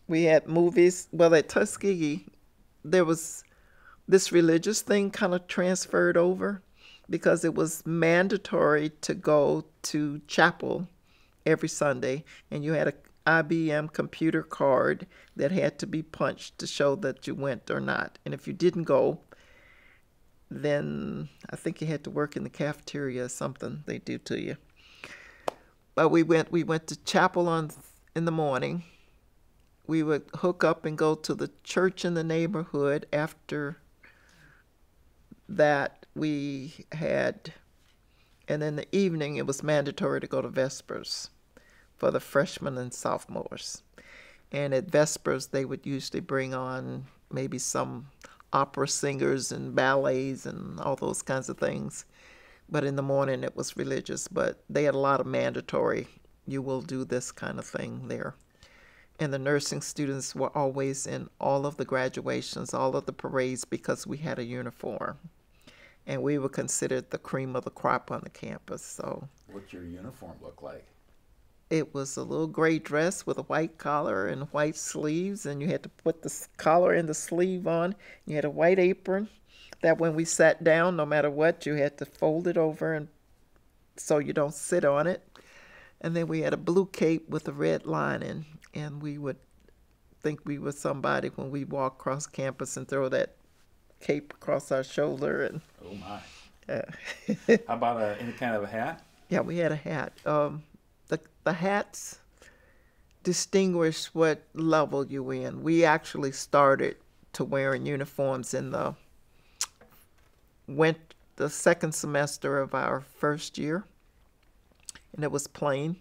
[SPEAKER 2] We had movies. Well, at Tuskegee, there was this religious thing kind of transferred over, because it was mandatory to go to chapel every Sunday, and you had a IBM computer card that had to be punched to show that you went or not. And if you didn't go, then I think you had to work in the cafeteria or something they do to you. But we went to chapel in the morning, we would hook up and go to the church in the neighborhood. After that, we had, and in the evening, it was mandatory to go to Vespers for the freshmen and sophomores. And at Vespers, they would usually bring on maybe some opera singers and ballets and all those kinds of things. But in the morning, it was religious. But they had a lot of mandatory, you will do this kind of thing there. And the nursing students were always in all of the graduations, all of the parades, because we had a uniform. And we were considered the cream of the crop on the campus. So,
[SPEAKER 1] what's your uniform look like?
[SPEAKER 2] It was a little gray dress with a white collar and white sleeves, and you had to put the collar and the sleeve on. You had a white apron that when we sat down, no matter what, you had to fold it over and so you don't sit on it. And then we had a blue cape with a red lining, and we would think we were somebody when we walked across campus and throw that cape across our shoulder. And
[SPEAKER 1] oh my! How about any kind of a hat?
[SPEAKER 2] Yeah, we had a hat. The hats distinguish what level you in. We actually started to wearing uniforms in the second semester of our first year, and it was plain.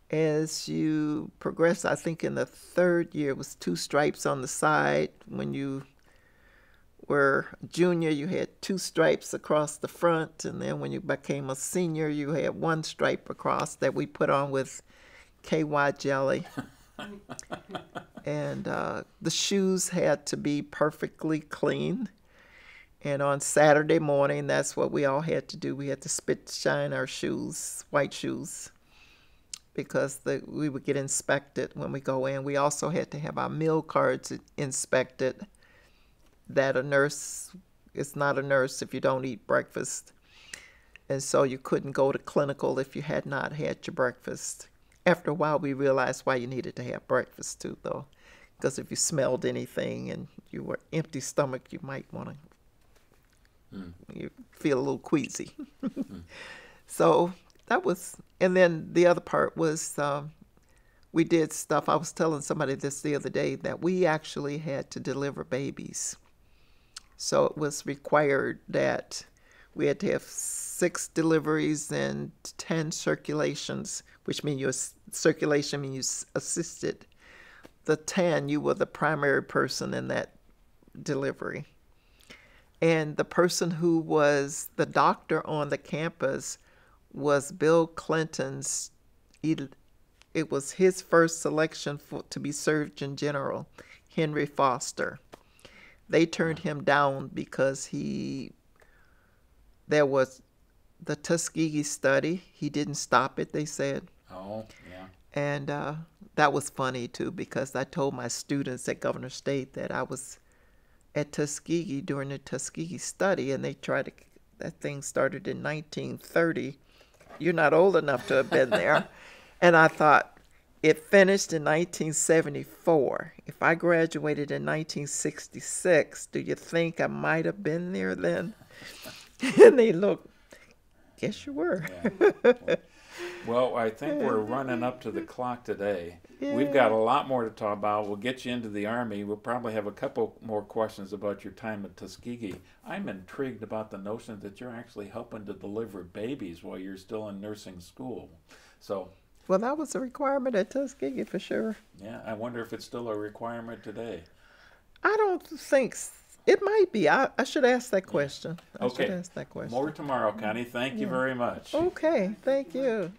[SPEAKER 2] As you progress, I think in the third year, it was 2 stripes on the side. When you were a junior, you had 2 stripes across the front, and then when you became a senior, you had 1 stripe across that we put on with KY jelly. And the shoes had to be perfectly clean. And on Saturday morning, that's what we all had to do. We had to spit shine our shoes, white shoes, because we would get inspected when we go in. We also had to have our meal cards inspected. That a nurse is not a nurse if you don't eat breakfast. And so you couldn't go to clinical if you had not had your breakfast. After a while, we realized why you needed to have breakfast too, though. Because if you smelled anything and you were empty stomach, you might want to you feel a little queasy. So that was, and then the other part was we did stuff. I was telling somebody this the other day that we actually had to deliver babies. So it was required that we had to have 6 deliveries and 10 circulations, which means your circulation means you assisted. The 10, you were the primary person in that delivery. And the person who was the doctor on the campus was Bill Clinton's, it was his first selection to be Surgeon General, Henry Foster. They turned him down because there was the Tuskegee study. He didn't stop it, they said.
[SPEAKER 1] Oh, yeah.
[SPEAKER 2] And that was funny, too, because I told my students at Governor State that I was at Tuskegee during the Tuskegee study, and they tried to, that thing started in 1930. You're not old enough to have been there. And I thought, it finished in 1974. If I graduated in 1966, do you think I might have been there then? And they looked, yes, you were.
[SPEAKER 1] Yeah. Well, I think we're running up to the clock today. Yeah. We've got a lot more to talk about. We'll get you into the Army. We'll probably have a couple more questions about your time at Tuskegee. I'm intrigued about the notion that you're actually helping to deliver babies while you're still in nursing school. So,
[SPEAKER 2] well, that was a requirement at Tuskegee for sure.
[SPEAKER 1] Yeah, I wonder if it's still a requirement today.
[SPEAKER 2] I don't think it might be. I should ask that question.
[SPEAKER 1] Okay.
[SPEAKER 2] I should ask that question.
[SPEAKER 1] More tomorrow, Connie. Thank you very much.
[SPEAKER 2] Okay, thank you.